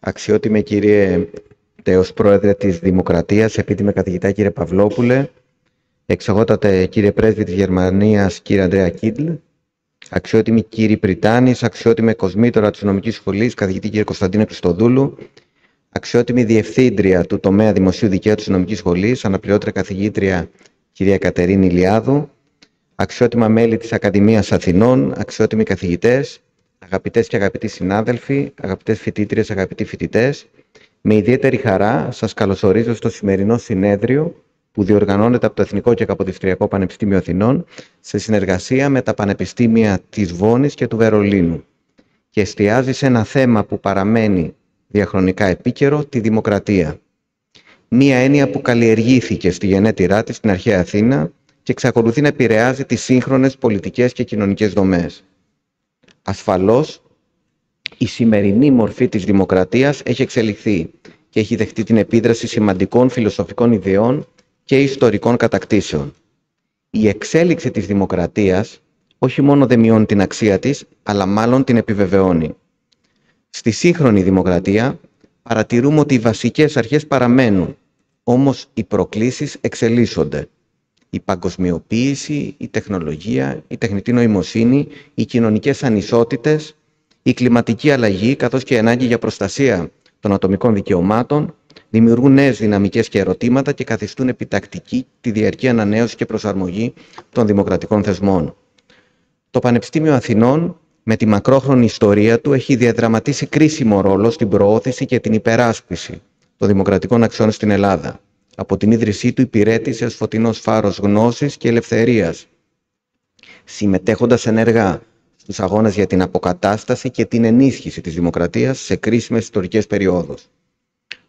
Αξιότιμε κύριε τέος πρόεδρε της Δημοκρατίας, επίτιμε καθηγητά κύριε Παυλόπουλε, εξοχότατε κύριε πρέσβη της Γερμανίας κύριε Ανδρέα Κίτλ, αξιότιμοι κύριοι Πριτάνης, αξιότιμε κοσμήτωρα της Νομικής Σχολής καθηγητή κύριε Κωνσταντίνε Χριστοδούλου, αξιότιμη διευθύντρια του τομέα Δημοσίου Δικαίου της Νομικής Σχολής, αναπληρώτρια καθηγήτρια κυρία Κατερίνη Ηλιάδου, αξιότιμα μέλη της Ακαδημίας Αθηνών, αξιότιμοι καθηγητές, αγαπητές και αγαπητοί συνάδελφοι, αγαπητές φοιτήτριες, αγαπητοί φοιτητές, με ιδιαίτερη χαρά σας καλωσορίζω στο σημερινό συνέδριο που διοργανώνεται από το Εθνικό και Καποδιστριακό Πανεπιστήμιο Αθηνών σε συνεργασία με τα πανεπιστήμια της Βόνης και του Βερολίνου και εστιάζει σε ένα θέμα που παραμένει διαχρονικά επίκαιρο, τη δημοκρατία. Μία έννοια που καλλιεργήθηκε στη γενέτειρά της στην αρχαία Αθήνα και εξακολουθεί να επηρεάζει τις σύγχρονες πολιτικές και κοινωνικές δομές. Ασφαλώς, η σημερινή μορφή της δημοκρατίας έχει εξελιχθεί και έχει δεχτεί την επίδραση σημαντικών φιλοσοφικών ιδεών και ιστορικών κατακτήσεων. Η εξέλιξη της δημοκρατίας όχι μόνο δεν μειώνει την αξία της, αλλά μάλλον την επιβεβαιώνει. Στη σύγχρονη δημοκρατία παρατηρούμε ότι οι βασικές αρχές παραμένουν, όμως οι προκλήσεις εξελίσσονται. Η παγκοσμιοποίηση, η τεχνολογία, η τεχνητή νοημοσύνη, οι κοινωνικές ανισότητες, η κλιματική αλλαγή, καθώς και η ανάγκη για προστασία των ατομικών δικαιωμάτων, δημιουργούν νέες δυναμικές και ερωτήματα και καθιστούν επιτακτική τη διαρκή ανανέωση και προσαρμογή των δημοκρατικών θεσμών. Το Πανεπιστήμιο Αθηνών, με τη μακρόχρονη ιστορία του, έχει διαδραματίσει κρίσιμο ρόλο στην προώθηση και την υπεράσπιση των δημοκρατικών αξιών στην Ελλάδα. Από την ίδρυσή του υπηρέτησε ως φωτεινός φάρος γνώσης και ελευθερίας, συμμετέχοντας ενεργά στους αγώνες για την αποκατάσταση και την ενίσχυση της δημοκρατίας σε κρίσιμες ιστορικές περιόδους.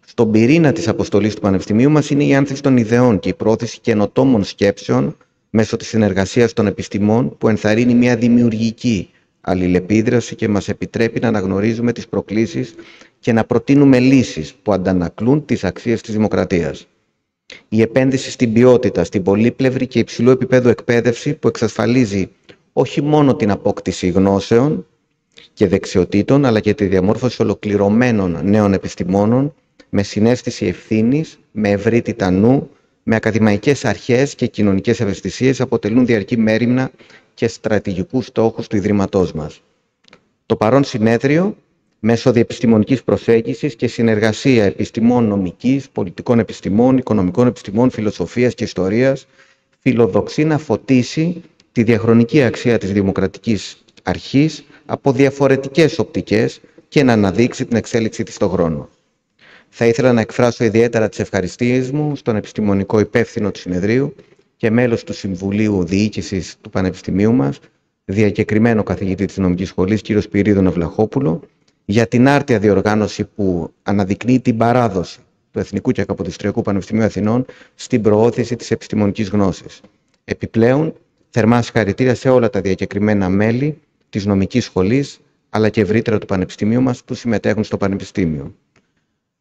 Στον πυρήνα της αποστολής του Πανεπιστημίου μας είναι η άνθηση των ιδεών και η πρόθεση καινοτόμων σκέψεων μέσω της συνεργασίας των επιστημών που ενθαρρύνει μια δημιουργική αλληλεπίδραση και μας επιτρέπει να αναγνωρίζουμε τις προκλήσεις και να προτείνουμε λύσεις που αντανακλούν τις αξίες της δημοκρατίας. Η επένδυση στην ποιότητα, στην πολύπλευρη και υψηλού επίπεδου εκπαίδευση που εξασφαλίζει όχι μόνο την απόκτηση γνώσεων και δεξιοτήτων, αλλά και τη διαμόρφωση ολοκληρωμένων νέων επιστημόνων με συναίσθηση ευθύνης, με ευρύτητα νου, με ακαδημαϊκές αρχές και κοινωνικές ευαισθησίες αποτελούν διαρκή μέριμνα και στρατηγικούς στόχους του Ιδρύματός μας. Το παρόν συνέδριο, μέσω διεπιστημονικής προσέγγισης και συνεργασία επιστημών νομικής, πολιτικών επιστημών, οικονομικών επιστημών, φιλοσοφίας και ιστορίας, φιλοδοξεί να φωτίσει τη διαχρονική αξία της δημοκρατικής αρχής από διαφορετικές οπτικές και να αναδείξει την εξέλιξη της στον χρόνο. Θα ήθελα να εκφράσω ιδιαίτερα τις ευχαριστίες μου στον επιστημονικό υπεύθυνο του συνεδρίου και μέλος του Συμβουλίου Διοίκησης του Πανεπιστημίου μας, διακεκριμένο καθηγητή της Νομικής Σχολής, κ. Σπυρίδωνα Ναυλαχόπουλο, για την άρτια διοργάνωση που αναδεικνύει την παράδοση του Εθνικού και Καποδιστριακού Πανεπιστημίου Αθηνών στην προώθηση της επιστημονικής γνώσης. Επιπλέον, θερμά συγχαρητήρια σε όλα τα διακεκριμένα μέλη της Νομικής Σχολής, αλλά και ευρύτερα του Πανεπιστημίου μας που συμμετέχουν στο Πανεπιστήμιο.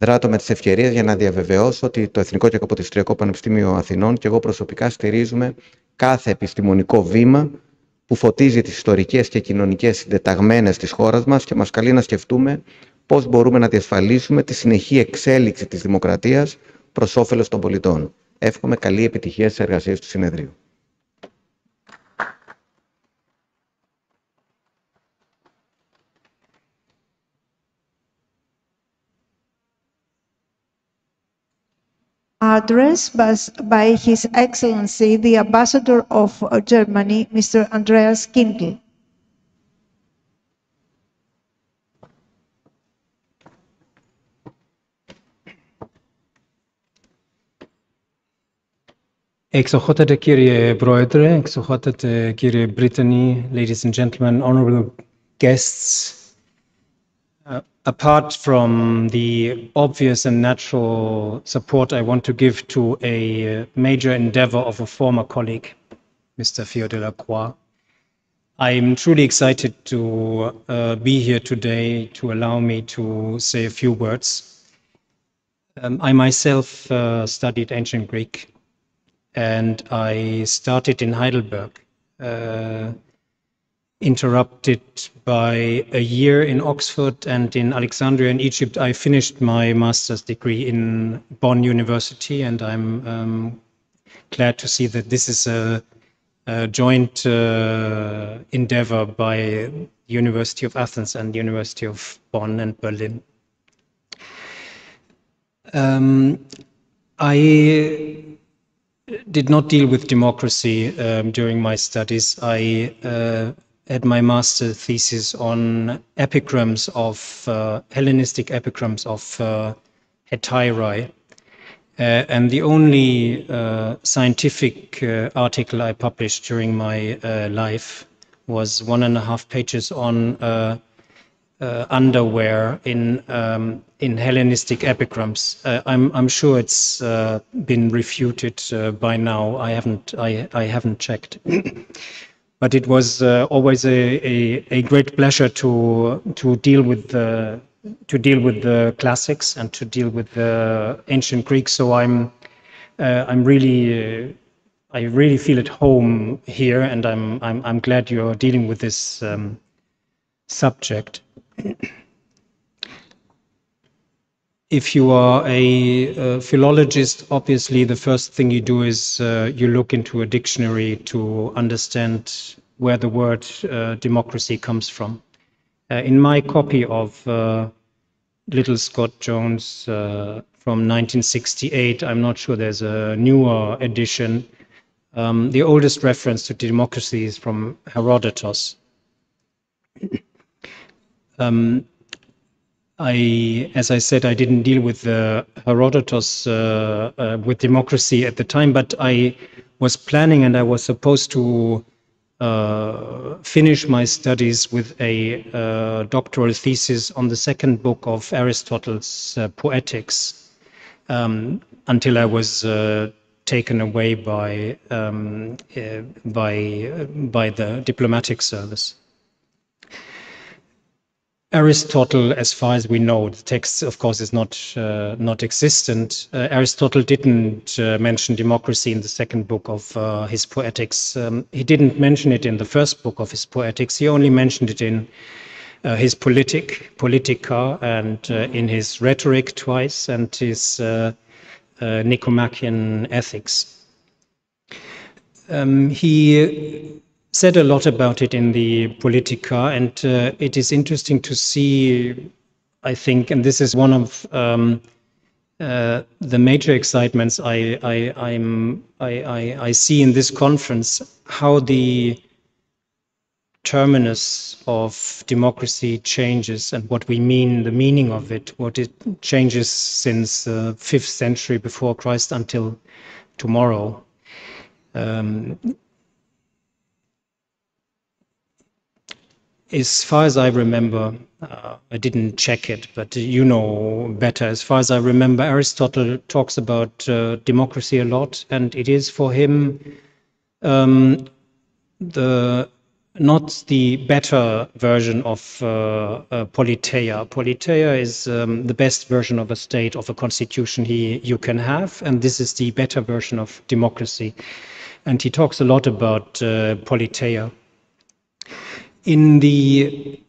Δράτω με τις ευκαιρίες για να διαβεβαιώσω ότι το Εθνικό και Καποδιστριακό Πανεπιστήμιο Αθηνών και εγώ προσωπικά στηρίζουμε κάθε επιστημονικό βήμα που φωτίζει τις ιστορικές και κοινωνικές συντεταγμένες της χώρας μας και μας καλεί να σκεφτούμε πώς μπορούμε να διασφαλίσουμε τη συνεχή εξέλιξη της δημοκρατίας προς όφελος των πολιτών. Εύχομαι καλή επιτυχία στις εργασίες του συνεδρίου. Address by His Excellency the Ambassador of Germany, Mr. Andreas Kindl. Εξοχότατε κύριε Πρόεδρε, εξοχότατε κύριε Brittany, ladies and gentlemen, honorable guests. Apart from the obvious and natural support I want to give to a major endeavor of a former colleague, Mr. Theo Delacroix, I'm truly excited to be here today to allow me to say a few words. I myself studied ancient Greek, and I started in Heidelberg interrupted by a year in Oxford, and in Alexandria in Egypt I finished my master's degree in Bonn University, and I'm glad to see that this is a joint endeavor by University of Athens and University of Bonn and Berlin. I did not deal with democracy during my studies. I had my master thesis on epigrams of Hellenistic epigrams of Hetairai. And the only scientific article I published during my life was 1.5 pages on underwear in Hellenistic epigrams. I'm sure it's been refuted by now. I haven't checked. But it was always a great pleasure to deal with the classics and to deal with the ancient Greek. So I really feel at home here, and I'm glad you're dealing with this subject. If you are a philologist, obviously the first thing you do is you look into a dictionary to understand where the word democracy comes from. In my copy of Little Scott Jones from 1968, I'm not sure there's a newer edition. The oldest reference to democracy is from Herodotus. As I said, I didn't deal with Herodotus with democracy at the time, but I was planning, and I was supposed to finish my studies with a doctoral thesis on the second book of Aristotle's Poetics, until I was taken away by the diplomatic service. Aristotle, as far as we know, the text, of course, is not existent. Aristotle didn't mention democracy in the second book of his Poetics. He didn't mention it in the first book of his Poetics. He only mentioned it in his Politica, and in his Rhetoric twice, and his Nicomachean Ethics. He said a lot about it in the Politica, and it is interesting to see, I think, and this is one of the major excitements I see in this conference, how the terminus of democracy changes, and what we mean, the meaning of it, what it changes since the 5th century before Christ until tomorrow. As far as I remember, I didn't check it, but you know better. As far as I remember, Aristotle talks about democracy a lot, and it is for him not the better version of politeia. Politeia is the best version of a state, of a constitution you can have, and this is the better version of democracy. And he talks a lot about politeia. In the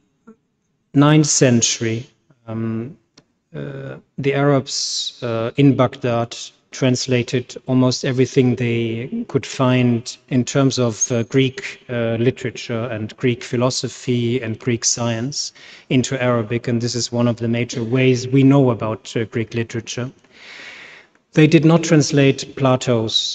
9th century, the Arabs in Baghdad translated almost everything they could find in terms of Greek literature and Greek philosophy and Greek science into Arabic, and this is one of the major ways we know about Greek literature. They did not translate Plato's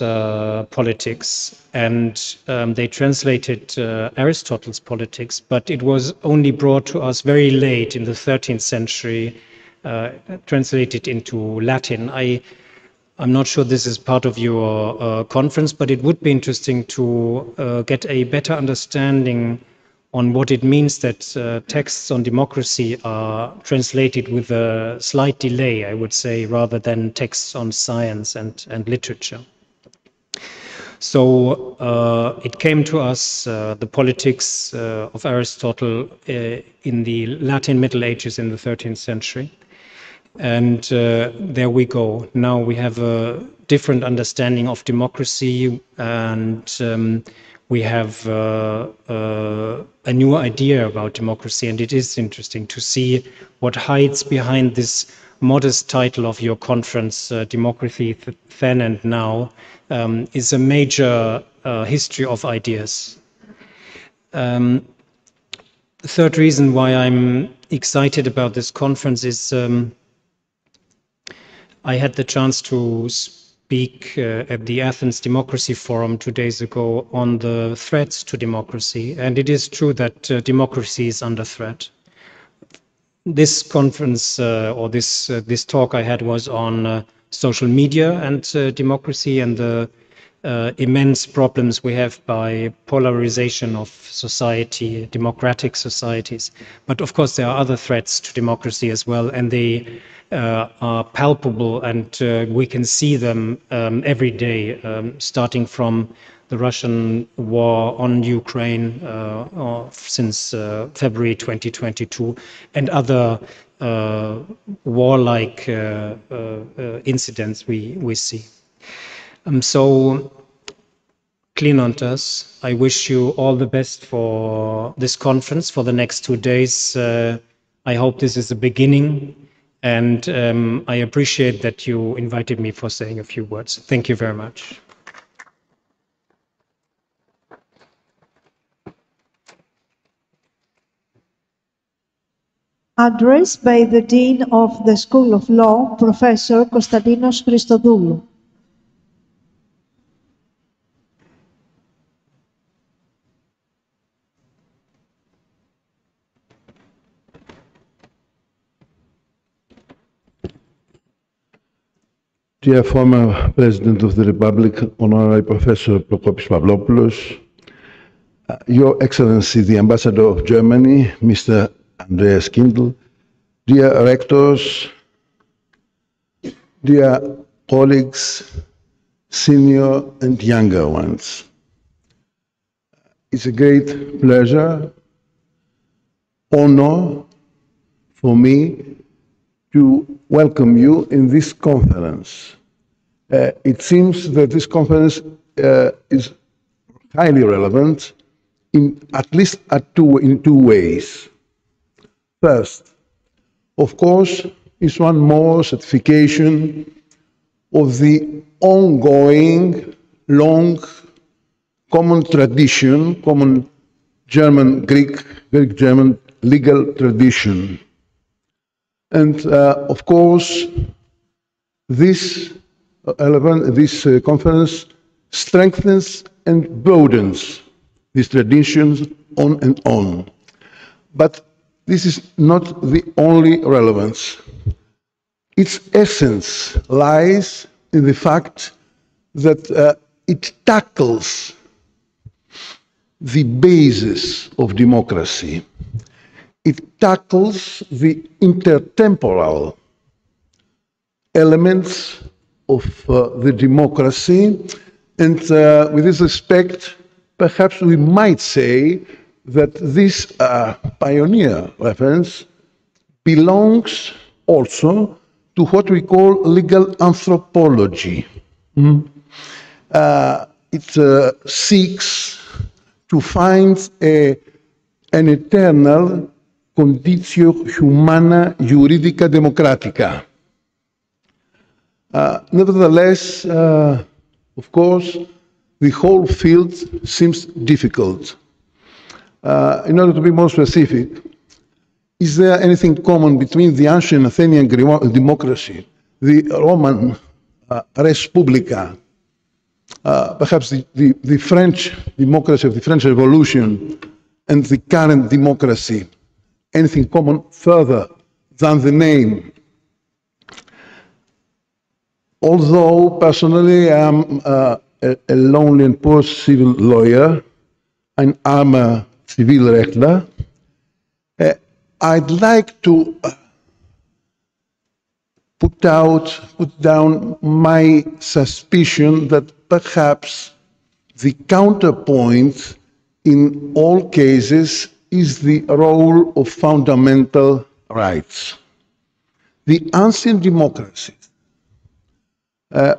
Politics, and they translated Aristotle's Politics, but it was only brought to us very late in the 13th century, translated into Latin. I'm not sure this is part of your conference, but it would be interesting to get a better understanding on what it means that texts on democracy are translated with a slight delay, I would say, rather than texts on science and literature. So it came to us, the Politics of Aristotle in the Latin Middle Ages in the 13th century. And there we go. Now we have a different understanding of democracy, and we have a new idea about democracy. And it is interesting to see what hides behind this modest title of your conference, Democracy Then and Now, is a major history of ideas. The third reason why I'm excited about this conference is I had the chance to speak at the Athens Democracy Forum 2 days ago on the threats to democracy. And it is true that democracy is under threat. This conference or this talk I had was on social media and democracy and the immense problems we have by polarization of society, democratic societies. But of course, there are other threats to democracy as well, and they are palpable, and we can see them every day, starting from the Russian war on Ukraine since February 2022, and other warlike incidents we see. So, Klinontas, I wish you all the best for this conference for the next 2 days. I hope this is the beginning, and I appreciate that you invited me for saying a few words. Thank you very much. Address by the Dean of the School of Law, Professor Konstantinos Christodoulou. Dear former President of the Republic, Honorary Professor Prokopis Pavlopoulos, Your Excellency, the Ambassador of Germany, Mr. Andreas Kindl, dear rectors, dear colleagues, senior and younger ones. It's a great pleasure, honor for me to welcome you in this conference. It seems that this conference is highly relevant at least in two ways. First, of course, is one more certification of the ongoing, long, common tradition, common German, Greek-German legal tradition. And of course, this conference strengthens and broadens these traditions on and on. But this is not the only relevance. Its essence lies in the fact that it tackles the basis of democracy. It tackles the intertemporal elements of the democracy, and with this respect, perhaps we might say that this pioneer reference belongs also to what we call legal anthropology. It seeks to find an eternal conditio humana juridica democratica. Nevertheless, of course, the whole field seems difficult. In order to be more specific, is there anything common between the ancient Athenian democracy, the Roman res publica, perhaps the French democracy of the French Revolution, and the current democracy? Anything common further than the name? Although personally I am a lonely and poor civil lawyer, an armer Zivilrechtler, I'd like to put down my suspicion that perhaps the counterpoint in all cases is the role of fundamental rights. the ancient democracies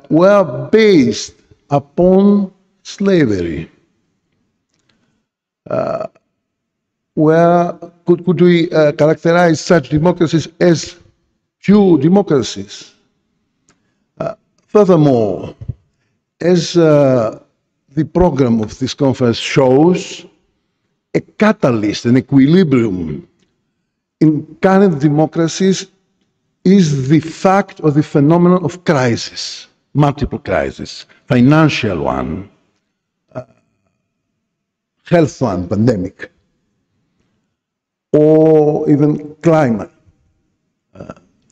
were based upon slavery. Could we characterize such democracies as pure democracies? Furthermore, as the program of this conference shows, a catalyst, an equilibrium in current democracies is the fact or the phenomenon of crisis, multiple crises, financial one, health one, pandemic, or even climate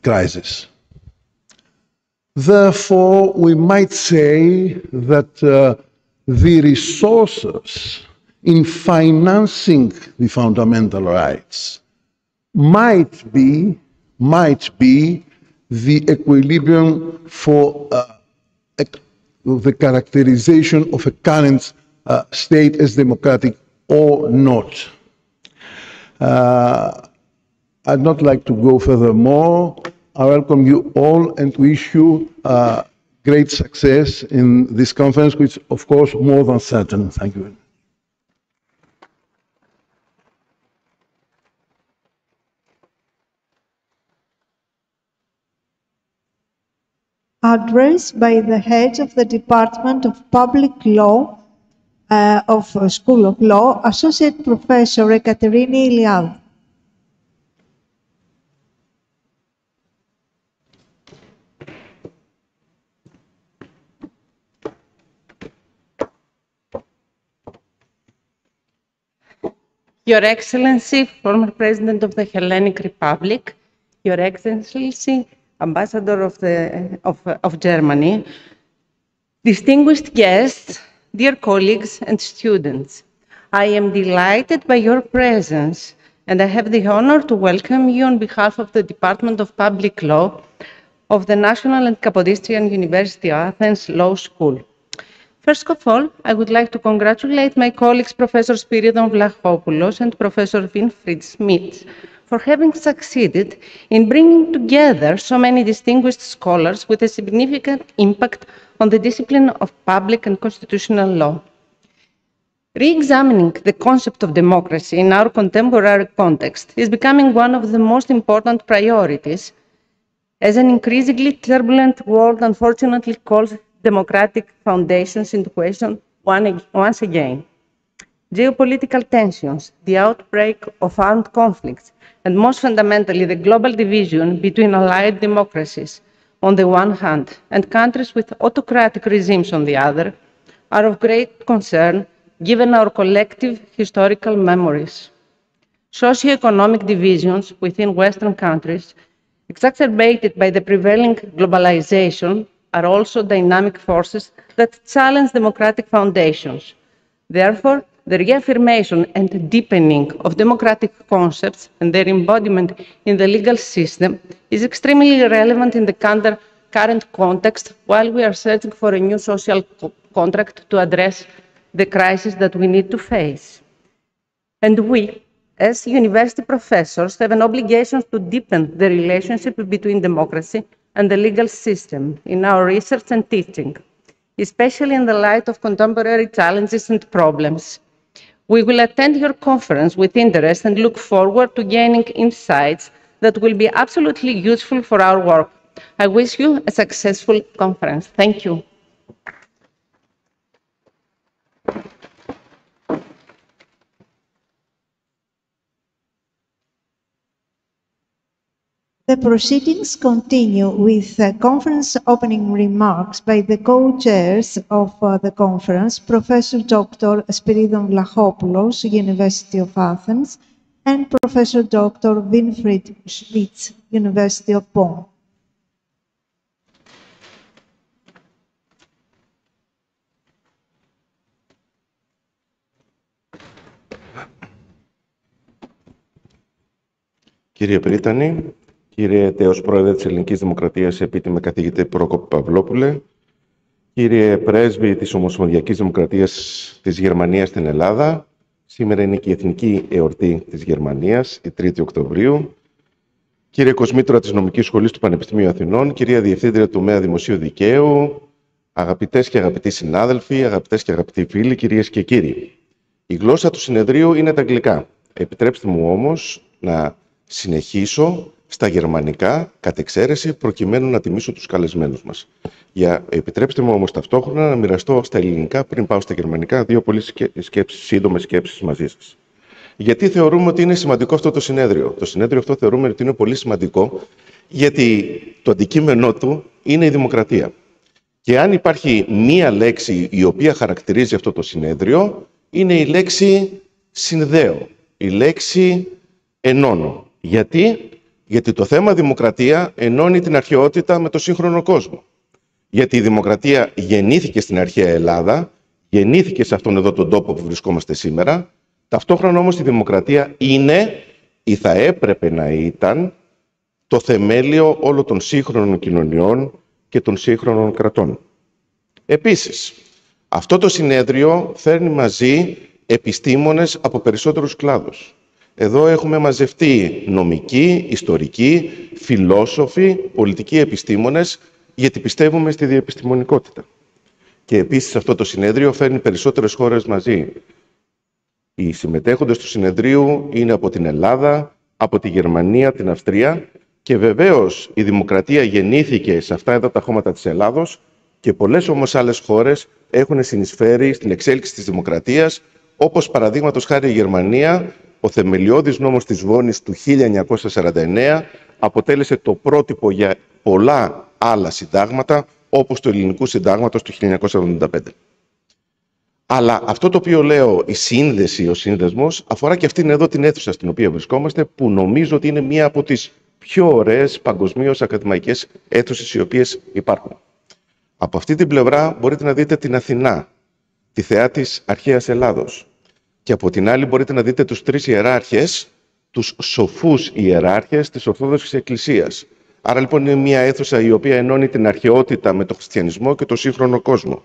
crisis. Therefore, we might say that the resources in financing the fundamental rights might be the equilibrium for the characterization of a current state as democratic or not. I'd not like to go furthermore. I welcome you all and wish you great success in this conference, which of course more than certain. Thank you. Address by the heads of the Department of Public Law of School of Law, Associate Professor Ekaterini Iliadou. Your Excellency, former President of the Hellenic Republic, Your Excellency, Ambassador of Germany, distinguished guests, dear colleagues and students, I am delighted by your presence and I have the honor to welcome you on behalf of the Department of Public Law of the National and Kapodistrian University Athens Law School. First of all, I would like to congratulate my colleagues, Professor Spiridon Vlachopoulos and Professor Winfried Schmidt, for having succeeded in bringing together so many distinguished scholars with a significant impact on the discipline of public and constitutional law. Re-examining the concept of democracy in our contemporary context is becoming one of the most important priorities, as an increasingly turbulent world unfortunately calls democratic foundations into question once again. Geopolitical tensions, the outbreak of armed conflicts, and most fundamentally, the global division between allied democracies on the one hand and countries with autocratic regimes on the other are of great concern given our collective historical memories. Socioeconomic divisions within Western countries, exacerbated by the prevailing globalization, are also dynamic forces that challenge democratic foundations. Therefore, the reaffirmation and deepening of democratic concepts and their embodiment in the legal system is extremely relevant in the current context while we are searching for a new social contract to address the crisis that we need to face. And we, as university professors, have an obligation to deepen the relationship between democracy and the legal system in our research and teaching, especially in the light of contemporary challenges and problems. We will attend your conference with interest and look forward to gaining insights that will be absolutely useful for our work. I wish you a successful conference. Thank you. The proceedings continue with conference opening remarks by the co-chairs of the conference, Professor Dr. Spiridon Vlachopoulos, University of Athens, and Professor Dr. Winfried Schmidt, University of Bonn. Κύριε Πρίτανη, κύριε τέος Πρόεδρε της Ελληνικής Δημοκρατίας, επίτιμε καθηγητή Πρόκοπη Παυλόπουλε, κύριε Πρέσβη της Ομοσπονδιακής Δημοκρατίας της Γερμανίας στην Ελλάδα, σήμερα είναι και η Εθνική Εορτή της Γερμανίας, η 3η Οκτωβρίου, Κύριε Κοσμήτρα της Νομικής Σχολής του Πανεπιστημίου Αθηνών, κυρία Διευθύντρια του τομέα Δημοσίου Δικαίου, αγαπητές και αγαπητοί συνάδελφοι, αγαπητές και αγαπητοί φίλοι, κυρίες και κύριοι. Η γλώσσα του συνεδρίου είναι τα αγγλικά. Επιτρέψτε μου όμως να συνεχίσω στα γερμανικά, κατ' εξαίρεση, προκειμένου να τιμήσω τους καλεσμένους μας. Επιτρέψτε μου όμως ταυτόχρονα να μοιραστώ στα ελληνικά, πριν πάω στα γερμανικά, δύο πολύ σύντομες σκέψεις μαζί σας. Γιατί θεωρούμε ότι είναι σημαντικό αυτό το συνέδριο? Το συνέδριο αυτό θεωρούμε ότι είναι πολύ σημαντικό, γιατί το αντικείμενό του είναι η δημοκρατία. Και αν υπάρχει μία λέξη η οποία χαρακτηρίζει αυτό το συνέδριο, είναι η λέξη συνδέω, η λέξη ενώνω. Γιατί το θέμα δημοκρατία ενώνει την αρχαιότητα με το σύγχρονο κόσμο. Γιατί η δημοκρατία γεννήθηκε στην αρχαία Ελλάδα, γεννήθηκε σε αυτόν εδώ τον τόπο που βρισκόμαστε σήμερα. Ταυτόχρονα όμως η δημοκρατία είναι ή θα έπρεπε να ήταν το θεμέλιο όλων των σύγχρονων κοινωνιών και των σύγχρονων κρατών. Επίσης, αυτό το συνέδριο φέρνει μαζί επιστήμονες από περισσότερους κλάδους. Εδώ έχουμε μαζευτεί νομικοί, ιστορικοί, φιλόσοφοι, πολιτικοί επιστήμονες, γιατί πιστεύουμε στη διεπιστημονικότητα. Και επίσης αυτό το συνέδριο φέρνει περισσότερες χώρες μαζί. Οι συμμετέχοντες του συνεδρίου είναι από την Ελλάδα, από τη Γερμανία, την Αυστρία και βεβαίως η δημοκρατία γεννήθηκε σε αυτά εδώ τα χώματα της Ελλάδος και πολλές όμως άλλες χώρες έχουν συνεισφέρει στην εξέλιξη της δημοκρατίας, όπως παραδείγματος χάρη η Γερμανία, ο θεμελιώδης νόμος της Βόνης του 1949 αποτέλεσε το πρότυπο για πολλά άλλα συντάγματα, όπως του ελληνικού συντάγματος του 1975. Αλλά αυτό το οποίο λέω, η σύνδεση, ο σύνδεσμος, αφορά και αυτήν εδώ την αίθουσα στην οποία βρισκόμαστε, που νομίζω ότι είναι μία από τις πιο ωραίες παγκοσμίως ακαδημαϊκές αίθουσες οι οποίες υπάρχουν. Από αυτή την πλευρά μπορείτε να δείτε την Αθηνά, τη θεά της αρχαίας Ελλάδος. Και από την άλλη μπορείτε να δείτε τους τρεις ιεράρχες, τους σοφούς ιεράρχες της Ορθόδοξης Εκκλησίας. Άρα λοιπόν είναι μια αίθουσα η οποία ενώνει την αρχαιότητα με τον χριστιανισμό και τον σύγχρονο κόσμο.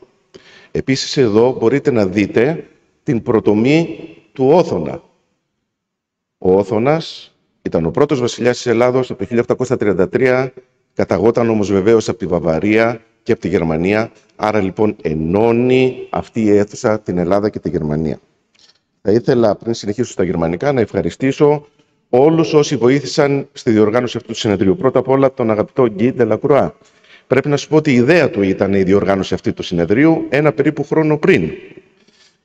Επίσης εδώ μπορείτε να δείτε την πρωτομή του Όθωνα. Ο Όθωνας ήταν ο πρώτος βασιλιάς της Ελλάδος από το 1833, καταγόταν όμως βεβαίως από τη Βαβαρία και από τη Γερμανία. Άρα λοιπόν ενώνει αυτή η αίθουσα την Ελλάδα και τη Γερμανία. Θα ήθελα πριν συνεχίσω στα γερμανικά να ευχαριστήσω όλους όσοι βοήθησαν στη διοργάνωση αυτού του συνεδρίου. Πρώτα απ' όλα τον αγαπητό Γκί Ντελακρουά. Πρέπει να σου πω ότι η ιδέα του ήταν η διοργάνωση αυτού του συνεδρίου ένα περίπου χρόνο πριν.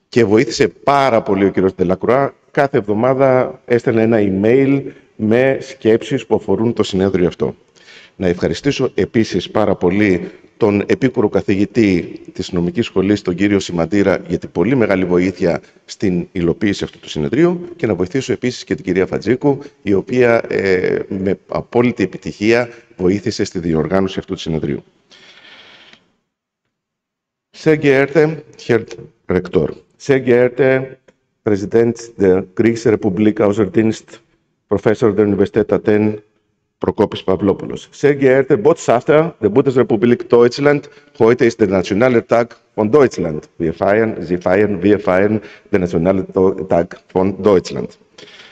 Και βοήθησε πάρα πολύ ο κ. Ντελακρουά. Κάθε εβδομάδα έστελνε ένα email με σκέψεις που αφορούν το συνέδριο αυτό. Να ευχαριστήσω επίσης πάρα πολύ τον επίκουρο καθηγητή της νομικής σχολής, τον κύριο Σιμαντήρα, για την πολύ μεγάλη βοήθεια στην υλοποίηση αυτού του συνεδρίου και να βοηθήσω επίσης και την κυρία Φατζίκου, η οποία με απόλυτη επιτυχία βοήθησε στη διοργάνωση αυτού του συνεδρίου. Sehr geehrte Herr Rektor, sehr geehrte Präsident der Griechischen Republik außer Dienst, Professor der Universität Athen, Prokopis Pavlopoulos. Sehr geehrte Botschafter der Bundesrepublik Deutschland, heute ist der nationale Tag von Deutschland. Wir feiern den nationalen Tag von Deutschland.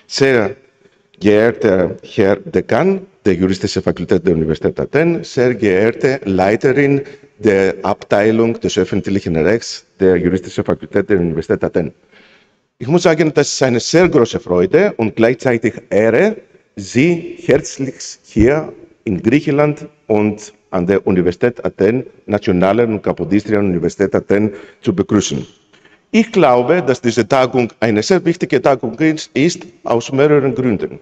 Sehr geehrter Herr Dekan der Juristischen Fakultät der Universität Athen, sehr geehrte Leiterin der Abteilung des öffentlichen Rechts der Juristischen Fakultät der Universität Athen. Ich muss sagen, das ist eine sehr große Freude und gleichzeitig Ehre, Sie herzlich hier in Griechenland und an der Universität Athen, Nationalen und Kapodistrian Universität Athen, zu begrüßen. Ich glaube, dass diese Tagung eine sehr wichtige Tagung ist, aus mehreren Gründen.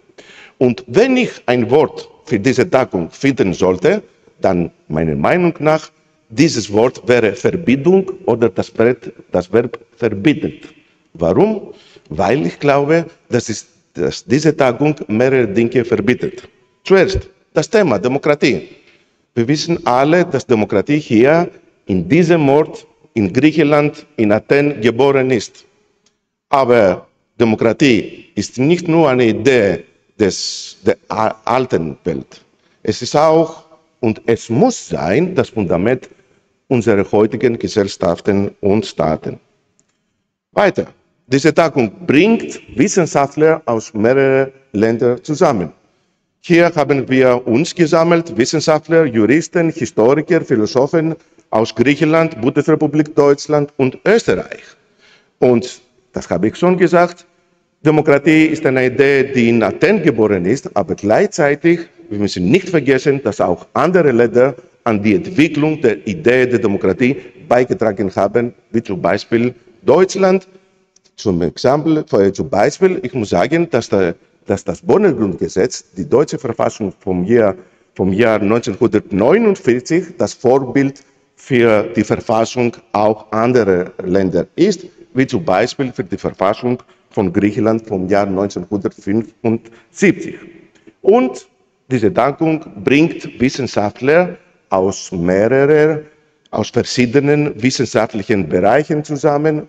Und wenn ich ein Wort für diese Tagung finden sollte, dann meiner Meinung nach, dieses Wort wäre Verbindung oder das Verb verbindet. Warum? Weil ich glaube, dass diese Tagung mehrere Dinge verbindet. Zuerst das Thema Demokratie. Wir wissen alle, dass Demokratie hier in diesem Ort, in Griechenland, in Athen geboren ist. Aber Demokratie ist nicht nur eine Idee der alten Welt. Es ist auch und es muss sein das Fundament unserer heutigen Gesellschaften und Staaten. Weiter. Diese Tagung bringt Wissenschaftler aus mehreren Ländern zusammen. Hier haben wir uns gesammelt, Wissenschaftler, Juristen, Historiker, Philosophen aus Griechenland, Bundesrepublik Deutschland und Österreich. Und das habe ich schon gesagt, Demokratie ist eine Idee, die in Athen geboren ist, aber gleichzeitig, wir müssen nicht vergessen, dass auch andere Länder an die Entwicklung der Idee der Demokratie beigetragen haben, wie zum Beispiel Deutschland. Zum Beispiel, ich muss sagen, dass das Bonner Grundgesetz, die deutsche Verfassung vom Jahr 1949, das Vorbild für die Verfassung auch anderer Länder ist, wie zum Beispiel für die Verfassung von Griechenland vom Jahr 1975. Und diese Dankung bringt Wissenschaftler aus verschiedenen wissenschaftlichen Bereichen zusammen.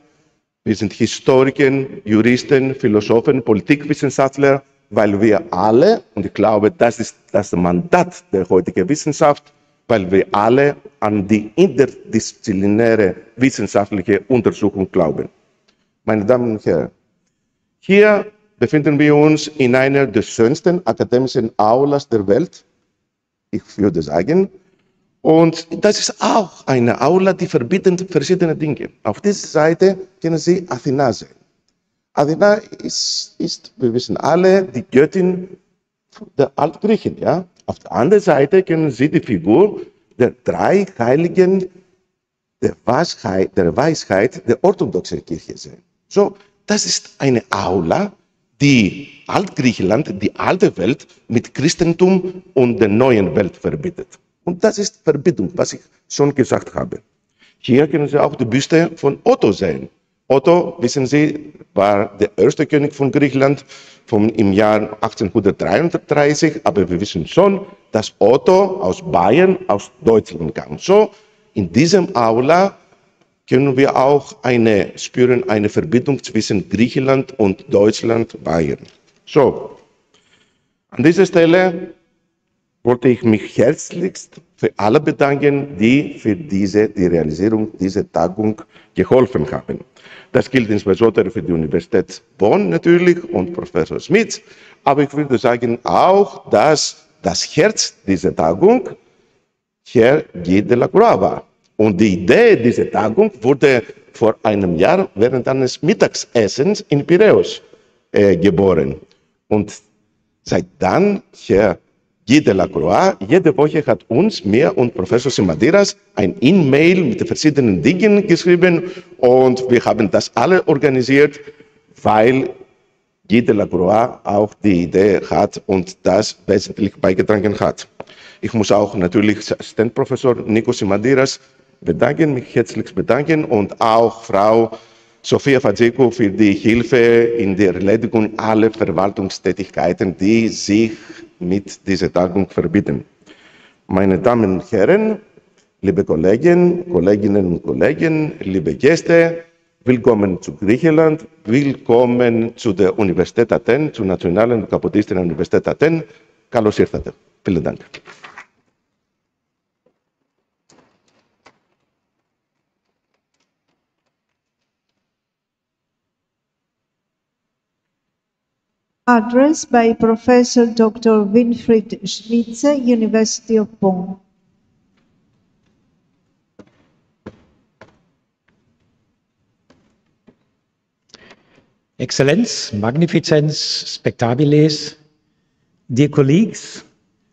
Wir sind Historiker, Juristen, Philosophen, Politikwissenschaftler, weil wir alle, und ich glaube, das ist das Mandat der heutigen Wissenschaft, weil wir alle an die interdisziplinäre wissenschaftliche Untersuchung glauben. Meine Damen und Herren, hier befinden wir uns in einer der schönsten akademischen Aulas der Welt, ich würde sagen. Und das ist auch eine Aula, die verbindet verschiedene Dinge. Auf dieser Seite können Sie Athena sehen. Athena ist, wir wissen alle, die Göttin der Altgriechen. Ja? Auf der anderen Seite können Sie die Figur der drei Heiligen der Weisheit der orthodoxen Kirche sehen. So, das ist eine Aula, die Altgriechenland, die alte Welt mit Christentum und der neuen Welt verbindet. Und das ist Verbindung, was ich schon gesagt habe. Hier können Sie auch die Büste von Otto sehen. Otto, wissen Sie, war der erste König von Griechenland im Jahr 1833, aber wir wissen schon, dass Otto aus Bayern, aus Deutschland kam. So, in diesem Aula können wir auch spüren eine Verbindung zwischen Griechenland und Deutschland, Bayern. So, an dieser Stelle wollte ich mich herzlichst für alle bedanken, die für die Realisierung dieser Tagung geholfen haben. Das gilt insbesondere für die Universität Bonn natürlich und Professor Smith, aber ich würde sagen auch, dass das Herz dieser Tagung Herr Guy Delacroix war. Und die Idee dieser Tagung wurde vor einem Jahr während eines Mittagessens in Piräus geboren. Und seit dann, Herr Guy Delacroix, jede Woche hat uns, mir und Professor Simadiras, ein E-Mail mit verschiedenen Dingen geschrieben und wir haben das alle organisiert, weil Guy Delacroix auch die Idee hat und das wesentlich beigetragen hat. Ich muss auch natürlich Assistentprofessor Nico Simadiras mich herzlich bedanken und auch Frau Sophia Fadzeko für die Hilfe in der Erledigung aller Verwaltungstätigkeiten, die sich mit dieser Tagung verbinden. Meine Damen und Herren, liebe Kolleginnen und Kollegen, liebe Gäste, willkommen zu Griechenland, willkommen zu der Universität Athen, zur Nationalen Kapodistischen Universität Athen. Καλώς ήρθατε. Vielen Dank. Address by Professor Dr. Winfried Schmitze, University of Bonn. Exzellenz, Magnificence, Spectabiles, dear colleagues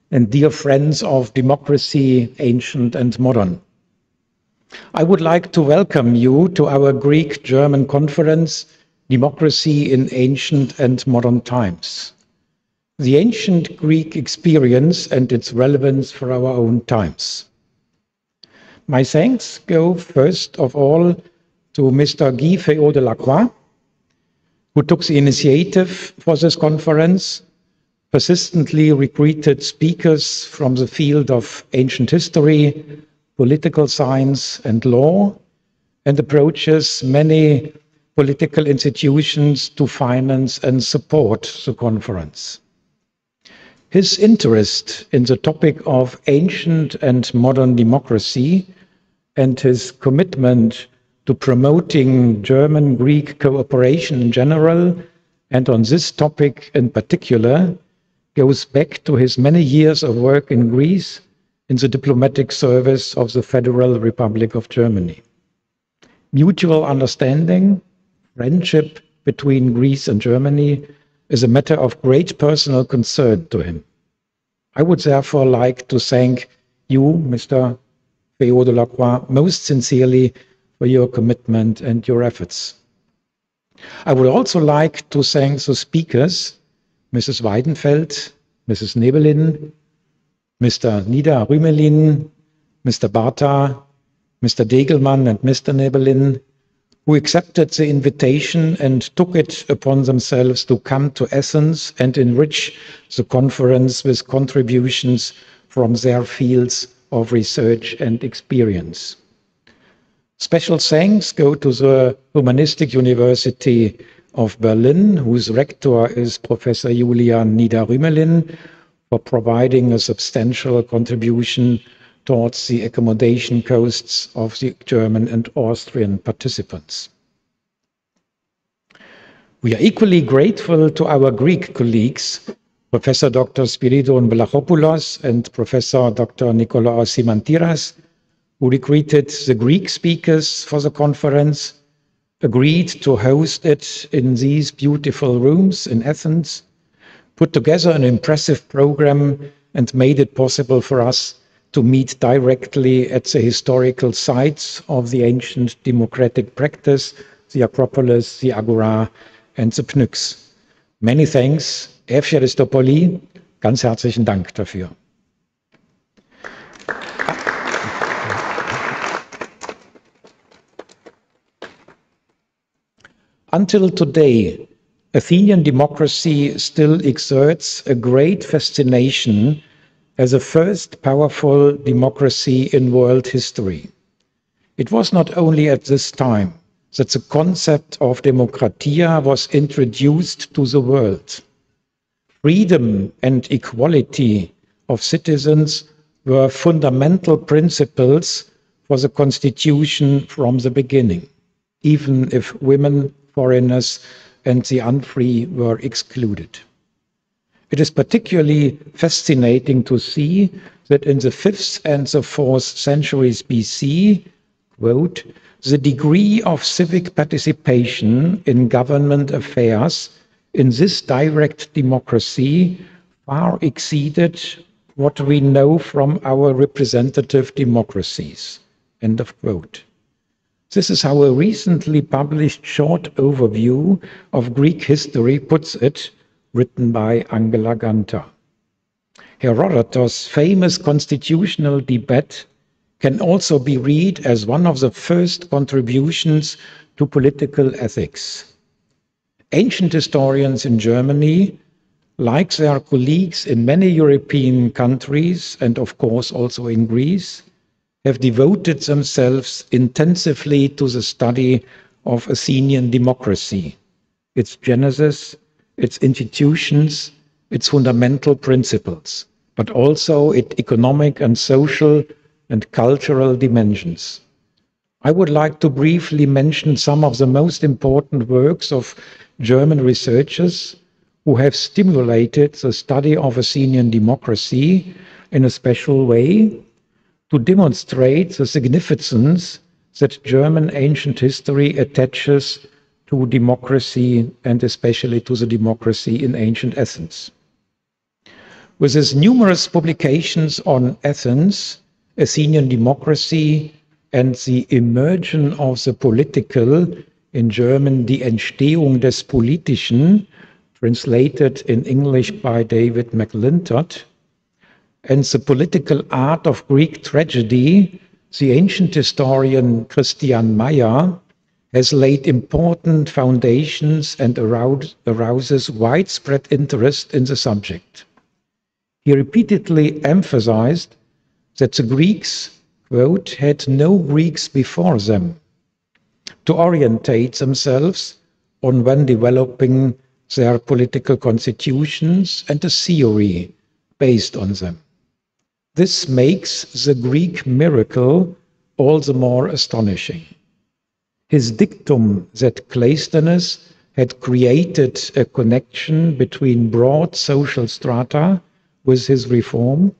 and dear friends of democracy, ancient and modern. I would like to welcome you to our Greek-German conference, Democracy in Ancient and Modern Times. The ancient Greek experience and its relevance for our own times. My thanks go first of all to Mr. Guy Delacroix, who took the initiative for this conference, persistently recruited speakers from the field of ancient history, political science and law, and approaches many political institutions to finance and support the conference. His interest in the topic of ancient and modern democracy and his commitment to promoting German-Greek cooperation in general and on this topic in particular goes back to his many years of work in Greece in the diplomatic service of the Federal Republic of Germany. Mutual understanding, friendship between Greece and Germany is a matter of great personal concern to him. I would therefore like to thank you, Mr. Féaud de la Croix, most sincerely for your commitment and your efforts. I would also like to thank the speakers, Mrs. Weidenfeld, Mrs. Nebelin, Mr. Nida Rümelin, Mr. Barta, Mr. Degelmann and Mr. Nebelin, who accepted the invitation and took it upon themselves to come to Athens and enrich the conference with contributions from their fields of research and experience. Special thanks go to the Humanistic University of Berlin, whose rector is Professor Julian Nida Rümelin, for providing a substantial contribution towards the accommodation costs of the German and Austrian participants. We are equally grateful to our Greek colleagues, Professor Dr. Spiridon Vlachopoulos and Professor Dr. Nikolaos Simantiras, who recruited the Greek speakers for the conference, agreed to host it in these beautiful rooms in Athens, put together an impressive program, and made it possible for us to meet directly at the historical sites of the ancient democratic practice, the Acropolis, the Agora, and the Pnyx. Many thanks. Efcharistopoli, ganz herzlichen Dank dafür. Until today, Athenian democracy still exerts a great fascination as the first powerful democracy in world history. It was not only at this time that the concept of demokratia was introduced to the world. Freedom and equality of citizens were fundamental principles for the constitution from the beginning, even if women, foreigners, and the unfree were excluded. It is particularly fascinating to see that in the 5th and the 4th centuries BC, quote, the degree of civic participation in government affairs in this direct democracy far exceeded what we know from our representative democracies, end of quote. This is how a recently published short overview of Greek history puts it, written by Angela Ganter. Herodotus' famous constitutional debate can also be read as one of the first contributions to political ethics. Ancient historians in Germany, like their colleagues in many European countries, and of course also in Greece, have devoted themselves intensively to the study of Athenian democracy, its genesis, its institutions, its fundamental principles, but also its economic and social and cultural dimensions. I would like to briefly mention some of the most important works of German researchers who have stimulated the study of Athenian democracy in a special way to demonstrate the significance that German ancient history attaches to democracy and especially to the democracy in ancient Athens. With his numerous publications on Athens, Athenian democracy, and the emergence of the political, in German, die Entstehung des Politischen, translated in English by David McClintock, and the political art of Greek tragedy, the ancient historian Christian Mayer has laid important foundations and arouses widespread interest in the subject. He repeatedly emphasized that the Greeks, quote, had no Greeks before them to orientate themselves on when developing their political constitutions and a theory based on them. This makes the Greek miracle all the more astonishing. His dictum that Cleisthenes had created a connection between broad social strata with his reform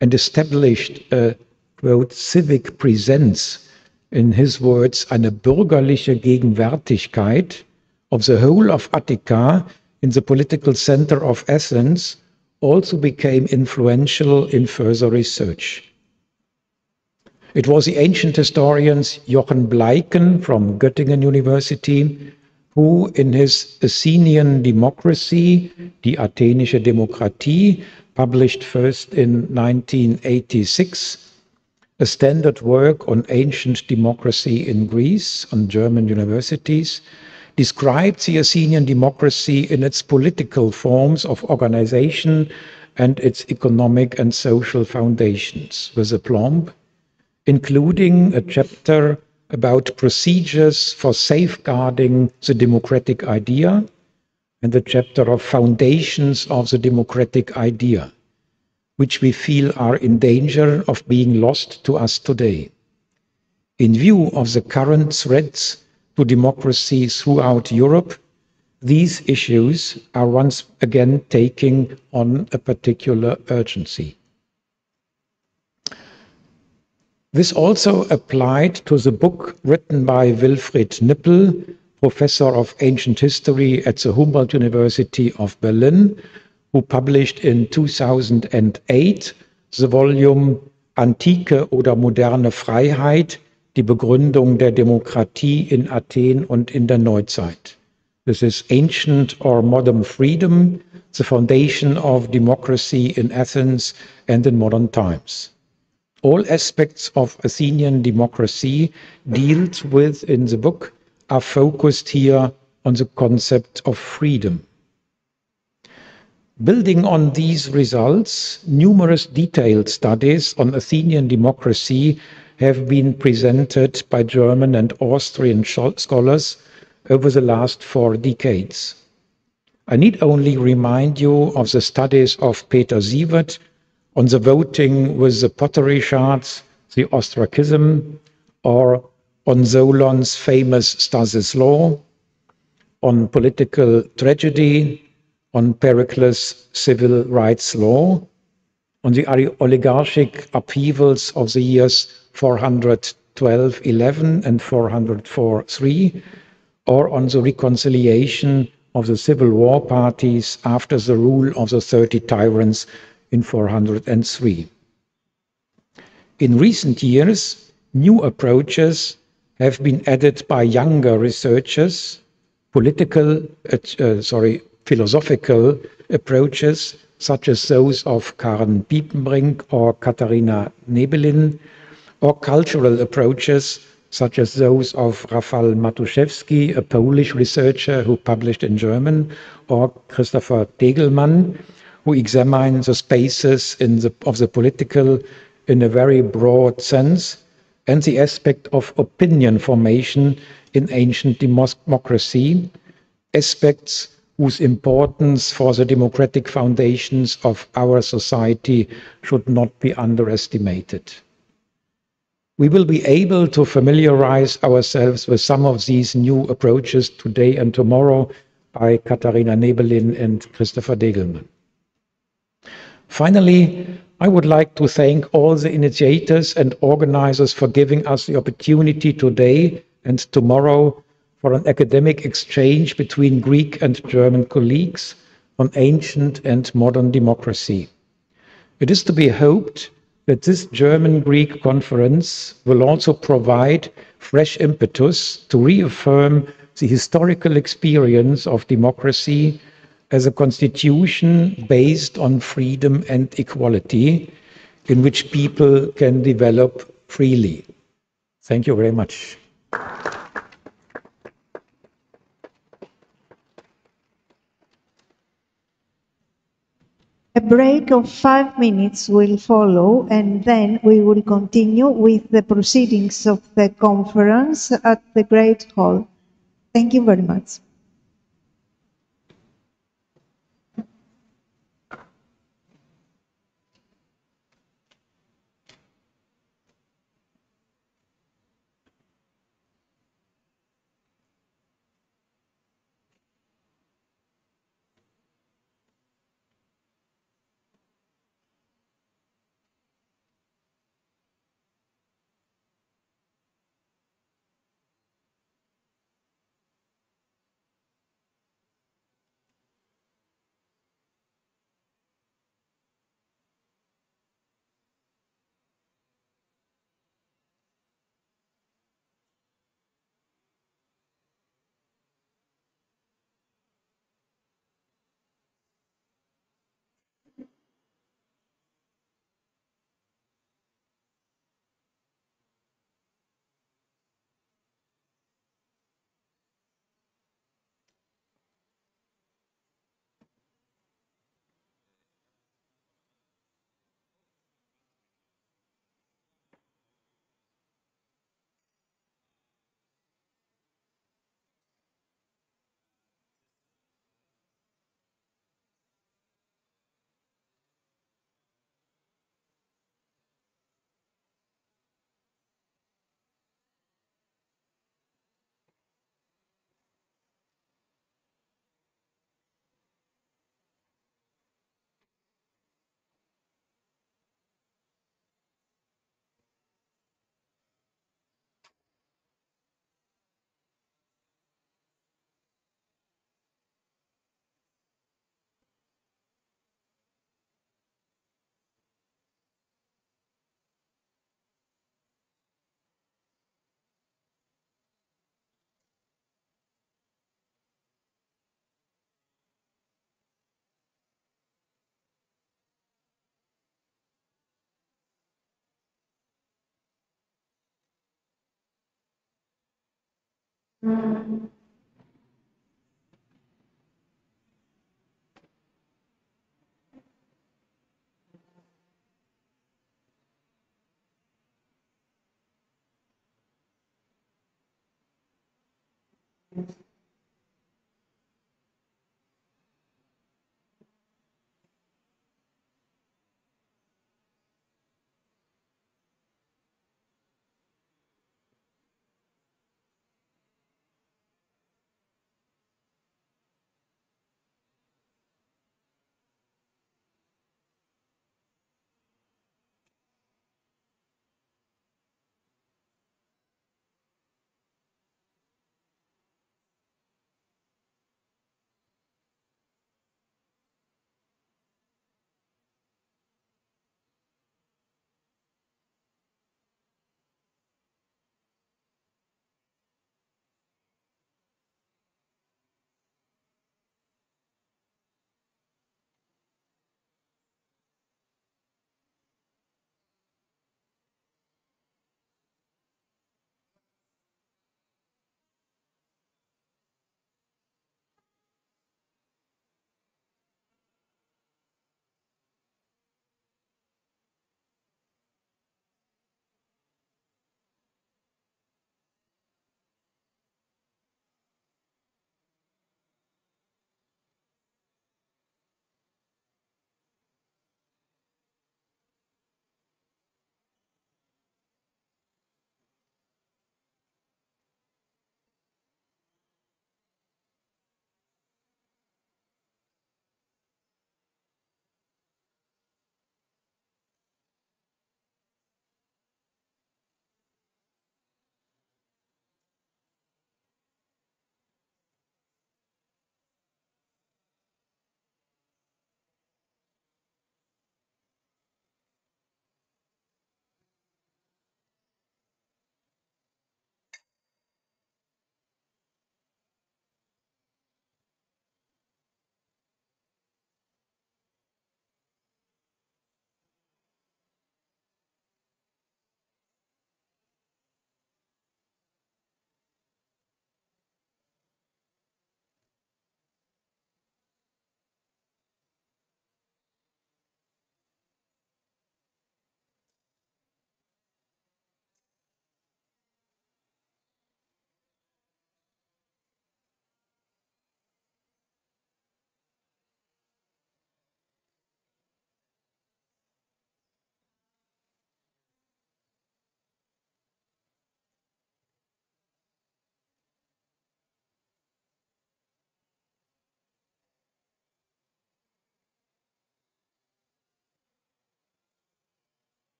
and established a, quote, civic presence, in his words, eine bürgerliche Gegenwärtigkeit of the whole of Attica in the political center of Athens, also became influential in further research. It was the ancient historian Jochen Bleiken from Göttingen University who, in his Athenian Democracy, die Athenische Demokratie, published first in 1986, a standard work on ancient democracy in Greece, on German universities, described the Athenian democracy in its political forms of organization and its economic and social foundations, with aplomb, including a chapter about procedures for safeguarding the democratic idea and the chapter of foundations of the democratic idea, which we feel are in danger of being lost to us today. In view of the current threats to democracy throughout Europe, these issues are once again taking on a particular urgency. This also applied to the book written by Wilfried Nippel, professor of ancient history at the Humboldt University of Berlin, who published in 2008 the volume Antike oder moderne Freiheit, die Begründung der Demokratie in Athen und in der Neuzeit. This is Ancient or Modern Freedom, the Foundation of Democracy in Athens and in Modern Times. All aspects of Athenian democracy dealt with in the book are focused here on the concept of freedom. Building on these results, numerous detailed studies on Athenian democracy have been presented by German and Austrian scholars over the last 4 decades. I need only remind you of the studies of Peter Sievert on the voting with the pottery shards, the ostracism, or on Solon's famous Stasis Law, on political tragedy, on Pericles' civil rights law, on the oligarchic upheavals of the years 412-11 and 404-3, or on the reconciliation of the civil war parties after the rule of the 30 tyrants in 403. In recent years, new approaches have been added by younger researchers, philosophical approaches such as those of Karen Piepenbrink or Katharina Nebelin, or cultural approaches such as those of Rafał Matuszewski, a Polish researcher who published in German, or Christopher Degelman, who examines the spaces of the political in a very broad sense, and the aspect of opinion formation in ancient democracy, aspects whose importance for the democratic foundations of our society should not be underestimated. We will be able to familiarize ourselves with some of these new approaches today and tomorrow by Katharina Nebelin and Christopher Degelman. Finally, I would like to thank all the initiators and organizers for giving us the opportunity today and tomorrow for an academic exchange between Greek and German colleagues on ancient and modern democracy. It is to be hoped that this German-Greek conference will also provide fresh impetus to reaffirm the historical experience of democracy as a constitution based on freedom and equality, in which people can develop freely. Thank you very much. A break of 5 minutes will follow, and then we will continue with the proceedings of the conference at the Great Hall. Thank you very much.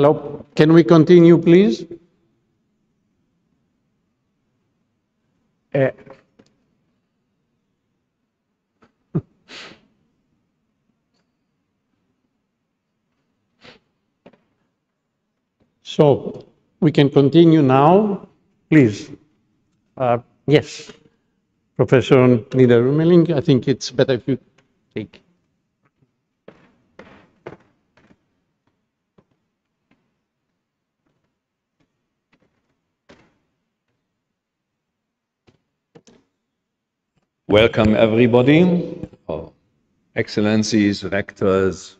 Hello, can we continue, please? So we can continue now, please. Yes, Professor Niederrümelling, I think it's better if you take. Welcome, everybody, excellencies, rectors,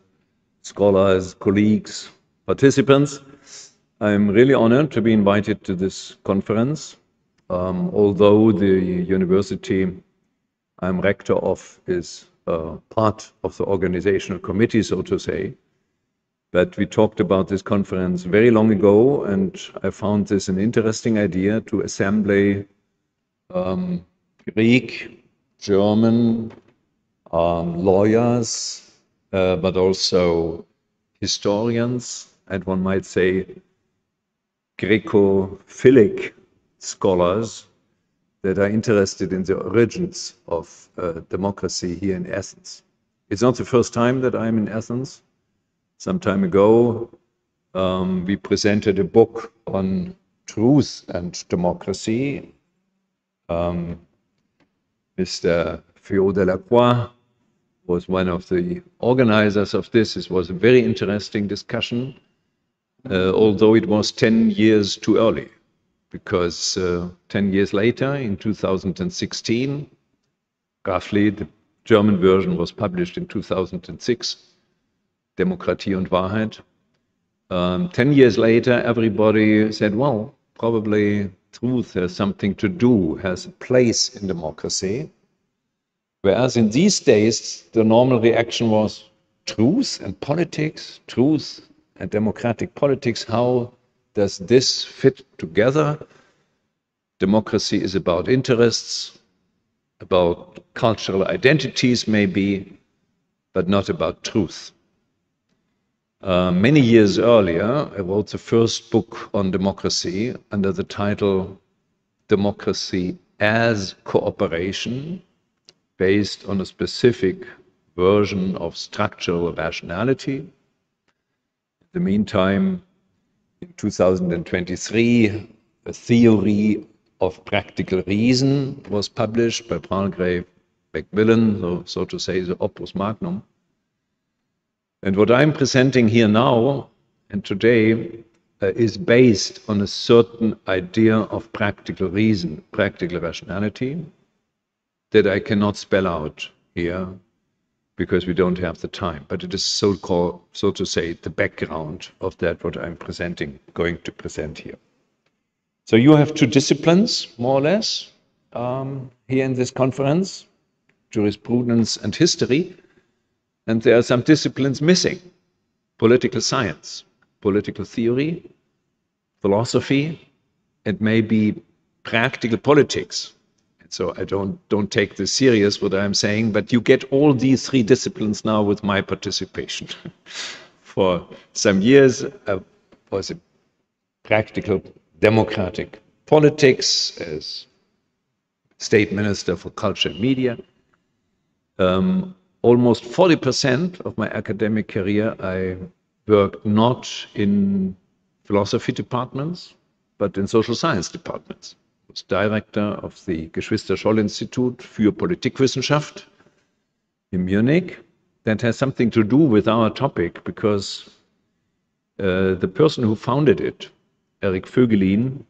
scholars, colleagues, participants. I'm really honored to be invited to this conference. Although the university I'm rector of is part of the organizational committee, so to say, but we talked about this conference very long ago, and I found this an interesting idea to assemble Greek, German lawyers, but also historians, and one might say Greco-Philic scholars that are interested in the origins of democracy here in Athens. It's not the first time that I'm in Athens. Some time ago, we presented a book on truth and democracy. Mr. Fio Delacroix was one of the organizers of this. It was a very interesting discussion, although it was 10 years too early, because 10 years later, in 2016, roughly, the German version was published in 2006, Demokratie und Wahrheit. 10 years later, everybody said, well, probably truth has something to do, has a place in democracy. Whereas in these days, the normal reaction was truth and politics, truth and democratic politics, how does this fit together? Democracy is about interests, about cultural identities maybe, but not about truth. Many years earlier, I wrote the first book on democracy under the title Democracy as Cooperation, based on a specific version of structural rationality. In the meantime, in 2023, a theory of practical reason was published by Palgrave Macmillan, so to say, the opus magnum. And what I'm presenting here now and today is based on a certain idea of practical reason, practical rationality, that I cannot spell out here because we don't have the time. But it is so-called, so to say, the background of that what I'm going to present here. So you have two disciplines, more or less, here in this conference, jurisprudence and history. And there are some disciplines missing: political science, political theory, philosophy, and maybe practical politics. And so I don't take this serious what I'm saying, but you get all these three disciplines now with my participation. For some years, I was a practical democratic politics as State Minister for Culture and Media. Almost 40% of my academic career, I worked not in philosophy departments, but in social science departments. I was director of the Geschwister-Scholl-Institut für Politikwissenschaft in Munich. That has something to do with our topic because the person who founded it, Eric Voegelin,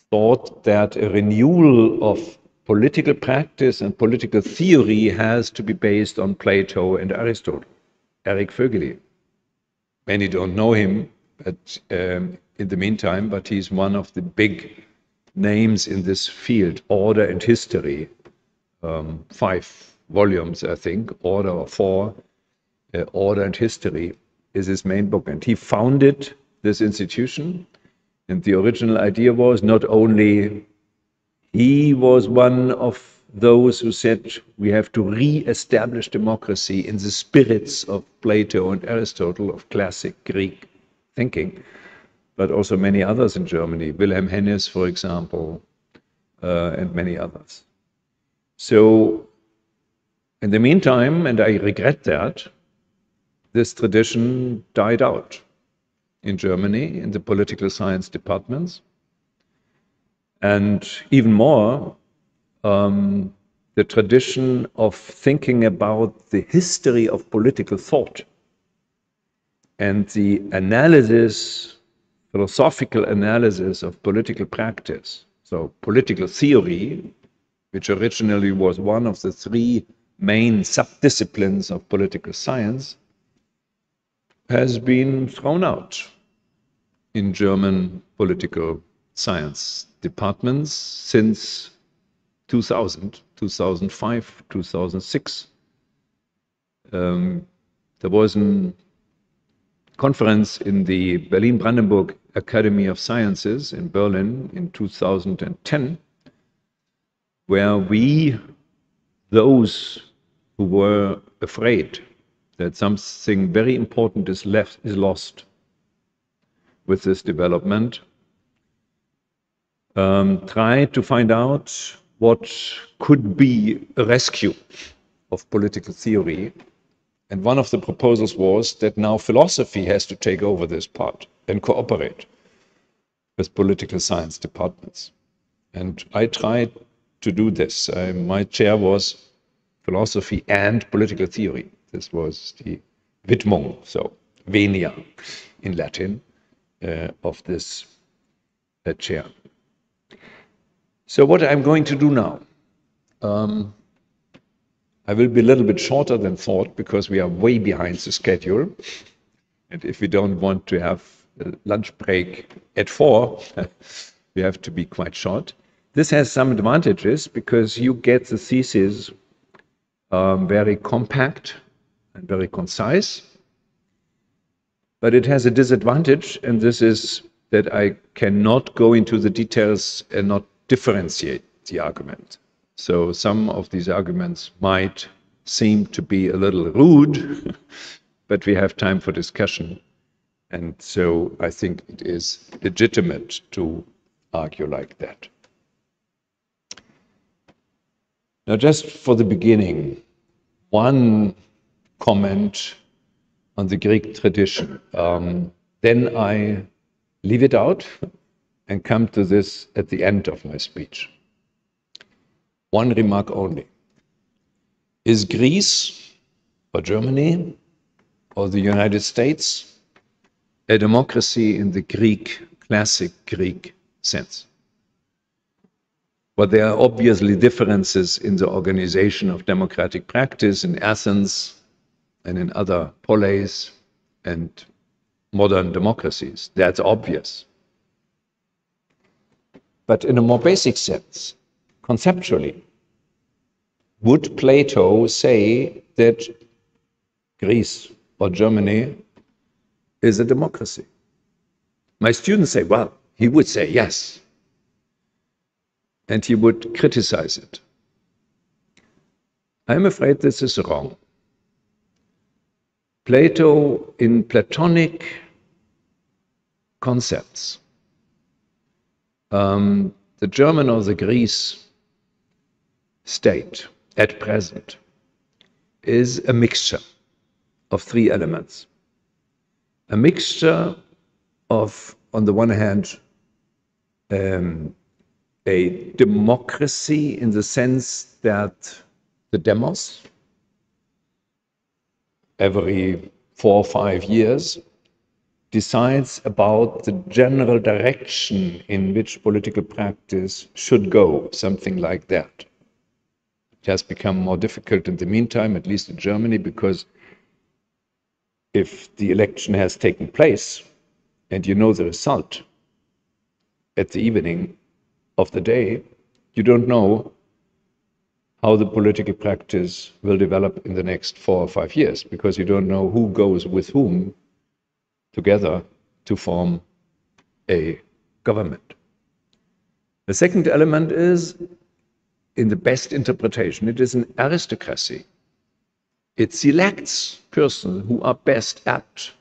thought that a renewal of political practice and political theory has to be based on Plato and Aristotle. Eric Voegelin. Many don't know him but, in the meantime, but he's one of the big names in this field, Order and History. 5 volumes, I think, Order or 4. Order and History is his main book. And he founded this institution. And the original idea was not only he was one of those who said we have to re-establish democracy in the spirits of Plato and Aristotle, of classic Greek thinking, but also many others in Germany, Wilhelm Hennes, for example, and many others. So in the meantime, and I regret that, this tradition died out in Germany, in the political science departments. And even more, the tradition of thinking about the history of political thought and the analysis, philosophical analysis of political practice, so political theory, which originally was one of the three main subdisciplines of political science, has been thrown out in German political science departments since 2000, 2005, 2006. There was a conference in the Berlin-Brandenburg Academy of Sciences in Berlin in 2010, where we, those who were afraid that something very important is lost with this development, tried to find out what could be a rescue of political theory. And one of the proposals was that now philosophy has to take over this part and cooperate with political science departments. And I tried to do this. My chair was philosophy and political theory. This was the Widmung, so venia in Latin, of this chair. So what I'm going to do now, I will be a little bit shorter than thought because we are way behind the schedule. And if we don't want to have a lunch break at 4, we have to be quite short. This has some advantages because you get the thesis very compact and very concise. But it has a disadvantage, and this is that I cannot go into the details and not differentiate the argument. So some of these arguments might seem to be a little rude, but we have time for discussion. And so I think it is legitimate to argue like that. Now, just for the beginning, one comment on the Greek tradition. Then I leave it out and come to this at the end of my speech. One remark only. Is Greece or Germany or the United States a democracy in the Greek, classic Greek sense? But there are obviously differences in the organization of democratic practice in Athens and in other poleis and modern democracies. That's obvious. But in a more basic sense, conceptually, would Plato say that Greece or Germany is a democracy? My students say, well, he would say yes. And he would criticize it. I'm afraid this is wrong. Plato, in Platonic concepts, the German or the Greece state at present is a mixture of three elements. A mixture of, on the one hand, a democracy in the sense that the demos, every 4 or 5 years, decides about the general direction in which political practice should go, something like that. It has become more difficult in the meantime, at least in Germany, because if the election has taken place and you know the result at the evening of the day, you don't know how the political practice will develop in the next 4 or 5 years, because you don't know who goes with whom together to form a government. The second element is, in the best interpretation, it is an aristocracy. It selects persons who are best apt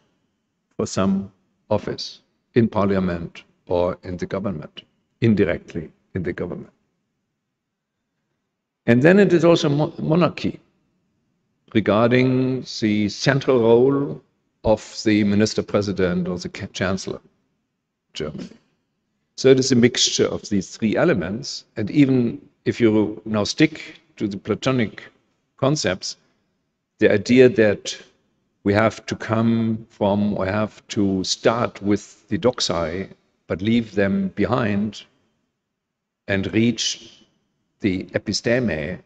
for some office in parliament or in the government, indirectly in the government. And then it is also monarchy regarding the central role of the minister president or the chancellor of Germany. So it is a mixture of these three elements. And even if you now stick to the Platonic concepts, the idea that we have to come from, or have to start with the doxai, but leave them behind and reach the episteme.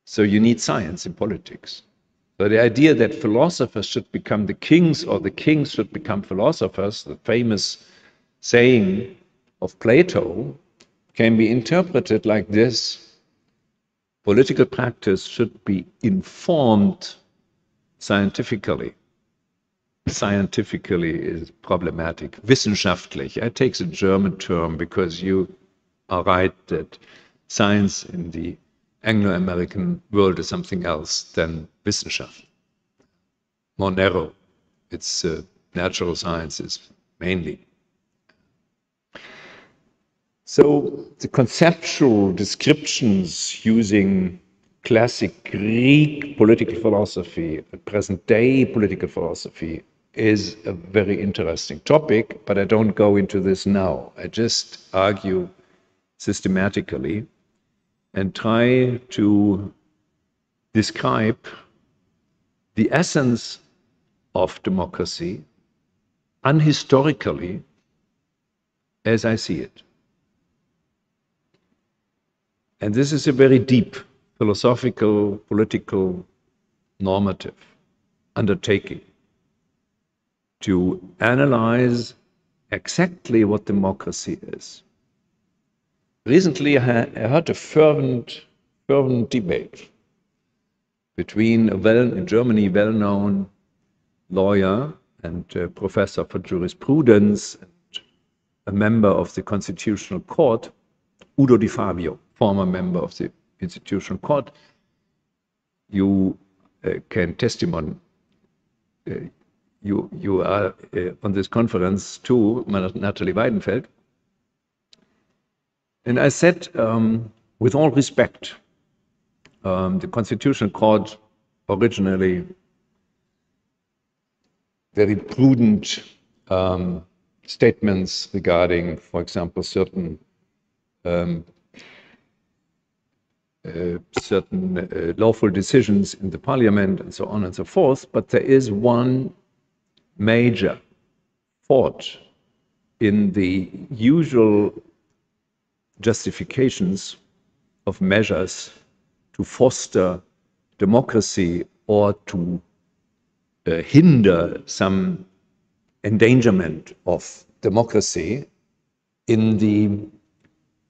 So you need science in politics. So the idea that philosophers should become the kings or the kings should become philosophers, the famous saying of Plato, can be interpreted like this: political practice should be informed scientifically. Scientifically is problematic. Wissenschaftlich. I take the German term because you are right that science in the Anglo-American world is something else than Wissenschaft. More narrow. It's natural sciences mainly. So the conceptual descriptions using classic Greek political philosophy and present-day political philosophy is a very interesting topic, but I don't go into this now. I just argue systematically and try to describe the essence of democracy unhistorically as I see it. And this is a very deep philosophical, political, normative undertaking to analyze exactly what democracy is. Recently, I heard a fervent debate between in Germany, well-known lawyer and professor for jurisprudence and a member of the Constitutional Court, Udo Di Fabio, former member of the Constitutional Court. You can testimony. You are on this conference too, Natalie Weidenfeld. And I said, with all respect, the Constitutional Court originally very prudent statements regarding, for example, certain lawful decisions in the parliament and so on and so forth, but there is one major fault in the usual justifications of measures to foster democracy or to hinder some endangerment of democracy in the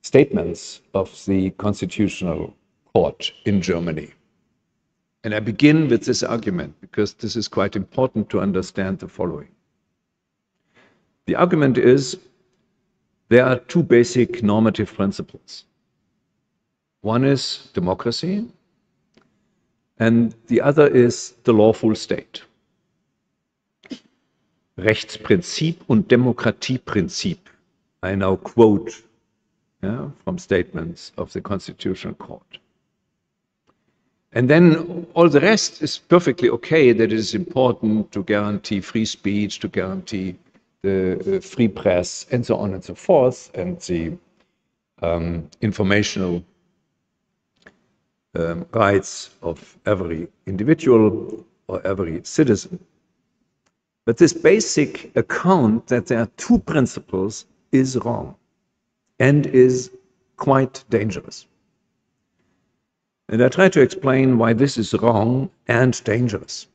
statements of the Constitutional Court in Germany. And I begin with this argument because this is quite important to understand the following. The argument is there are two basic normative principles. One is democracy, and the other is the lawful state. Rechtsprinzip und Demokratieprinzip. I now quote from statements of the Constitutional Court. And then all the rest is perfectly okay, that it is important to guarantee free speech, to guarantee the free press, and so on and so forth, and the informational rights of every individual or every citizen. But this basic account that there are two principles is wrong and is quite dangerous. And I try to explain why this is wrong and dangerous.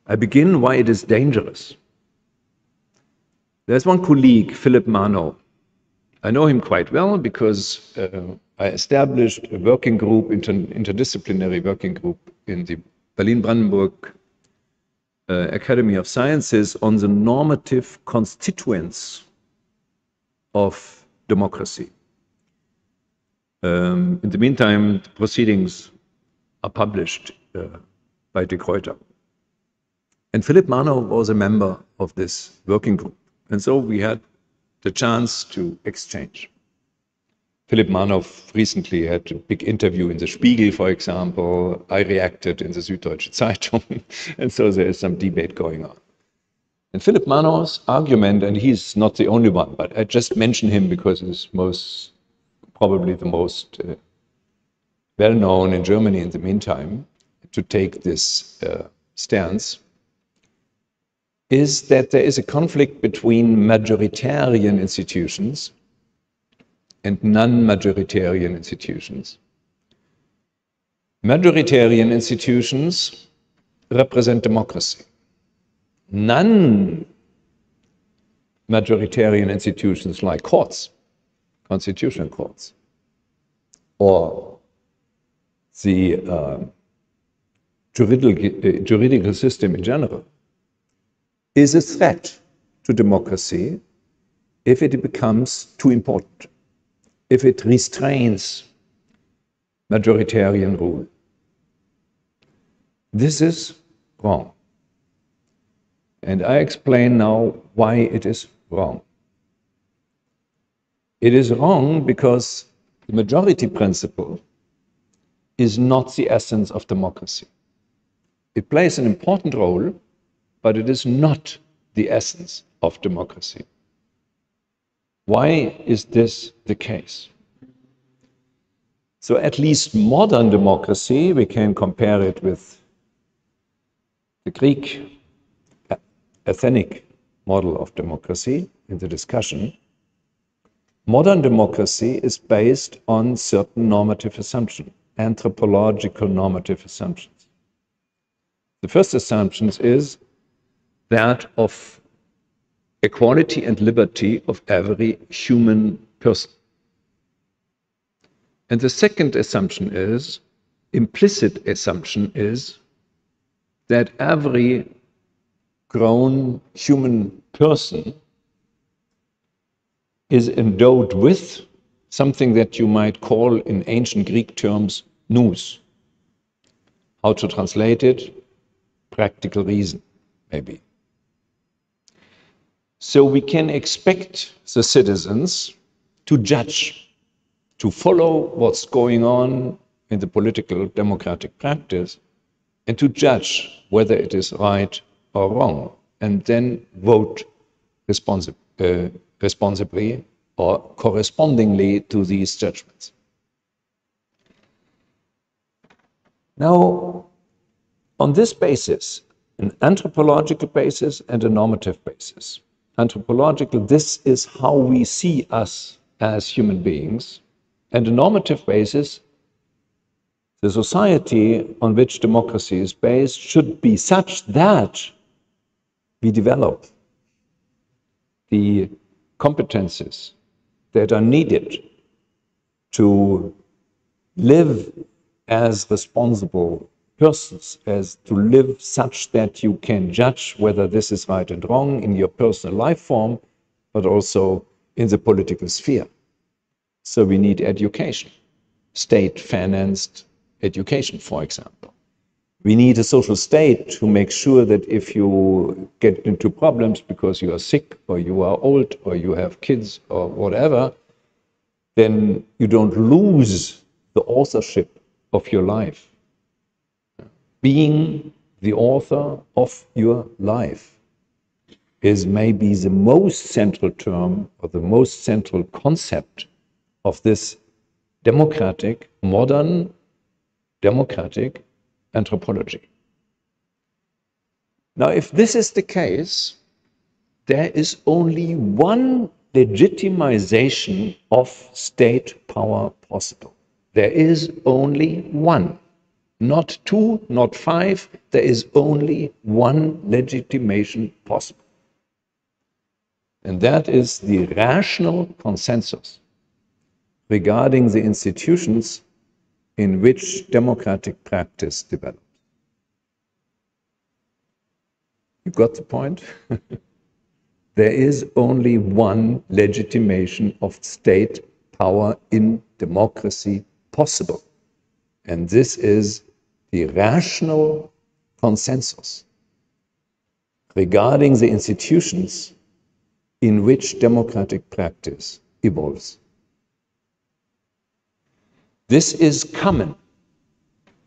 I begin why it is dangerous. There's one colleague, Philip Mano. I know him quite well because I established a working group, interdisciplinary working group in the Berlin-Brandenburg Academy of Sciences on the normative constituents of democracy. In the meantime, the proceedings are published by De Gruyter. And Philipp Mano was a member of this working group. And so we had the chance to exchange. Philipp Mano recently had a big interview in the Spiegel, for example. I reacted in the Süddeutsche Zeitung. And so there is some debate going on. And Philipp Mano's argument, and he's not the only one, but I just mention him because he's probably the most well-known in Germany in the meantime to take this stance, is that there is a conflict between majoritarian institutions and non-majoritarian institutions. Majoritarian institutions represent democracy. Non-majoritarian institutions like courts, constitutional courts, or the juridical system in general, is a threat to democracy if it becomes too important, if it restrains majoritarian rule. This is wrong. And I explain now why it is wrong. It is wrong because the majority principle is not the essence of democracy. It plays an important role, but it is not the essence of democracy. Why is this the case? So at least modern democracy, we can compare it with the Greek Athenic model of democracy in the discussion. Modern democracy is based on certain normative assumptions, anthropological normative assumptions. The first assumption is that of equality and liberty of every human person. And the second assumption is, implicit assumption is, that every grown human person is endowed with something that you might call in ancient Greek terms nous. How to translate it? Practical reason, maybe. So we can expect the citizens to judge, to follow what's going on in the political democratic practice, and to judge whether it is right or wrong, and then vote responsibly or correspondingly to these judgments. Now, on this basis, an anthropological basis and a normative basis. Anthropological, this is how we see us as human beings, and a normative basis, the society on which democracy is based should be such that we develop the competences that are needed to live as responsible persons, as to live such that you can judge whether this is right and wrong in your personal life form, but also in the political sphere. So we need education, state-financed education, for example. We need a social state to make sure that if you get into problems because you are sick or you are old or you have kids or whatever, then you don't lose the authorship of your life. Being the author of your life is maybe the most central term or the most central concept of this democratic, modern democratic anthropology. Now, if this is the case, there is only one legitimization of state power possible. There is only one, not two, not five. There is only one legitimation possible. And that is the rational consensus regarding the institutions in which democratic practice develops. You got the point? There is only one legitimation of state power in democracy possible. And this is the rational consensus. regarding the institutions in which democratic practice evolves. This is common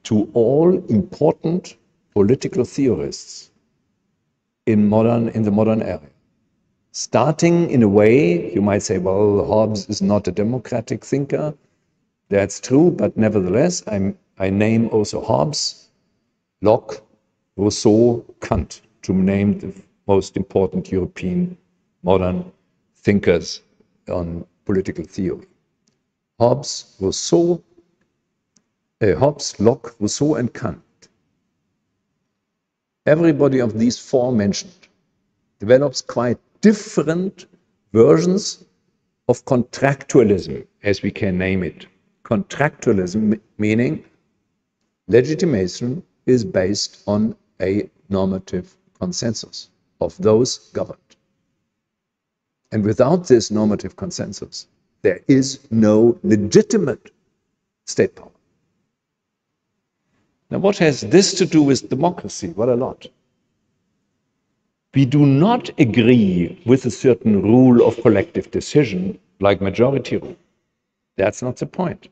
to all important political theorists in the modern era. Starting in a way, you might say, well, Hobbes is not a democratic thinker. That's true, but nevertheless, I name also Hobbes, Locke, Rousseau, Kant, to name the most important European modern thinkers on political theory. Hobbes, Locke, Rousseau, and Kant. Everybody of these four mentioned develops quite different versions of contractualism, as we can name it. Contractualism meaning legitimation is based on a normative consensus of those governed. And without this normative consensus, there is no legitimate state power. Now, what has this to do with democracy? Well, a lot. We do not agree with a certain rule of collective decision, like majority rule. That's not the point.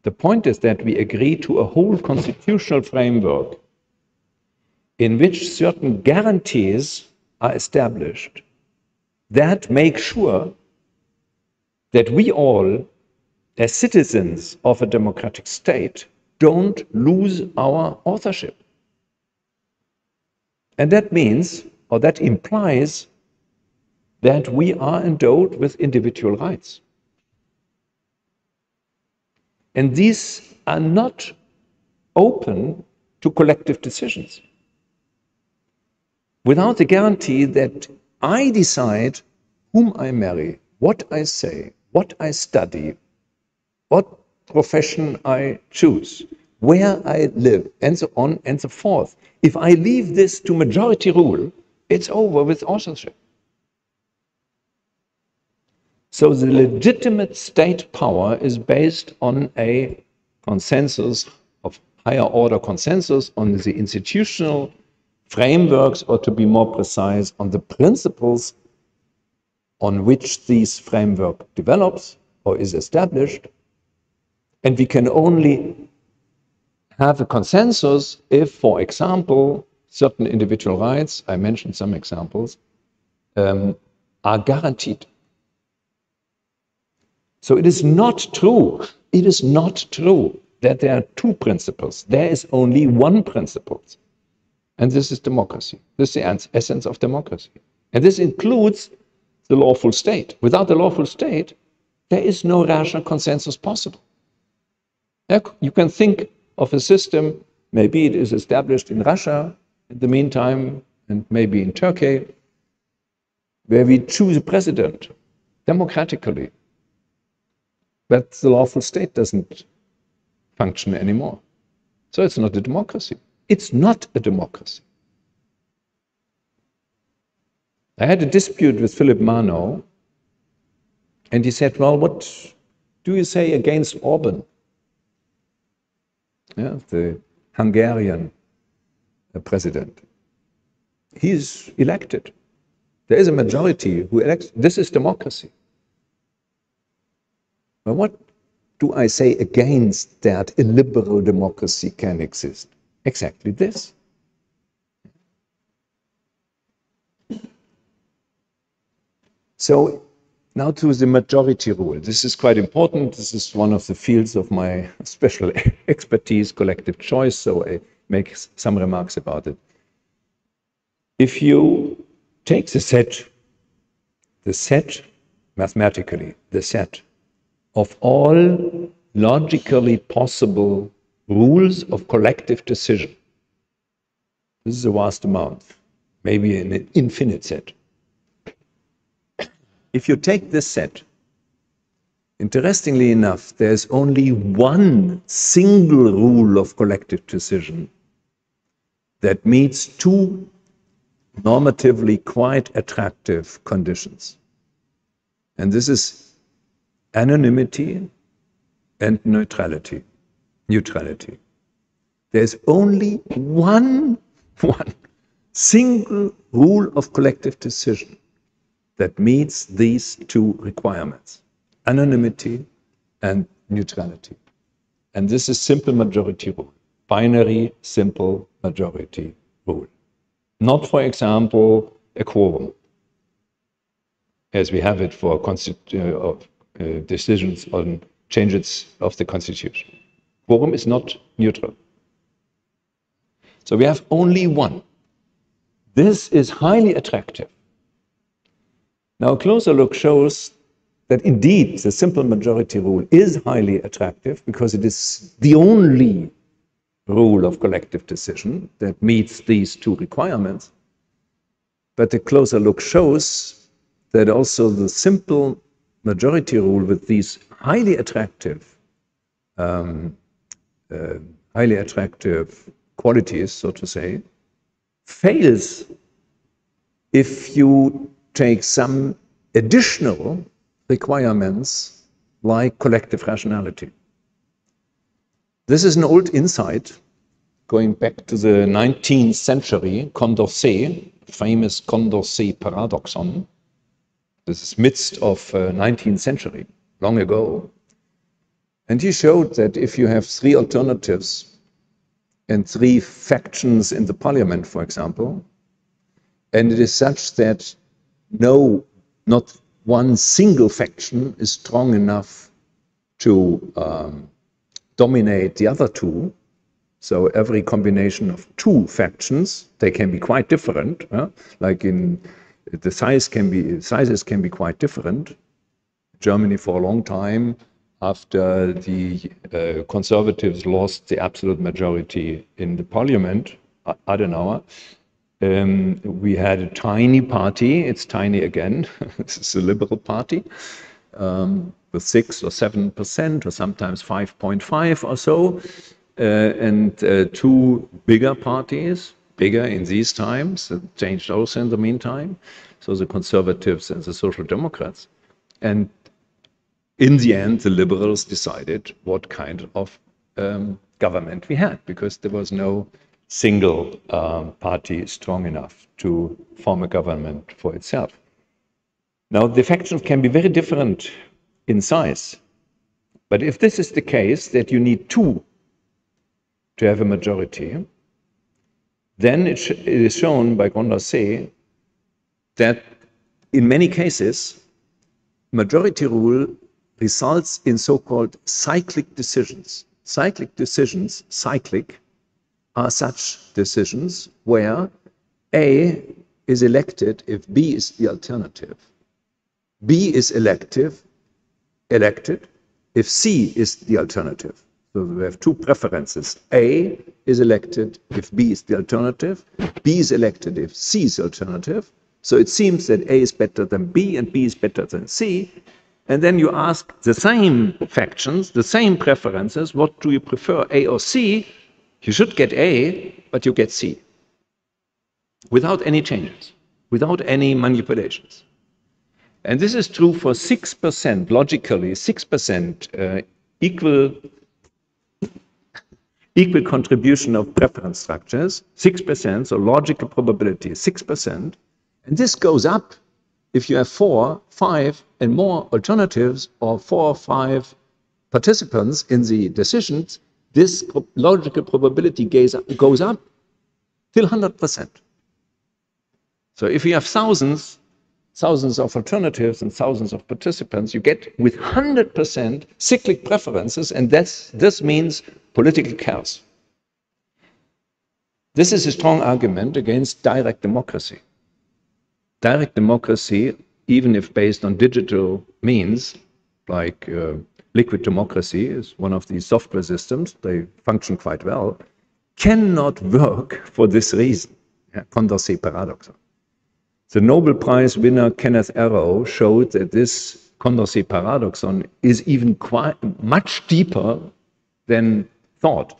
The point is that we agree to a whole constitutional framework in which certain guarantees are established that make sure that we all, as citizens of a democratic state, don't lose our authorship. And that means, or that implies, that we are endowed with individual rights. And these are not open to collective decisions. Without the guarantee that I decide whom I marry, what I say, what I study, what profession I choose, where I live, and so on and so forth. If I leave this to majority rule, it's over with authorship. So the legitimate state power is based on a consensus of higher order consensus on the institutional frameworks, or to be more precise, on the principles on which this framework develops or is established. And we can only have a consensus if, for example, certain individual rights, I mentioned some examples, are guaranteed. So it is not true that there are two principles. There is only one principle, and this is democracy. This is the essence of democracy. And this includes the lawful state. Without the lawful state, there is no rational consensus possible. You can think of a system, maybe it is established in Russia in the meantime, and maybe in Turkey, where we choose a president democratically, but the lawful state doesn't function anymore. So it's not a democracy. It's not a democracy. I had a dispute with Philip Marnow, and he said, well, what do you say against Orban? Yeah, the Hungarian president. He's elected. There is a majority who elects. This is democracy. But what do I say against that illiberal democracy can exist? Exactly this. So now to the majority rule. This is quite important. This is one of the fields of my special expertise, collective choice, so I make some remarks about it. If you take the set mathematically, the set of all logically possible rules of collective decision, this is a vast amount, maybe an infinite set. If you take this set, interestingly enough, there's only one single rule of collective decision that meets two normatively quite attractive conditions. And this is anonymity and neutrality. There's only one single rule of collective decision that meets these two requirements, anonymity and neutrality. And this is simple majority rule, binary simple majority rule. Not, for example, a quorum, as we have it for decisions on changes of the constitution. Quorum is not neutral. So we have only one. This is highly attractive. Now, a closer look shows that indeed the simple majority rule is highly attractive because it is the only rule of collective decision that meets these two requirements. But a closer look shows that also the simple majority rule with these highly attractive qualities, so to say, fails if you take some additional requirements like collective rationality. This is an old insight going back to the 19th century, Condorcet, famous Condorcet paradoxon. This is midst of 19th century, long ago. And he showed that if you have three alternatives and three factions in the parliament, for example, and it is such that not one single faction is strong enough to dominate the other two, so every combination of two factions, they can be quite different, like in the sizes can be quite different. Germany for a long time, after the conservatives lost the absolute majority in the parliament, Adenauer, we had a tiny party, it's tiny again, this is a liberal party, with 6 or 7% or sometimes 5.5 or so, and two bigger parties, bigger in these times, it changed also in the meantime, so the conservatives and the social democrats. And in the end, the liberals decided what kind of government we had, because there was no single party strong enough to form a government for itself. Now, the factions can be very different in size, but if this is the case, that you need two to have a majority, then it is shown by Condorcet that in many cases, majority rule results in so-called cyclic decisions. Cyclic decisions, are such decisions where A is elected if B is the alternative. B is elected if C is the alternative. So we have two preferences. A is elected if B is the alternative. B is elected if C is the alternative. So it seems that A is better than B and B is better than C. And then you ask the same factions, the same preferences, what do you prefer, A or C? You should get A, but you get C. Without any changes, without any manipulations. And this is true for 6%, logically, 6% equal contribution of preference structures, 6%, so logical probability is 6%. And this goes up if you have 4, 5, and more alternatives, or 4 or 5 participants in the decisions. This logical probability goes up till 100%. So if you have thousands of alternatives and thousands of participants, you get with 100% cyclic preferences, and this means political chaos. This is a strong argument against direct democracy. Direct democracy, even if based on digital means, like liquid democracy is one of these software systems, they function quite well, cannot work for this reason. Condorcet paradoxon. The Nobel Prize winner Kenneth Arrow showed that this Condorcet paradoxon is even much deeper than thought.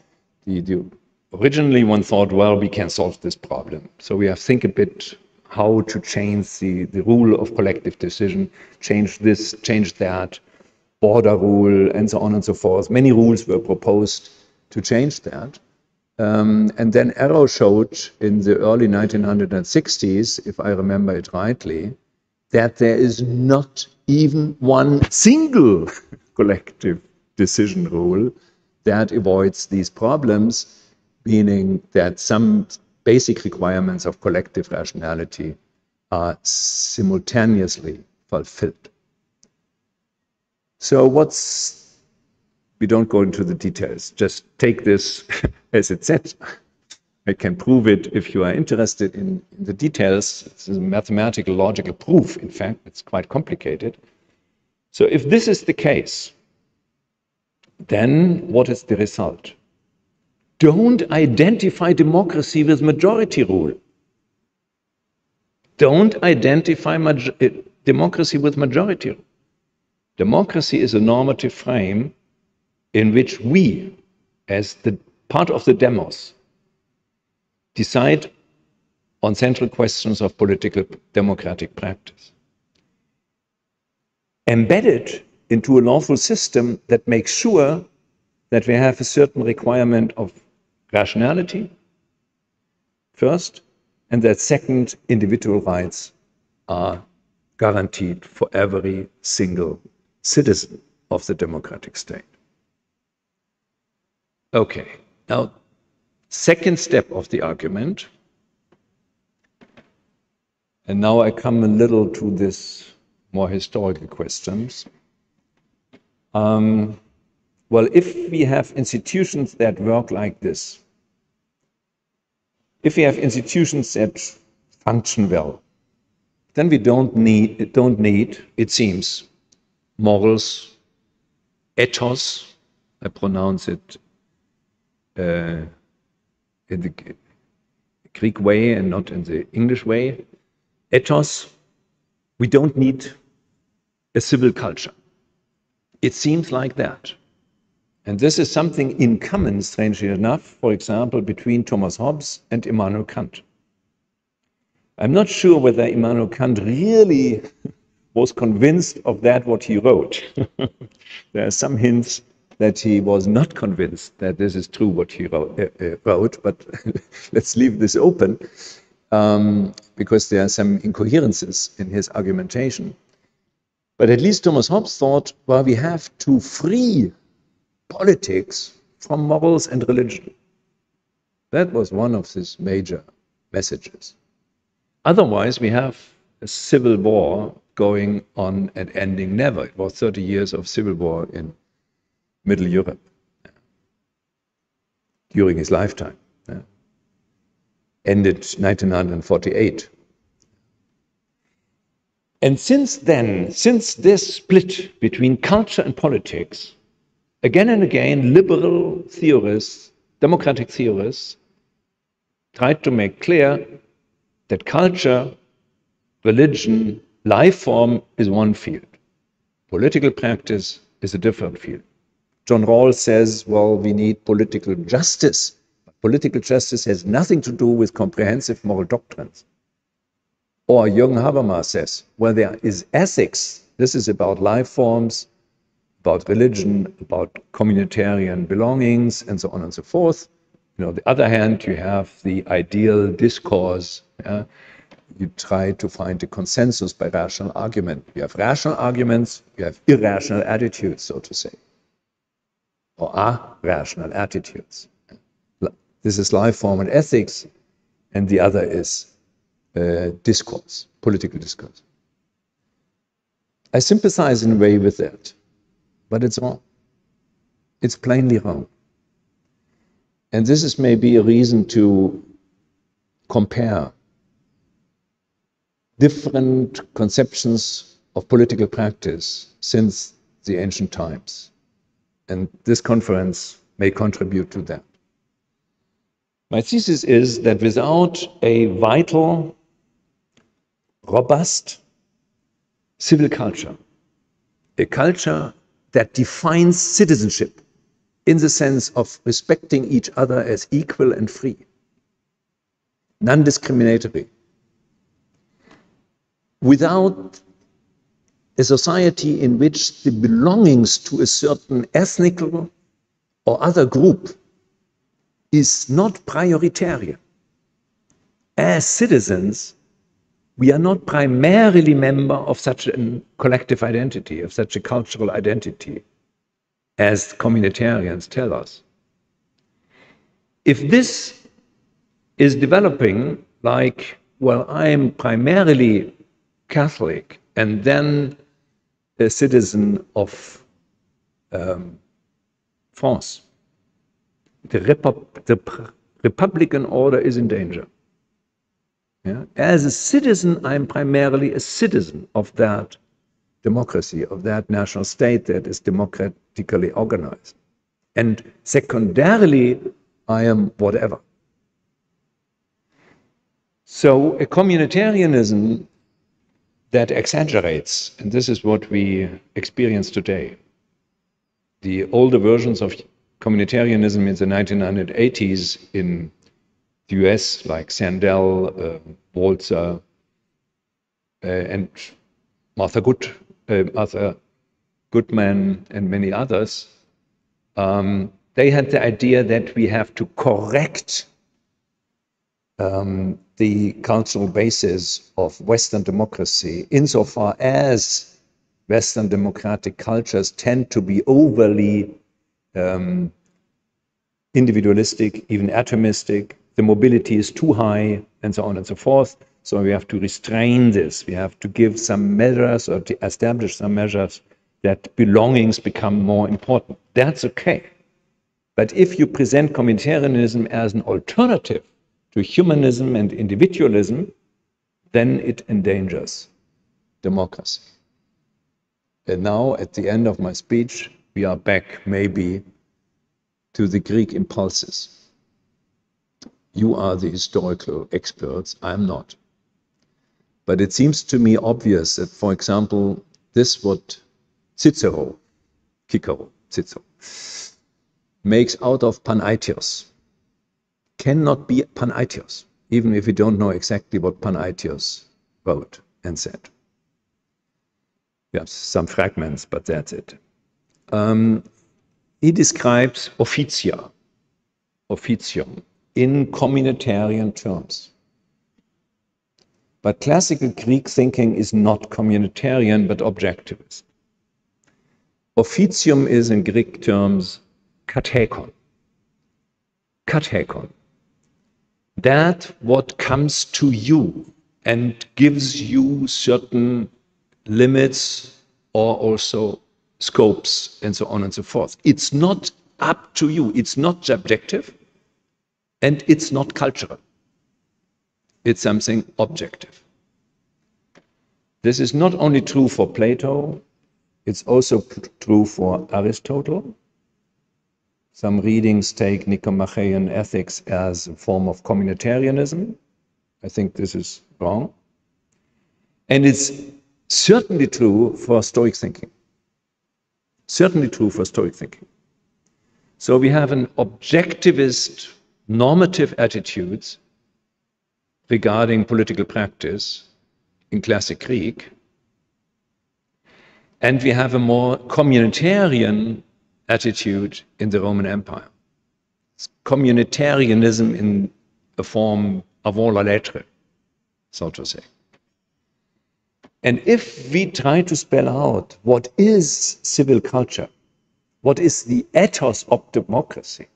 Originally one thought, well, we can solve this problem. So we have to think a bit how to change the rule of collective decision, change this, change that, border rule, and so on and so forth. Many rules were proposed to change that. And then Arrow showed in the early 1960s, if I remember it rightly, that there is not even one single collective decision rule that avoids these problems, meaning that some basic requirements of collective rationality are simultaneously fulfilled. So we don't go into the details, just take this as it said. I can prove it if you are interested in the details. It's a mathematical, logical proof. In fact, it's quite complicated. So if this is the case, then what is the result? Don't identify democracy with majority rule. Don't identify democracy with majority rule. Democracy is a normative frame in which we, as the part of the demos, decide on central questions of political democratic practice. Embedded into a lawful system that makes sure that we have a certain requirement of rationality, first, and that second, individual rights are guaranteed for every single citizen of the democratic state. Okay, now, second step of the argument, and now I come a little to this more historical questions. Well, if we have institutions that work like this, if we have institutions that function well, then we don't need, it seems, morals, ethos, I pronounce it in the Greek way and not in the English way, ethos. We don't need a civil culture. It seems like that. And this is something in common, strangely enough, for example, between Thomas Hobbes and Immanuel Kant. I'm not sure whether Immanuel Kant really was convinced of that what he wrote. There are some hints that he was not convinced that this is true what he wrote, but let's leave this open because there are some incoherences in his argumentation. But at least Thomas Hobbes thought, well, we have to free politics from morals and religion. That was one of his major messages. Otherwise, we have a civil war going on and ending never. It was 30 years of civil war in Middle Europe during his lifetime. Ended 1948. And since then, since this split between culture and politics, again and again, liberal theorists, democratic theorists, tried to make clear that culture, religion, life form is one field. Political practice is a different field. John Rawls says, well, we need political justice. Political justice has nothing to do with comprehensive moral doctrines. Or Jürgen Habermas says, well, there is ethics. This is about life forms, about religion, about communitarian belongings, and so on and so forth. You know, on the other hand, you have the ideal discourse. You try to find a consensus by rational argument. You have rational arguments, you have irrational attitudes, so to say, or irrational attitudes. This is life form and ethics, and the other is discourse, political discourse. I sympathize in a way with that, but it's wrong. It's plainly wrong. And this is maybe a reason to compare different conceptions of political practice since the ancient times. And this conference may contribute to that. My thesis is that without a vital, robust civil culture, a culture that defines citizenship in the sense of respecting each other as equal and free, non-discriminatory, without a society in which the belongings to a certain ethnic or other group is not prioritarian. As citizens, we are not primarily member of such a collective identity, of such a cultural identity, as communitarians tell us. If this is developing like, well, I'm primarily Catholic and then a citizen of France, the Republican order is in danger. Yeah? As a citizen, I'm primarily a citizen of that democracy, of that national state that is democratically organized. And secondarily, I am whatever. So a communitarianism that exaggerates, and this is what we experience today. The older versions of communitarianism in the 1980s in the US, like Sandel, Walzer, and Martha Goodman, and many others, they had the idea that we have to correct the cultural basis of Western democracy insofar as Western democratic cultures tend to be overly individualistic, even atomistic. The mobility is too high, and so on and so forth. So we have to restrain this. We have to give some measures or to establish some measures that belongings become more important. That's okay. But if you present communitarianism as an alternative to humanism and individualism, then it endangers democracy. And now, at the end of my speech, we are back maybe to the Greek impulses. You are the historical experts, I'm not. But it seems to me obvious that, for example, this what Cicero makes out of Panaitios cannot be Panaitios, even if we don't know exactly what Panaitios wrote and said. We have some fragments, but that's it. He describes officium, in communitarian terms. But classical Greek thinking is not communitarian, but objectivist. Officium is, in Greek terms, katekon. Katekon. That what comes to you and gives you certain limits or also scopes and so on and so forth. It's not up to you. It's not subjective and it's not cultural. It's something objective. This is not only true for Plato, it's also true for Aristotle. Some readings take Nicomachean ethics as a form of communitarianism. I think this is wrong. And it's certainly true for Stoic thinking. Certainly true for Stoic thinking. So we have an objectivist, normative attitudes regarding political practice in classic Greek. And we have a more communitarian attitude in the Roman Empire. It's communitarianism in a form avant la lettre, so to say. And if we try to spell out what is civil culture, what is the ethos of democracy,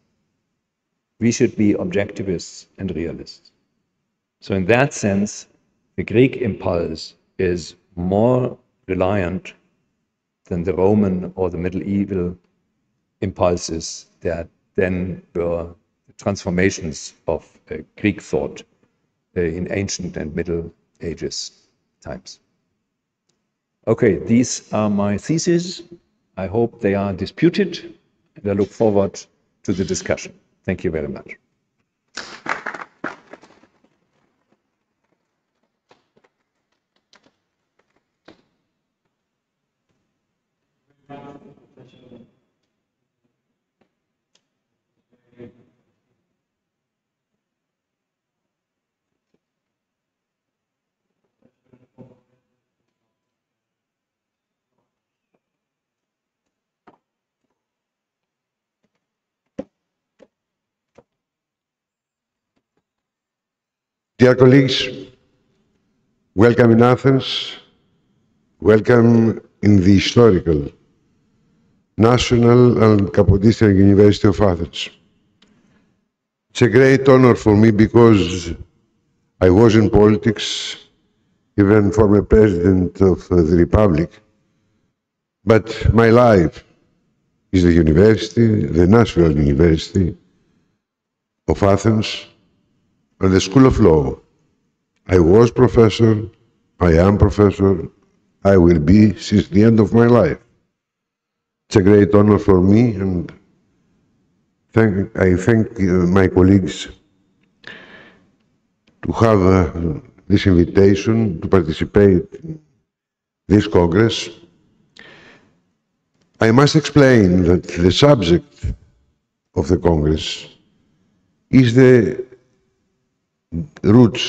we should be objectivists and realists. So in that sense, the Greek impulse is more reliant than the Roman or the medieval impulses that then were transformations of Greek thought in ancient and Middle Ages times. Okay, these are my theses. I hope they are disputed, and I look forward to the discussion. Thank you very much. Dear colleagues, welcome in Athens, welcome in the historical National and Kapodistrian University of Athens. It's a great honor for me because I was in politics, even former president of the Republic, but my life is the university, the National University of Athens, and the School of Law. I was professor, I am professor, I will be since the end of my life. It's a great honor for me, and I thank my colleagues to have this invitation to participate in this Congress. I must explain that the subject of the Congress is the roots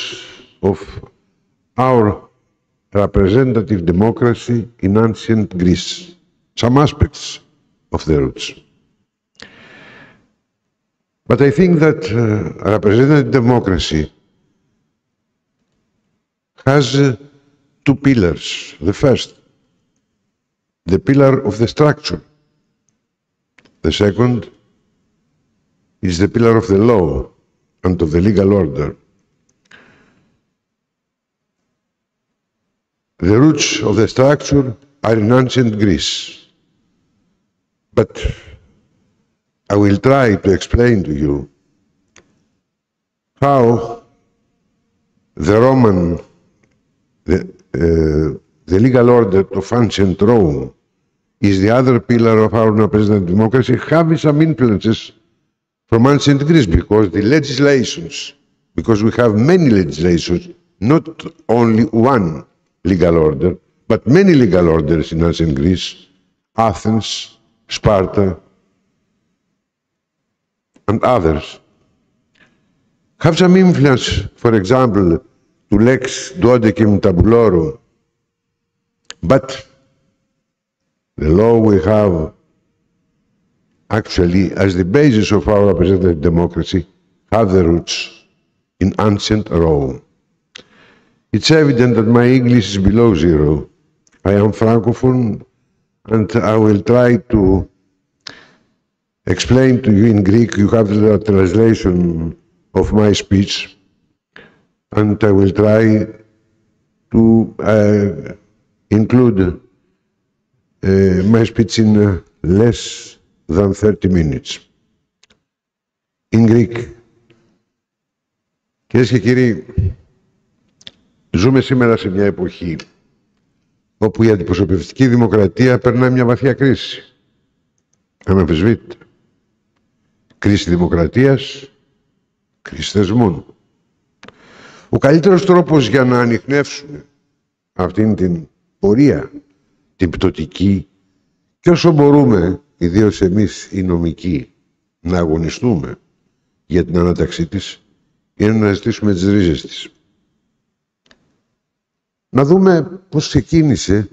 of our representative democracy in ancient Greece. Some aspects of the roots. But I think that representative democracy has two pillars. The first, the pillar of the structure. The second is the pillar of the law and of the legal order. The roots of the structure are in ancient Greece. But I will try to explain to you how the legal order of ancient Rome is the other pillar of our representative democracy, having some influences from ancient Greece, because the legislations, because we have many legislations, not only one legal order, but many legal orders in ancient Greece, Athens, Sparta, and others, have some influence, for example, to lex duodecim tabulorum, but the law we have actually as the basis of our representative democracy have the roots in ancient Rome. It's evident that my English is below zero. I am Francophone, and I will try to explain to you in Greek. You have the translation of my speech, and I will try to include my speech in less than 30 minutes. In Greek. Κυρίες και κύριοι, ζούμε σήμερα σε μια εποχή όπου η αντιπροσωπευτική δημοκρατία περνάει μια βαθιά κρίση. Αναμφισβήτητα. Κρίση δημοκρατίας, κρίση θεσμών. Ο καλύτερος τρόπος για να ανιχνεύσουμε αυτήν την πορεία, την πτωτική, και όσο μπορούμε, ιδίως εμείς οι νομικοί, να αγωνιστούμε για την ανάταξή της, είναι να ζητήσουμε τις ρίζες της. Να δούμε πώς ξεκίνησε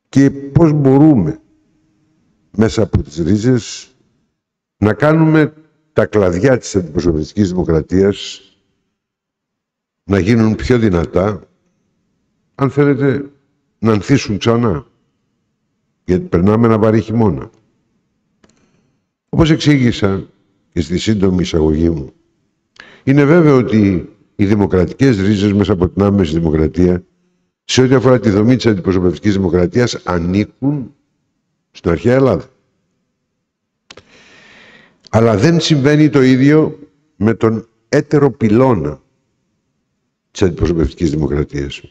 και πώς μπορούμε μέσα από τις ρίζες να κάνουμε τα κλαδιά της αντιπροσωπευτικής δημοκρατίας να γίνουν πιο δυνατά, αν θέλετε να ανθίσουν ξανά, γιατί περνάμε ένα βαρύ χειμώνα. Όπως εξήγησα και στη σύντομη εισαγωγή μου, είναι βέβαιο ότι οι δημοκρατικές ρίζες μέσα από την άμεση δημοκρατία, σε ό,τι αφορά τη δομή της αντιπροσωπευτικής δημοκρατίας, ανήκουν στην αρχαία Ελλάδα. Αλλά δεν συμβαίνει το ίδιο με τον έτερο πυλώνα της αντιπροσωπευτικής δημοκρατίας,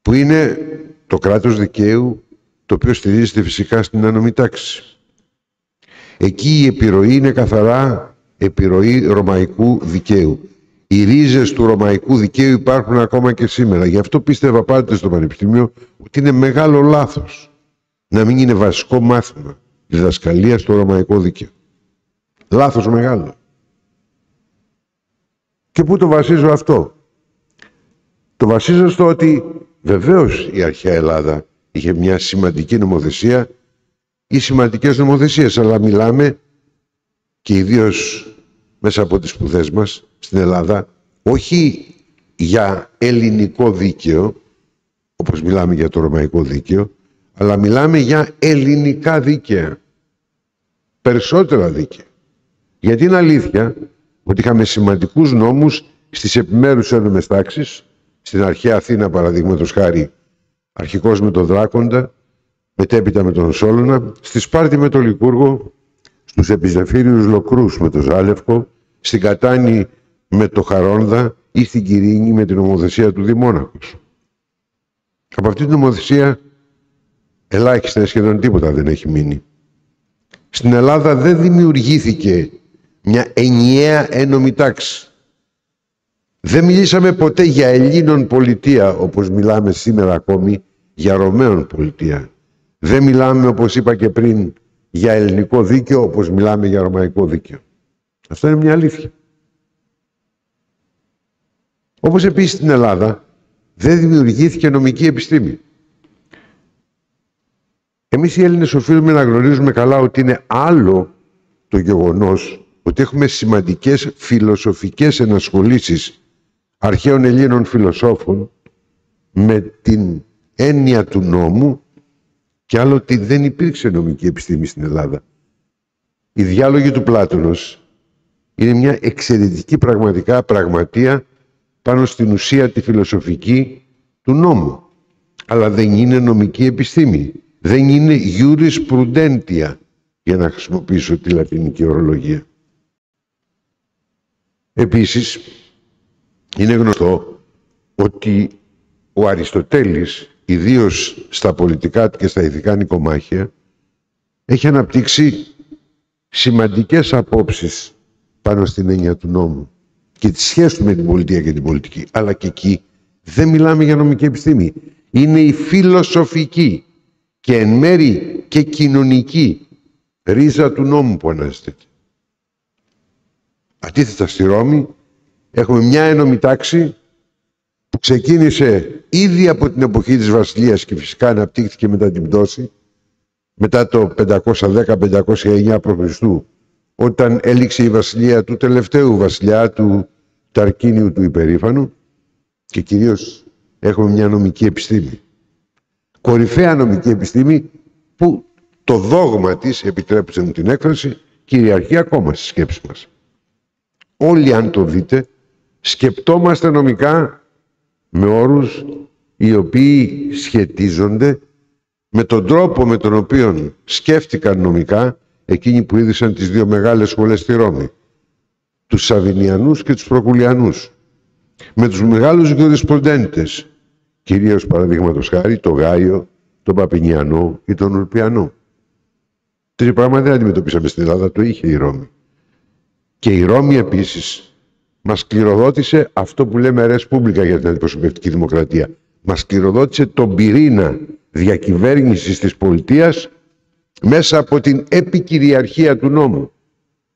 που είναι το κράτος δικαίου, το οποίο στηρίζεται φυσικά στην άνομη τάξη. Εκεί η επιρροή είναι καθαρά επιρροή ρωμαϊκού δικαίου. Οι ρίζες του ρωμαϊκού δικαίου υπάρχουν ακόμα και σήμερα. Γι' αυτό πίστευα πάντα στο Πανεπιστήμιο ότι είναι μεγάλο λάθος να μην είναι βασικό μάθημα διδασκαλία στο ρωμαϊκό δίκαιο. Λάθος μεγάλο. Και πού το βασίζω αυτό? Το βασίζω στο ότι βεβαίως η αρχαία Ελλάδα είχε μια σημαντική νομοθεσία ή σημαντικές νομοθεσίες, αλλά μιλάμε, και ιδίως μέσα από τις σπουδές μας, στην Ελλάδα, όχι για ελληνικό δίκαιο, όπως μιλάμε για το ρωμαϊκό δίκαιο, αλλά μιλάμε για ελληνικά δίκαια. Περισσότερα δίκαια. Γιατί είναι αλήθεια ότι είχαμε σημαντικούς νόμους στις επιμέρους ένομες τάξεις, στην αρχαία Αθήνα παραδείγματος χάρη, αρχικώς με τον Δράκοντα, μετέπειτα με τον Σόλωνα, στη Σπάρτη με τον Λικούργο, στους επιζεφύριους Λοκρούς με τον Ζάλευκο, στην Κατάνη με το Χαρόνδα ή στην Κυρίνη με την νομοθεσία του Δημόναχος. Από αυτή την νομοθεσία ελάχιστα, σχεδόν τίποτα δεν έχει μείνει. Στην Ελλάδα δεν δημιουργήθηκε μια ενιαία ένομη τάξη. Δεν μιλήσαμε ποτέ για Ελλήνων πολιτεία, όπως μιλάμε σήμερα ακόμη για Ρωμαίων πολιτεία. Δεν μιλάμε, όπως είπα και πριν, για ελληνικό δίκαιο, όπως μιλάμε για ρωμαϊκό δίκαιο. Αυτό είναι μια αλήθεια. Όπως επίσης στην Ελλάδα δεν δημιουργήθηκε νομική επιστήμη. Εμείς οι Έλληνες οφείλουμε να γνωρίζουμε καλά ότι είναι άλλο το γεγονός ότι έχουμε σημαντικές φιλοσοφικές ενασχολήσεις αρχαίων Ελλήνων φιλοσόφων με την έννοια του νόμου και άλλο ότι δεν υπήρξε νομική επιστήμη στην Ελλάδα. Οι διάλογοι του Πλάτωνος είναι μια εξαιρετική πραγματεία πάνω στην ουσία τη φιλοσοφική του νόμου. Αλλά δεν είναι νομική επιστήμη. Δεν είναι jurisprudentia, για να χρησιμοποιήσω τη λατινική ορολογία. Επίσης, είναι γνωστό ότι ο Αριστοτέλης, ιδίως στα πολιτικά και στα ηθικά νοικομάχια, έχει αναπτύξει σημαντικές απόψεις πάνω στην έννοια του νόμου και τη σχέση του με την πολιτεία και την πολιτική. Αλλά και εκεί δεν μιλάμε για νομική επιστήμη. Είναι η φιλοσοφική και εν μέρει και κοινωνική ρίζα του νόμου που αναζητείται. Αντίθετα στη Ρώμη έχουμε μια ένομη τάξη που ξεκίνησε ήδη από την εποχή της Βασιλείας και φυσικά αναπτύχθηκε μετά την πτώση, μετά το 510-509 π.Χ., όταν έληξε η βασιλεία του τελευταίου βασιλιά, του Ταρκίνιου του Υπερήφανου, και κυρίως έχουμε μια νομική επιστήμη. Κορυφαία νομική επιστήμη που το δόγμα της, επιτρέψτε μου την έκφραση, κυριαρχεί ακόμα στη σκέψη μας. Όλοι, αν το δείτε, σκεπτόμαστε νομικά με όρους οι οποίοι σχετίζονται με τον τρόπο με τον οποίο σκέφτηκαν νομικά εκείνοι που ίδρυσαν τις δύο μεγάλες σχολές στη Ρώμη, τους Σαβινιανούς και τους Προκουλιανούς, με τους μεγάλους γιουρισπροντέντες, κυρίως παραδείγματος χάρη τον Γάιο, τον Παπινιανό ή τον Ουρπιανό. Τέτοιο πράγμα δεν αντιμετωπίσαμε στην Ελλάδα, το είχε η Ρώμη. Και η Ρώμη επίσης μας κληροδότησε αυτό που λέμε res publica για την αντιπροσωπευτική δημοκρατία. Μας κληροδότησε τον πυρήνα διακυβέρνησης της πολιτείας μέσα από την επικυριαρχία του νόμου.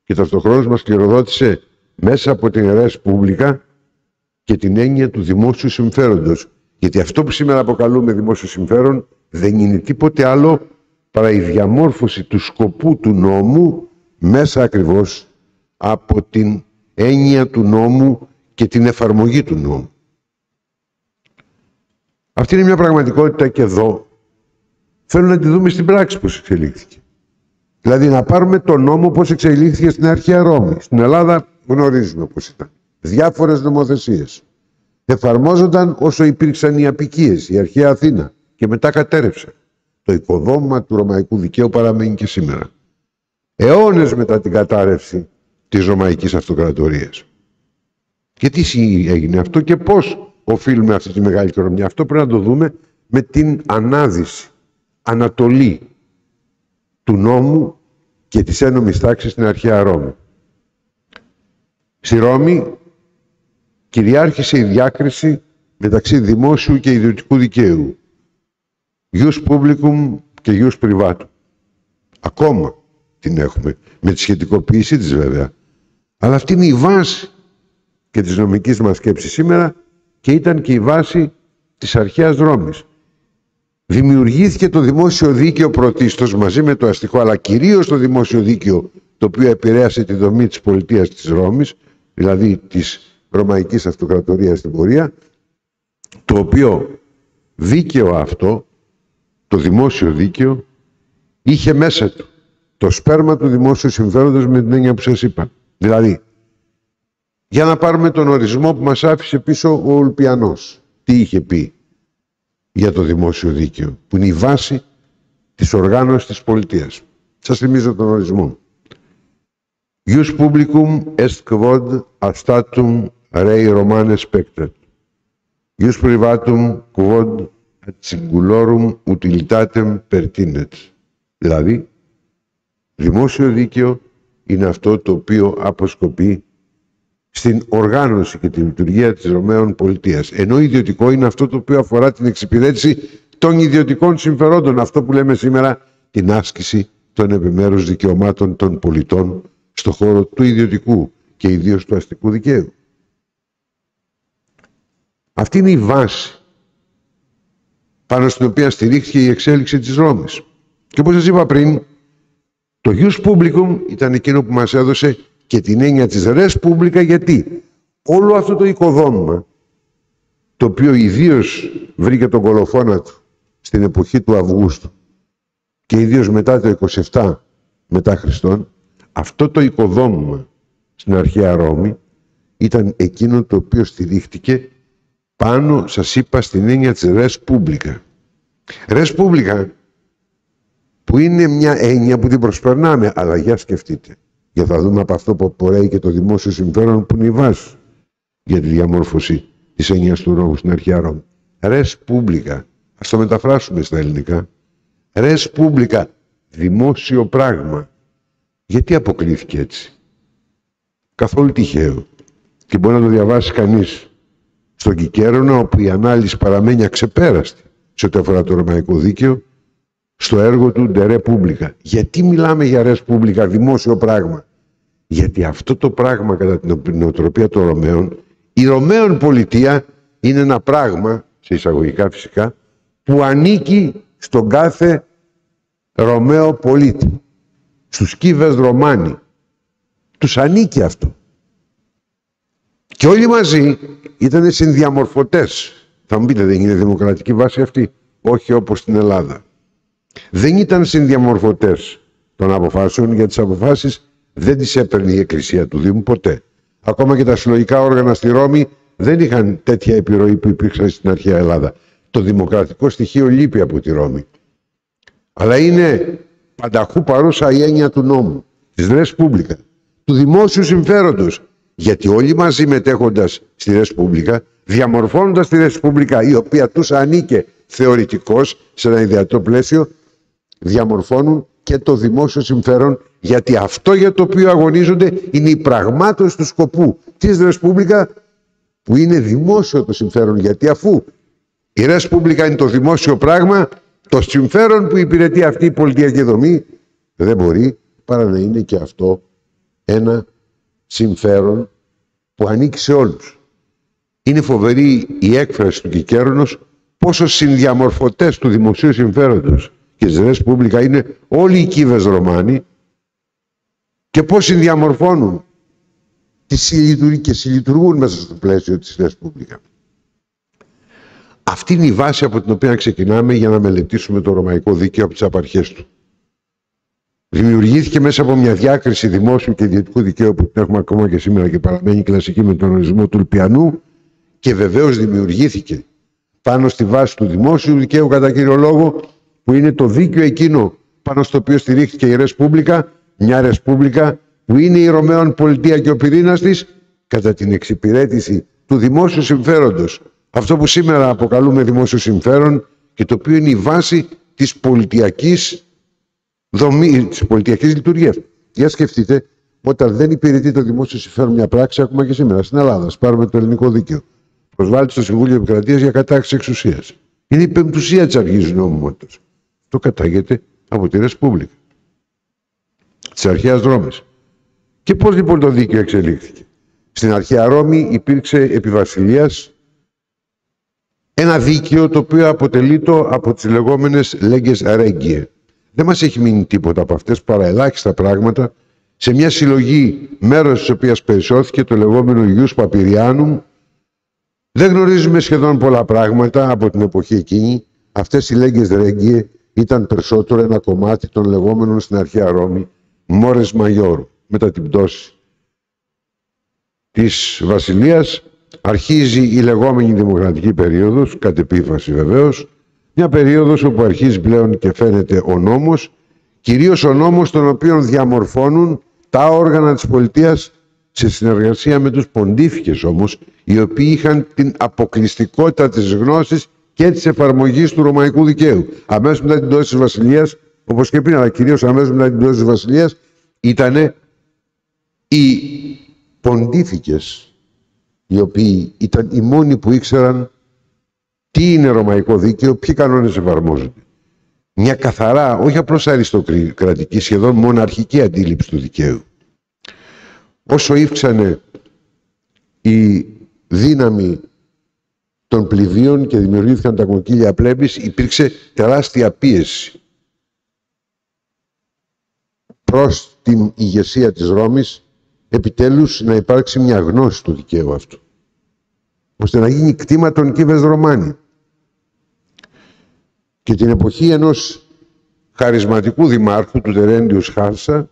Και ταυτοχρόνως μας κληροδότησε μέσα από την res publica και την έννοια του δημόσιου συμφέροντος. Γιατί αυτό που σήμερα αποκαλούμε δημόσιο συμφέρον δεν είναι τίποτε άλλο παρά η διαμόρφωση του σκοπού του νόμου μέσα ακριβώς από την έννοια του νόμου και την εφαρμογή του νόμου. Αυτή είναι μια πραγματικότητα και εδώ θέλω να τη δούμε στην πράξη πώς εξελίχθηκε. Δηλαδή να πάρουμε τον νόμο πώς εξελίχθηκε στην αρχαία Ρώμη. Στην Ελλάδα γνωρίζουμε πώς ήταν. Διάφορες νομοθεσίες. Εφαρμόζονταν όσο υπήρξαν οι αποικίες, η αρχαία Αθήνα, και μετά κατέρευσε. Το οικοδόμημα του ρωμαϊκού δικαίου παραμένει και σήμερα. Αιώνες μετά την κατάρρευση της Ρωμαϊκής Αυτοκρατορίας. Και τι έγινε αυτό και πώς οφείλουμε αυτή τη μεγάλη κληρονομιά. Αυτό πρέπει να το δούμε με την ανάδυση, ανατολή του νόμου και της ένομης τάξης στην αρχαία Ρώμη. Στη Ρώμη κυριάρχησε η διάκριση μεταξύ δημόσιου και ιδιωτικού δικαίου. Ius publicum και ius privatum. Ακόμα την έχουμε, με τη σχετικοποίησή της βέβαια. Αλλά αυτή είναι η βάση και της νομικής μας σκέψης σήμερα και ήταν και η βάση της αρχαίας Ρώμης. Δημιουργήθηκε το δημόσιο δίκαιο πρωτίστως μαζί με το αστικό, αλλά κυρίως το δημόσιο δίκαιο το οποίο επηρέασε τη δομή της πολιτείας της Ρώμης, δηλαδή της Ρωμαϊκής Αυτοκρατορίας στην πορεία, το οποίο δίκαιο αυτό, το δημόσιο δίκαιο, είχε μέσα του το σπέρμα του δημόσιου συμφέροντος με την έννοια που σας είπα. Δηλαδή, για να πάρουμε τον ορισμό που μας άφησε πίσω ο Ολπιανός. Τι είχε πει για το δημόσιο δίκαιο, που είναι η βάση της οργάνωσης της πολιτείας. Σας θυμίζω τον ορισμό. Ius publicum est quod a statum rei Romane spectet. Ius privatum quod ad singulorum utilitatem pertinet. Δηλαδή, δημόσιο δίκαιο είναι αυτό το οποίο αποσκοπεί στην οργάνωση και τη λειτουργία της Ρωμαίων πολιτείας. Ενώ ιδιωτικό είναι αυτό το οποίο αφορά την εξυπηρέτηση των ιδιωτικών συμφερόντων. Αυτό που λέμε σήμερα την άσκηση των επιμέρους δικαιωμάτων των πολιτών στον χώρο του ιδιωτικού και ιδίως του αστικού δικαίου. Αυτή είναι η βάση πάνω στην οποία στηρίχθηκε η εξέλιξη της Ρώμης. Και όπως σας είπα πριν, το ius publicum ήταν εκείνο που μας έδωσε και την έννοια της res publica, γιατί όλο αυτό το οικοδόμημα, το οποίο ιδίως βρήκε τον κολοφόνα του στην εποχή του Αυγούστου και ιδίως μετά το 27 μετά Χριστόν, αυτό το οικοδόμημα στην αρχαία Ρώμη ήταν εκείνο το οποίο στηρίχτηκε πάνω, σας είπα, στην έννοια της res publica. Res publica, που είναι μια έννοια που την προσπερνάμε, αλλά για σκεφτείτε. Για θα δούμε από αυτό που απορρέει και το δημόσιο συμφέρον που είναι η βάση για τη διαμόρφωση της έννοιας του λόγου στην αρχαία Ρώμη. Res publica, ας το μεταφράσουμε στα ελληνικά. Res publica, δημόσιο πράγμα. Γιατί αποκλείθηκε έτσι? Καθόλου τυχαίο. Και μπορεί να το διαβάσει κανείς στον Κικαίρονα, όπου η ανάλυση παραμένει αξεπέραστη σε ό,τι αφορά το ρωμαϊκό δίκαιο, στο έργο του De Re Publica. Γιατί μιλάμε για Res Publica, δημόσιο πράγμα? Γιατί αυτό το πράγμα, κατά την νοοτροπία των Ρωμαίων, η Ρωμαίων πολιτεία είναι ένα πράγμα, σε εισαγωγικά φυσικά, που ανήκει στον κάθε Ρωμαίο πολίτη. Στους κύβες Ρωμάνοι. Τους ανήκει αυτό. Και όλοι μαζί ήταν συνδιαμορφωτές. Θα μου πείτε, δεν είναι δημοκρατική βάση αυτή? Όχι όπως στην Ελλάδα. Δεν ήταν συνδιαμορφωτές των αποφάσεων, για τις αποφάσεις δεν τις έπαιρνε η Εκκλησία του Δήμου ποτέ. Ακόμα και τα συλλογικά όργανα στη Ρώμη δεν είχαν τέτοια επιρροή που υπήρξαν στην αρχαία Ελλάδα. Το δημοκρατικό στοιχείο λείπει από τη Ρώμη. Αλλά είναι πανταχού παρούσα η έννοια του νόμου, της res publica, του δημόσιου συμφέροντος. Γιατί όλοι μαζί μετέχοντας στη res publica, διαμορφώνοντας τη res publica, η οποία τους ανήκε θεωρητικώς σε ένα ιδεατό πλαίσιο, διαμορφώνουν και το δημόσιο συμφέρον, γιατί αυτό για το οποίο αγωνίζονται είναι η πραγμάτωση του σκοπού της res publica, που είναι δημόσιο το συμφέρον. Γιατί αφού η res publica είναι το δημόσιο πράγμα, το συμφέρον που υπηρετεί αυτή η πολιτιακή δομή δεν μπορεί παρά να είναι και αυτό ένα συμφέρον που ανήκει σε όλους. Είναι φοβερή η έκφραση του Κικαίρονος πόσο συνδιαμορφωτές του δημοσίου συμφέροντος και της res publica είναι όλοι οι κύβες Ρωμάνοι και πώς συνδιαμορφώνουν και συλλειτουργούν μέσα στο πλαίσιο της res publica. Αυτή είναι η βάση από την οποία ξεκινάμε για να μελετήσουμε το ρωμαϊκό δίκαιο από τις απαρχές του. Δημιουργήθηκε μέσα από μια διάκριση δημόσιου και ιδιωτικού δικαίου που την έχουμε ακόμα και σήμερα και παραμένει κλασική με τον ορισμό του Ολπιανού, και βεβαίως δημιουργήθηκε πάνω στη βάση του δημόσιου δικαίου κατά κύριο λόγο, που είναι το δίκαιο εκείνο πάνω στο οποίο στηρίχθηκε η res publica, μια res publica που είναι η Ρωμαίων πολιτεία και ο πυρήνας της κατά την εξυπηρέτηση του δημόσιου συμφέροντος. Αυτό που σήμερα αποκαλούμε δημόσιο συμφέρον και το οποίο είναι η βάση της πολιτιακής δομή, της πολιτιακής λειτουργίας. Για σκεφτείτε, όταν δεν υπηρετεί το δημόσιο συμφέρον μια πράξη, ακόμα και σήμερα στην Ελλάδα, πάρουμε το ελληνικό δίκαιο, προσβάλλεται στο Συμβούλιο Επικρατείας για κατάχρηση εξουσίας. Είναι η πεμπτουσία της αρχής νομιμότητας. Το κατάγεται από τη res publica της αρχαίας Ρώμης. Και πώς λοιπόν το δίκαιο εξελίχθηκε? Στην αρχαία Ρώμη υπήρξε επί βασιλείας ένα δίκαιο το οποίο αποτελείται από τις λεγόμενες leges regiae. Δεν μας έχει μείνει τίποτα από αυτές παρά ελάχιστα πράγματα σε μια συλλογή μέρος της οποίας περισσώθηκε, το λεγόμενο Ιους Παπυριάνου. Δεν γνωρίζουμε σχεδόν πολλά πράγματα από την εποχή εκείνη. Αυτές οι λέγκες ρέγγιε ήταν περισσότερο ένα κομμάτι των λεγόμενων στην αρχαία Ρώμη μόρες μαγιόρ. Μετά την πτώση της βασιλείας αρχίζει η λεγόμενη δημοκρατική περίοδος, κατ' επίφαση βεβαίως, μια περίοδος όπου αρχίζει πλέον και φαίνεται ο νόμος, κυρίως ο νόμος τον οποίο διαμορφώνουν τα όργανα της πολιτείας σε συνεργασία με τους ποντίφικες όμως, οι οποίοι είχαν την αποκλειστικότητα της γνώσης και της εφαρμογής του ρωμαϊκού δικαίου. Αμέσως μετά την πτώση της βασιλείας, όπως και πριν, αλλά κυρίως αμέσως μετά την πτώση της βασιλείας, ήταν οι ποντίφικες, οι οποίοι ήταν οι μόνοι που ήξεραν τι είναι ρωμαϊκό δίκαιο, ποιοι κανόνες εφαρμόζονται. Μια καθαρά, όχι απλώς αριστοκρατική, σχεδόν μοναρχική αντίληψη του δικαίου. Όσο ύφξανε η δύναμη των πληβίων και δημιουργήθηκαν τα κονκίλια πλέμπης, υπήρξε τεράστια πίεση προς την ηγεσία της Ρώμης, επιτέλους να υπάρξει μια γνώση του δικαίου αυτού, ώστε να γίνει κτήμα των κύβες Ρωμάνι. Και την εποχή ενός χαρισματικού δημάρχου, του Τερέντιους Χάρσα,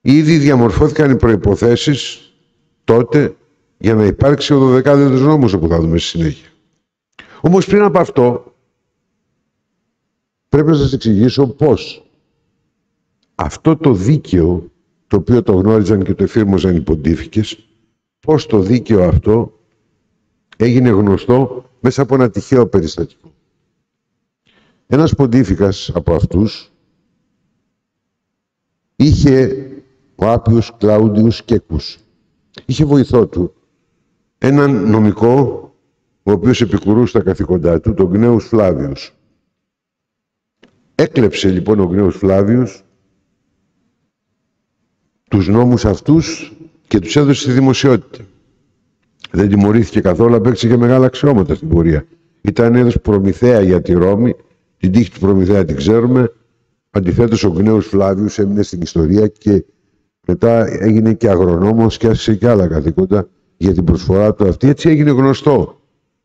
ήδη διαμορφώθηκαν οι προϋποθέσεις τότε για να υπάρξει ο 12ος νόμος, όπου θα δούμε στη συνέχεια. Όμως πριν από αυτό, πρέπει να σας εξηγήσω πώς αυτό το δίκαιο, το οποίο το γνώριζαν και το εφήρμοζαν οι ποντίφικες, πώς το δίκαιο αυτό έγινε γνωστό μέσα από ένα τυχαίο περιστατικό. Ένας ποντίφικας από αυτούς είχε ο Άπιος Κλάουντιος Κέκους. Είχε βοηθό του έναν νομικό, ο οποίος επικουρούσε τα καθήκοντά του, τον Γνέους Φλάβιους. Έκλεψε λοιπόν ο Γνέους Φλάβιους τους νόμους αυτούς και τους έδωσε στη δημοσιότητα. Δεν τιμωρήθηκε καθόλου, απέκτησε και μεγάλα αξιώματα στην πορεία. Ήταν ένας προμηθέα για τη Ρώμη, την τύχη του προμηθέα την ξέρουμε. Αντιθέτως ο Γνέους Φλάβιους έμεινε στην ιστορία και μετά έγινε και αγρονόμος και άσκησε και άλλα καθήκοντα για την προσφορά του αυτή. Έτσι έγινε γνωστό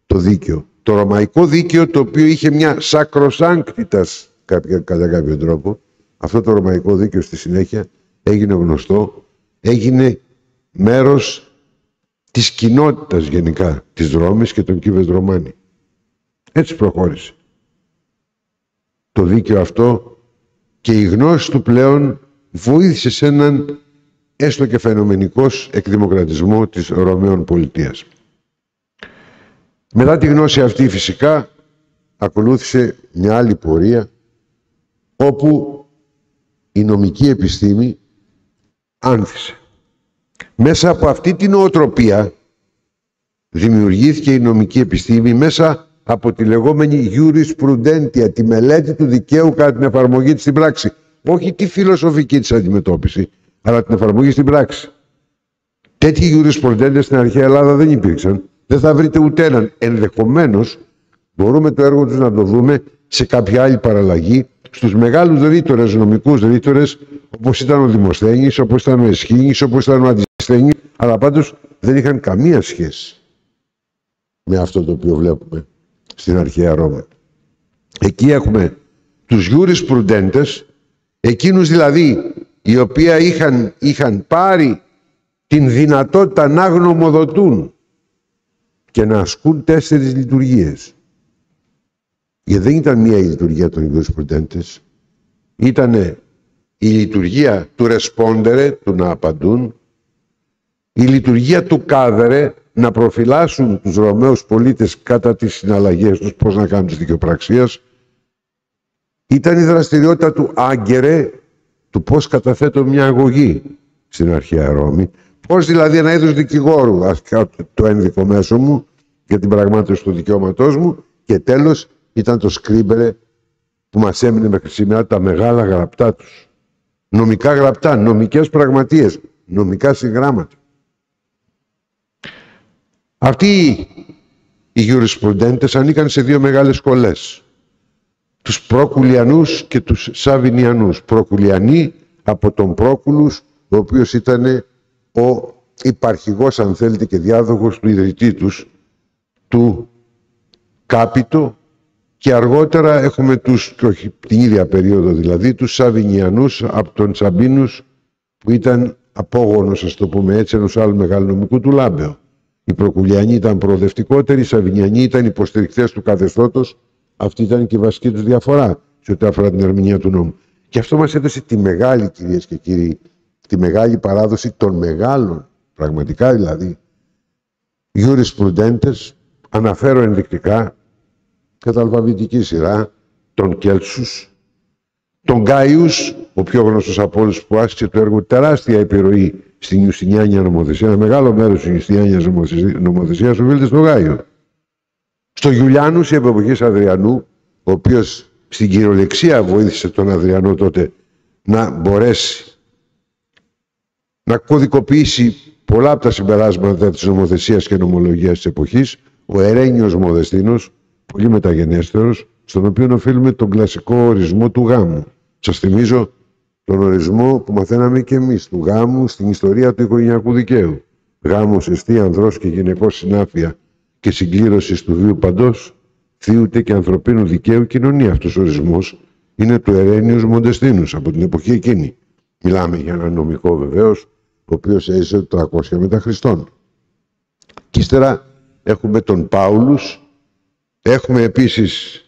το δίκαιο. Το ρωμαϊκό δίκαιο, το οποίο είχε μια σακροσάνκτητας κατά κάποιο τρόπο, αυτό το ρωμαϊκό δίκαιο στη συνέχεια έγινε γνωστό, έγινε μέρος της κοινότητας γενικά της Ρώμης και των κύβες Ρωμάνι. Έτσι προχώρησε το δίκαιο αυτό και η γνώση του πλέον βοήθησε σε έναν έστω και φαινομενικός εκδημοκρατισμό της Ρωμαίων πολιτείας. Μετά τη γνώση αυτή φυσικά ακολούθησε μια άλλη πορεία όπου η νομική επιστήμη άνθησε. Μέσα από αυτή την νοοτροπία δημιουργήθηκε η νομική επιστήμη μέσα από τη λεγόμενη jurisprudentia, τη μελέτη του δικαίου κατά την εφαρμογή της στην πράξη. Όχι τη φιλοσοφική της αντιμετώπιση, αλλά την εφαρμογή στην πράξη. Τέτοιοι jurisprudentes στην αρχαία Ελλάδα δεν υπήρξαν. Δεν θα βρείτε ούτε έναν. Ενδεχομένως μπορούμε το έργο τους να το δούμε σε κάποια άλλη παραλλαγή στους μεγάλους ρήτορες, νομικούς ρήτορες, όπως ήταν ο Δημοσθένης, όπως ήταν ο Εσχήνης, όπως ήταν ο Αντισθένης, αλλά πάντως δεν είχαν καμία σχέση με αυτό το οποίο βλέπουμε στην αρχαία Ρώμη. Εκεί έχουμε τους jurisprudentes, εκείνους δηλαδή οι οποίοι είχαν πάρει την δυνατότητα να γνωμοδοτούν και να ασκούν 4 λειτουργίες. Γιατί δεν ήταν μία η λειτουργία των jurisprudentes, ήταν η λειτουργία του respondere, του να απαντούν, η λειτουργία του cadere, να προφυλάσσουν τους Ρωμαίους πολίτες κατά τις συναλλαγές τους, πώς να κάνουν τις δικαιοπραξίες, ήταν η δραστηριότητα του άγκερε, του πώς καταθέτω μια αγωγή στην αρχαία Ρώμη, πώς δηλαδή ένα είδος δικηγόρου, το ένδικο μέσο μου για την πραγμάτωση του δικαιώματός μου, και τέλος ήταν το σκρίμπερε που μας έμεινε μέχρι σήμερα, τα μεγάλα γραπτά τους. Νομικά γραπτά, νομικές πραγματείες, νομικά συγγράμματα. Αυτοί οι jurisprudentes ανήκαν σε 2 μεγάλες σχολές. Τους Προκουλιανούς και τους Σαβινιανούς. Προκουλιανοί από τον Πρόκουλους, ο οποίος ήταν ο υπαρχηγός, αν θέλετε, και διάδοχος του ιδρυτή τους, του Κάπιτο, και αργότερα έχουμε τους, και όχι την ίδια περίοδο δηλαδή, τους Σαβινιανούς από τον Σαμπίνους, που ήταν απόγονος, ας το πούμε έτσι, ενός άλλου μεγάλου νομικού, του Λάμπεο. Οι Προκουλιανοί ήταν προοδευτικότεροι, οι Σαβινιανοί ήταν υποστηρικτές του καθεστώτος. Αυτή ήταν και η βασική τους διαφορά σε ό,τι αφορά την ερμηνεία του νόμου. Και αυτό μας έδωσε τη μεγάλη, κυρίες και κύριοι, τη μεγάλη παράδοση των μεγάλων, πραγματικά δηλαδή, jurisprudentes. Αναφέρω ενδεικτικά, κατά αλφαβητική σειρά, τον Κέλσους, τον Γκάιους, ο πιο γνωστός από όλους, που άσκησε το έργο τεράστια επιρροή στην Ιουστινιάνια νομοθεσία. Ένα μεγάλο μέρος της Ιουστινιάνιας νομοθεσίας οφείλεται στον Γκάιο. Στο Γιουλιάνους, επί εποχής Αδριανού, ο οποίος στην κυριολεξία βοήθησε τον Αδριανό τότε να μπορέσει να κωδικοποιήσει πολλά από τα συμπεράσματα της νομοθεσίας και νομολογίας της εποχής, ο Ερένιος Μοδεστίνος, πολύ μεταγενέστερος, στον οποίο οφείλουμε τον κλασικό ορισμό του γάμου. Σας θυμίζω τον ορισμό που μαθαίναμε και εμείς του γάμου στην ιστορία του οικογενειακού δικαίου. Γάμος εστί ανδρός και γυναικός συνάφεια και συγκλήρωση του βίου παντός, θείουται και ανθρωπίνου δικαίου κοινωνία. Αυτός ο ορισμός είναι του Ερένιους Μοντεστίνους από την εποχή εκείνη. Μιλάμε για ένα νομικό βεβαίως, ο οποίος έζησε το 300 μετά Χριστόν. Και ύστερα έχουμε τον Πάουλους, έχουμε επίσης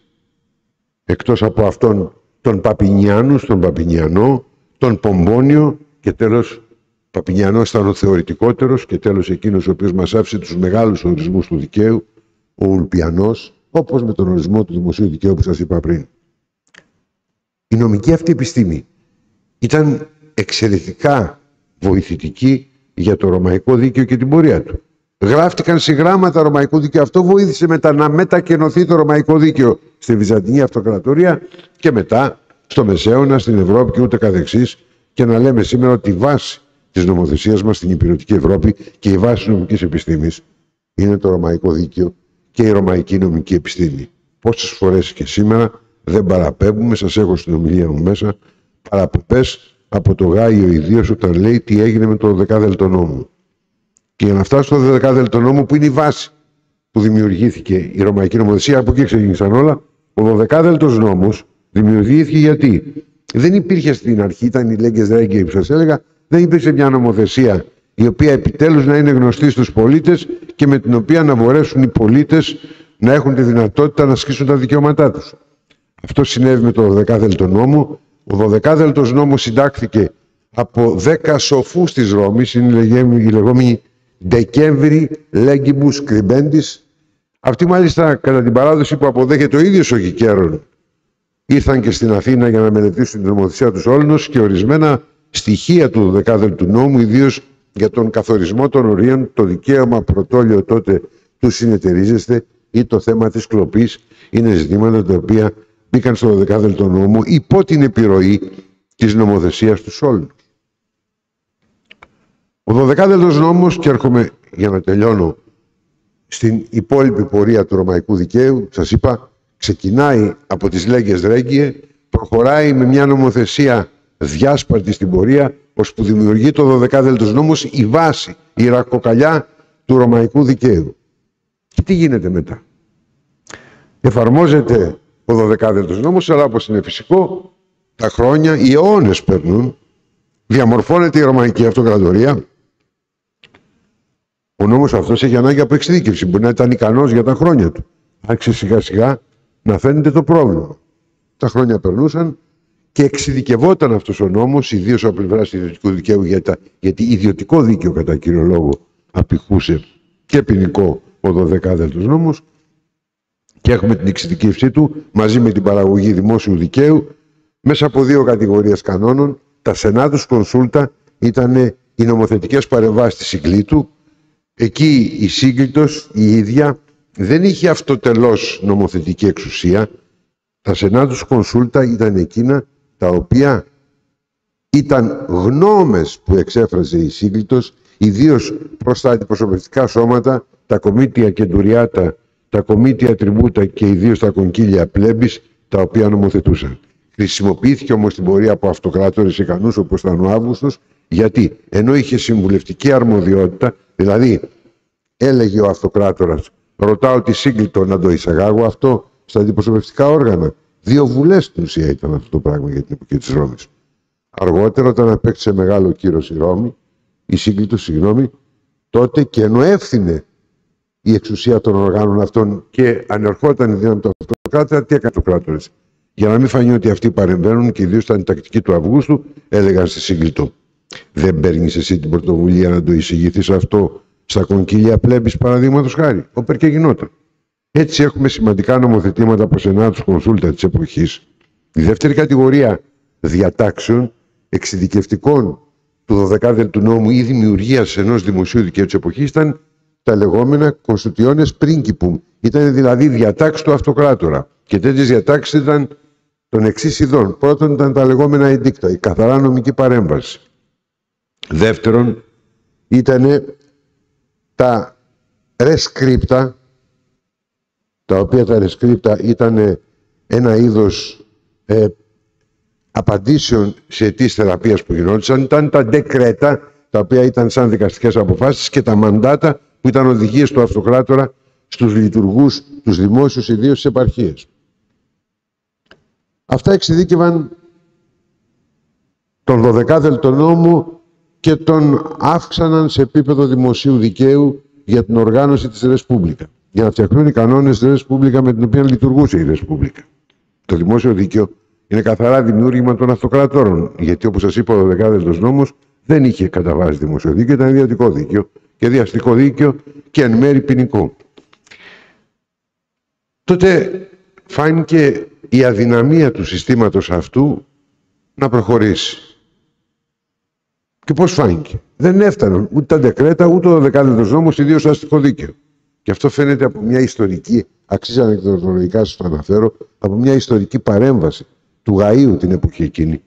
εκτός από αυτόν τον Παπινιάνους, τον Παπινιανό, τον Πομπόνιο και τέλος Παπινιανός ήταν ο θεωρητικότερος και τέλος εκείνος ο οποίος μας άφησε τους μεγάλους ορισμούς του δικαίου, ο Ουλπιανός, όπως με τον ορισμό του δημοσίου δικαίου που σας είπα πριν. Η νομική αυτή επιστήμη ήταν εξαιρετικά βοηθητική για το ρωμαϊκό δίκαιο και την πορεία του. Γράφτηκαν συγγράμματα ρωμαϊκού δικαίου. Αυτό βοήθησε μετά να μετακενωθεί το ρωμαϊκό δίκαιο στη Βυζαντινή Αυτοκρατορία και μετά στο Μεσαίωνα, στην Ευρώπη και ούτε καθεξής, και να λέμε σήμερα ότι η βάση της νομοθεσίας μας στην υπηρετική Ευρώπη και η βάση της νομικής επιστήμης είναι το ρωμαϊκό δίκαιο και η ρωμαϊκή νομική επιστήμη. Πόσες φορές και σήμερα δεν παραπέμπουμε, σας έχω στην ομιλία μου μέσα, παραπομπές από το Γάιο ιδίως όταν λέει τι έγινε με το 12ο νόμο. Και για να φτάσω στο 12ο νόμο που είναι η βάση που δημιουργήθηκε η ρωμαϊκή νομοθεσία, από εκεί ξεκίνησαν όλα, ο 12ο νόμος δημιουργήθηκε γιατί δεν υπήρχε στην αρχή, ήταν οι λέγκες ρέγγε που σας έλεγα, δεν υπήρξε μια νομοθεσία η οποία επιτέλους να είναι γνωστή στους πολίτες και με την οποία να μπορέσουν οι πολίτες να έχουν τη δυνατότητα να ασκήσουν τα δικαιώματά τους. Αυτό συνέβη με το 12ο νόμο. Ο 12ο νόμος συντάχθηκε από 10 σοφούς της Ρώμης, είναι η λεγόμενη Decemviri Legibus Cribendis. Αυτοί μάλιστα κατά την παράδοση που αποδέχεται ο ίδιος ο Κικέρον ήρθαν και στην Αθήνα για να μελετήσουν την νομοθεσία του Όλνος και ορισμένα στοιχεία του 12ου νόμου, ιδίως για τον καθορισμό των ορίων, το δικαίωμα πρωτόλιο τότε του συνεταιρίζεστε ή το θέμα της κλοπής, είναι ζητήματα τα οποία μπήκαν στο 12ο νόμο υπό την επιρροή της νομοθεσίας του Όλνος. Ο 12ος νόμος, και έρχομαι για να τελειώνω στην υπόλοιπη πορεία του ρωμαϊκού δικαίου, σας είπα, ξεκινάει από τις λέγκες ρέγγιε, προχωράει με μια νομοθεσία διάσπαρτη στην πορεία, ώσπου δημιουργεί το 12ο νόμος η βάση, η ρακοκαλιά του ρωμαϊκού δικαίου. Και τι γίνεται μετά? Εφαρμόζεται ο 12ο νόμος, αλλά όπως είναι φυσικό, τα χρόνια, οι αιώνες περνούν, διαμορφώνεται η Ρωμαϊκή Αυτοκρατορία. Ο νόμος αυτός έχει ανάγκη από εξειδίκευση. Μπορεί να ήταν ικανός για τα χρόνια του. Άρχισε σιγά σιγά να φαίνεται το πρόβλημα. Τα χρόνια περνούσαν και εξειδικευόταν αυτός ο νόμος, ιδίως από πλευράς του ιδιωτικού δικαίου, γιατί ιδιωτικό δίκαιο κατά κύριο λόγο απηχούσε και ποινικό ο 12ο νόμος, και έχουμε την εξειδικεύσή του μαζί με την παραγωγή δημόσιου δικαίου μέσα από δύο κατηγορίες κανόνων. Τα Senatus Consulta ήταν οι νομοθετικές παρεμβάσεις της συγκλήτου. Εκεί η σύγκλητος η ίδια δεν είχε αυτοτελώς νομοθετική εξουσία. Τα Senatus Consulta ήταν εκείνα τα οποία ήταν γνώμες που εξέφραζε η σύγκλητος, ιδίως προς τα αντιπροσωπευτικά σώματα, τα κομίτια κεντουριάτα, τα κομίτια τριμπούτα και ιδίως τα κονκίλια πλέμπης, τα οποία νομοθετούσαν. Χρησιμοποιήθηκε όμως στην πορεία από αυτοκράτορες ικανούς όπως ήταν ο Αύγουστος Γιατί, ενώ είχε συμβουλευτική αρμοδιότητα, δηλαδή έλεγε ο αυτοκράτορας, ρωτάω τη Σύγκλιτο να το εισαγάγω αυτό στα αντιπροσωπευτικά όργανα. 2 βουλές στην ουσία ήταν αυτό το πράγμα για την εποχή της Ρώμης. Αργότερα, όταν απέκτησε μεγάλο κύρος η Ρώμη, η Σύγκλιτο, τότε και ενώ έφθινε η εξουσία των οργάνων αυτών και ανερχόταν η δύναμη του αυτοκράτορα, τι έκανε ο αυτοκράτορας? Για να μην φανεί ότι αυτοί παρεμβαίνουν, και ιδίως ήταν η τακτική του Αυγούστου, έλεγαν στη Σύγκλιτο: δεν παίρνεις εσύ την πρωτοβουλία να το εισηγηθείς αυτό στα κονκύλια πλέμπης, παραδείγματος χάρη? Όπερ και γινόταν. Έτσι έχουμε σημαντικά νομοθετήματα από σενάτους κονσούλτα της εποχής. Η δεύτερη κατηγορία διατάξεων εξειδικευτικών του 12ου νόμου ή δημιουργίας ενός δημοσίου δικαίου της εποχής ήταν τα λεγόμενα constitutiones principum. Ήταν δηλαδή διατάξεις του αυτοκράτορα. Και τέτοιες διατάξεις ήταν των εξής ειδών. Πρώτον ήταν τα λεγόμενα edicta, η καθαρά νομική παρέμβαση. Δεύτερον ήταν τα rescripta, τα οποία τα rescripta ήταν ένα είδος απαντήσεων σε αιτήσεις θεραπείας που γινόντουσαν. Ήταν τα decreta, τα οποία ήταν σαν δικαστικές αποφάσεις, και τα mandata, που ήταν οδηγίες του αυτοκράτορα στους λειτουργούς, τους δημόσιους, ιδίως στις επαρχίες. Αυτά εξειδίκευαν τον 12ο νόμο και τον αύξαναν σε επίπεδο δημοσίου δικαίου για την οργάνωση της Ρεσπούμπλικα. Για να φτιαχτούν οι κανόνες της Ρεσπούμπλικα με την οποία λειτουργούσε η Ρεσπούμπλικα. Το δημόσιο δίκαιο είναι καθαρά δημιούργημα των αυτοκρατόρων. Γιατί, όπως σας είπα, ο 12ο νόμος δεν είχε κατά βάση δημόσιο δίκαιο, ήταν ιδιωτικό δίκαιο και διαστικό δίκαιο και εν μέρει ποινικό. Τότε φάνηκε η αδυναμία του συστήματος αυτού να προχωρήσει. Και πώς φάνηκε? Δεν έφταναν ούτε τα ντεκρέτα ούτε ο 12ος νόμος, ιδίως στο αστικό δίκαιο. Και αυτό φαίνεται από μια ιστορική, αξίζει ανεκδοτολογικά σας το αναφέρω, από μια ιστορική παρέμβαση του Γαΐου την εποχή εκείνη,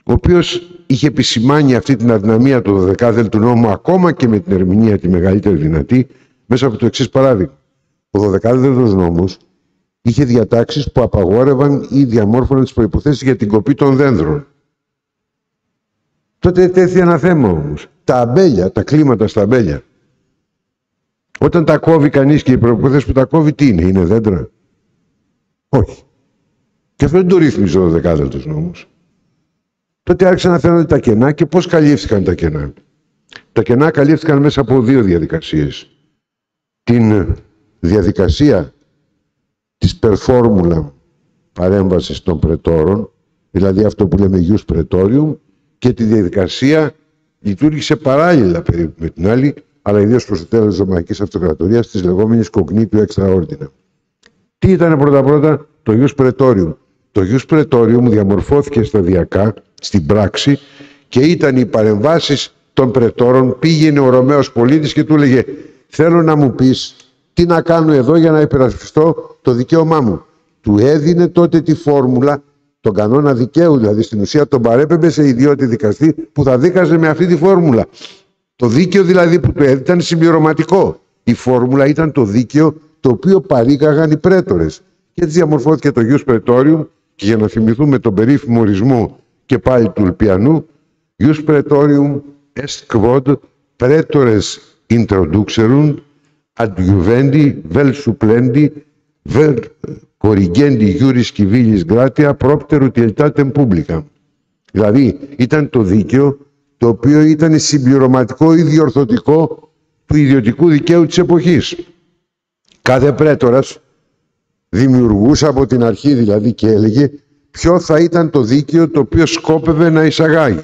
ο οποίος είχε επισημάνει αυτή την αδυναμία του 12ου νόμου, ακόμα και με την ερμηνεία τη μεγαλύτερη δυνατή, μέσα από το εξής παράδειγμα. Ο 12ος νόμος είχε διατάξεις που απαγόρευαν ή διαμόρφωναν τις προϋποθέσεις για την κοπή των δένδρων. Τότε τέθη ένα θέμα όμως. Τα αμπέλια, τα κλίματα στα αμπέλια. Όταν τα κόβει κανείς, και οι προϋποθέσεις που τα κόβει τι είναι δέντρα? Όχι. Και αυτό δεν το ρύθμιζε ο 12ος νόμος. Τότε άρχισαν να φαίνονται τα κενά. Και πώς καλύφθηκαν τα κενά? Τα κενά καλύφθηκαν μέσα από 2 διαδικασίες. Την διαδικασία της περφόρμουλα παρέμβασης των πρετόρων, δηλαδή αυτό που λέμε ius praetorium, και τη διαδικασία λειτουργήσε παράλληλα περίπου με την άλλη, αλλά ιδίως προς το τέλος της Ρωμαϊκής Αυτοκρατορίας, της λεγόμενης cognitio extra ordinem. Τι ήταν πρώτα-πρώτα? Το ius praetorium. Το ius praetorium διαμορφώθηκε σταδιακά στην πράξη και ήταν οι παρεμβάσεις των πρετόρων. Πήγαινε ο Ρωμαίος πολίτης και του έλεγε: θέλω να μου πεις τι να κάνω εδώ για να υπερασπιστώ το δικαίωμά μου. Του έδινε τότε τη φόρμουλα, τον κανόνα δικαίου, δηλαδή στην ουσία τον παρέπεμπε σε ιδιώτη δικαστή που θα δίκαζε με αυτή τη φόρμουλα. Το δίκαιο δηλαδή που του έδινε ήταν συμπληρωματικό. Η φόρμουλα ήταν το δίκαιο το οποίο παρήγαγαν οι πρέτορες. Και έτσι διαμορφώθηκε το ius praetorium, και για να θυμηθούμε τον περίφημο ορισμό και πάλι του Ulpianού, ius praetorium est quod praetores introduxerunt adjuvendi vel supplendi vel corrigendi iuris civilis gratia propter utilitatem publica. Δηλαδή ήταν το δίκαιο το οποίο ήταν συμπληρωματικό ή διορθωτικό του ιδιωτικού δικαίου της εποχής. Κάθε πρέτορας δημιουργούσε από την αρχή δηλαδή και έλεγε ποιο θα ήταν το δίκαιο το οποίο σκόπευε να εισαγάγει.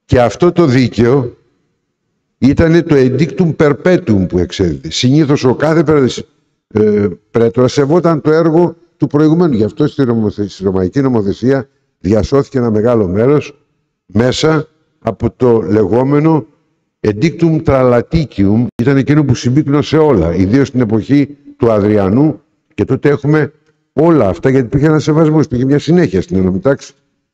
Και αυτό το δίκαιο ήταν το edictum perpetuum που εξέδιδε. Συνήθως ο κάθε πρέτορας σεβόταν το έργο του προηγουμένου. Γι' αυτό στη Ρωμαϊκή νομοθεσία διασώθηκε ένα μεγάλο μέρος μέσα από το λεγόμενο edictum tralaticium. Ήταν εκείνο που συμπίκνωσε όλα, ιδίως στην εποχή του Αδριανού, και τότε έχουμε όλα αυτά γιατί υπήρχε ένα σεβασμός, υπήρχε μια συνέχεια στην ενόμη τάξη,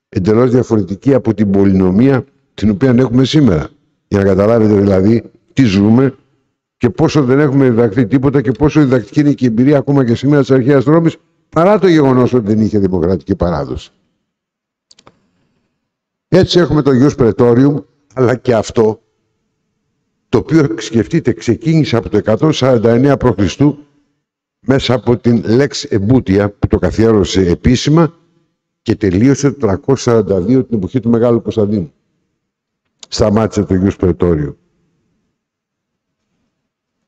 εντελώς διαφορετική από την πολυνομία την οποία έχουμε σήμερα. Για να καταλάβετε δηλαδή τι ζούμε και πόσο δεν έχουμε διδαχθεί τίποτα και πόσο διδακτική είναι και η εμπειρία ακόμα και σήμερα της αρχαίας Ρώμης, παρά το γεγονός ότι δεν είχε δημοκρατική παράδοση. Έτσι έχουμε το Ius Praetorium, αλλά και αυτό, το οποίο, σκεφτείτε, ξεκίνησε από το 149 π.Χ. μέσα από την Lex Ebutia, που το καθιέρωσε επίσημα, και τελείωσε το 342 την εποχή του Μεγάλου Κωνσταντίνου. Σταμάτησε το Ius Praetorium.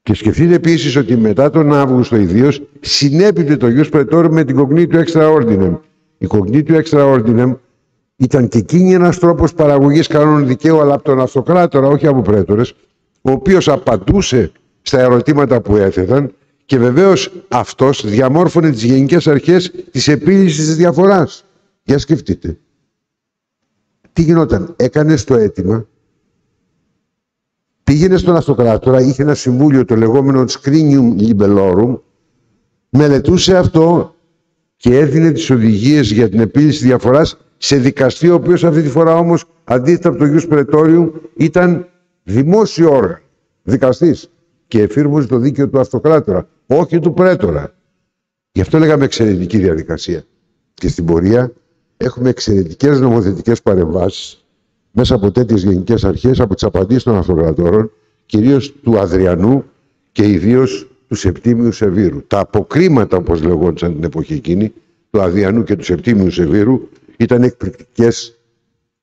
Και σκεφτείτε επίσης ότι μετά τον Αύγουστο ιδίως συνέπειπε το Ius Praetorium με την Cognitio Extra Ordinem. Η Cognitio Extra Ordinem ήταν και εκείνη ένας τρόπος παραγωγής κανόνων δικαίου, αλλά από τον αυτοκράτορα, όχι από πρέτορες, ο οποίος απαντούσε στα ερωτήματα που έθεταν και βεβαίως αυτός διαμόρφωνε τις γενικές αρχές της επίλυσης της διαφοράς. Για σκεφτείτε. Τι γινόταν? Έκανες το αίτημα, πήγαινε στον αυτοκράτορα, είχε ένα συμβούλιο, το λεγόμενο Scrinium Libellorum, μελετούσε αυτό και έδινε τις οδηγίες για την επίλυση διαφοράς σε δικαστή, ο οποίος αυτή τη φορά όμως, αντίθετα από το Ius Praetorium, ήταν δημόσιο όργανο, δικαστής, και εφήρμοζε το δίκαιο του αυτοκράτορα, όχι του πρέτορα. Γι' αυτό λέγαμε εξαιρετική διαδικασία. Και στην πορεία έχουμε εξαιρετικές νομοθετικές παρεμβάσεις μέσα από τέτοιες γενικές αρχές, από τις απαντήσεις των αυτοκρατόρων, κυρίως του Αδριανού και ιδίως του Σεπτίμιου Σεβίρου. Τα αποκρίματα, όπως λεγόντουσαν την εποχή εκείνη, του Αδριανού και του Σεπτίμιου Σεβίρου, ήταν εκπληκτικές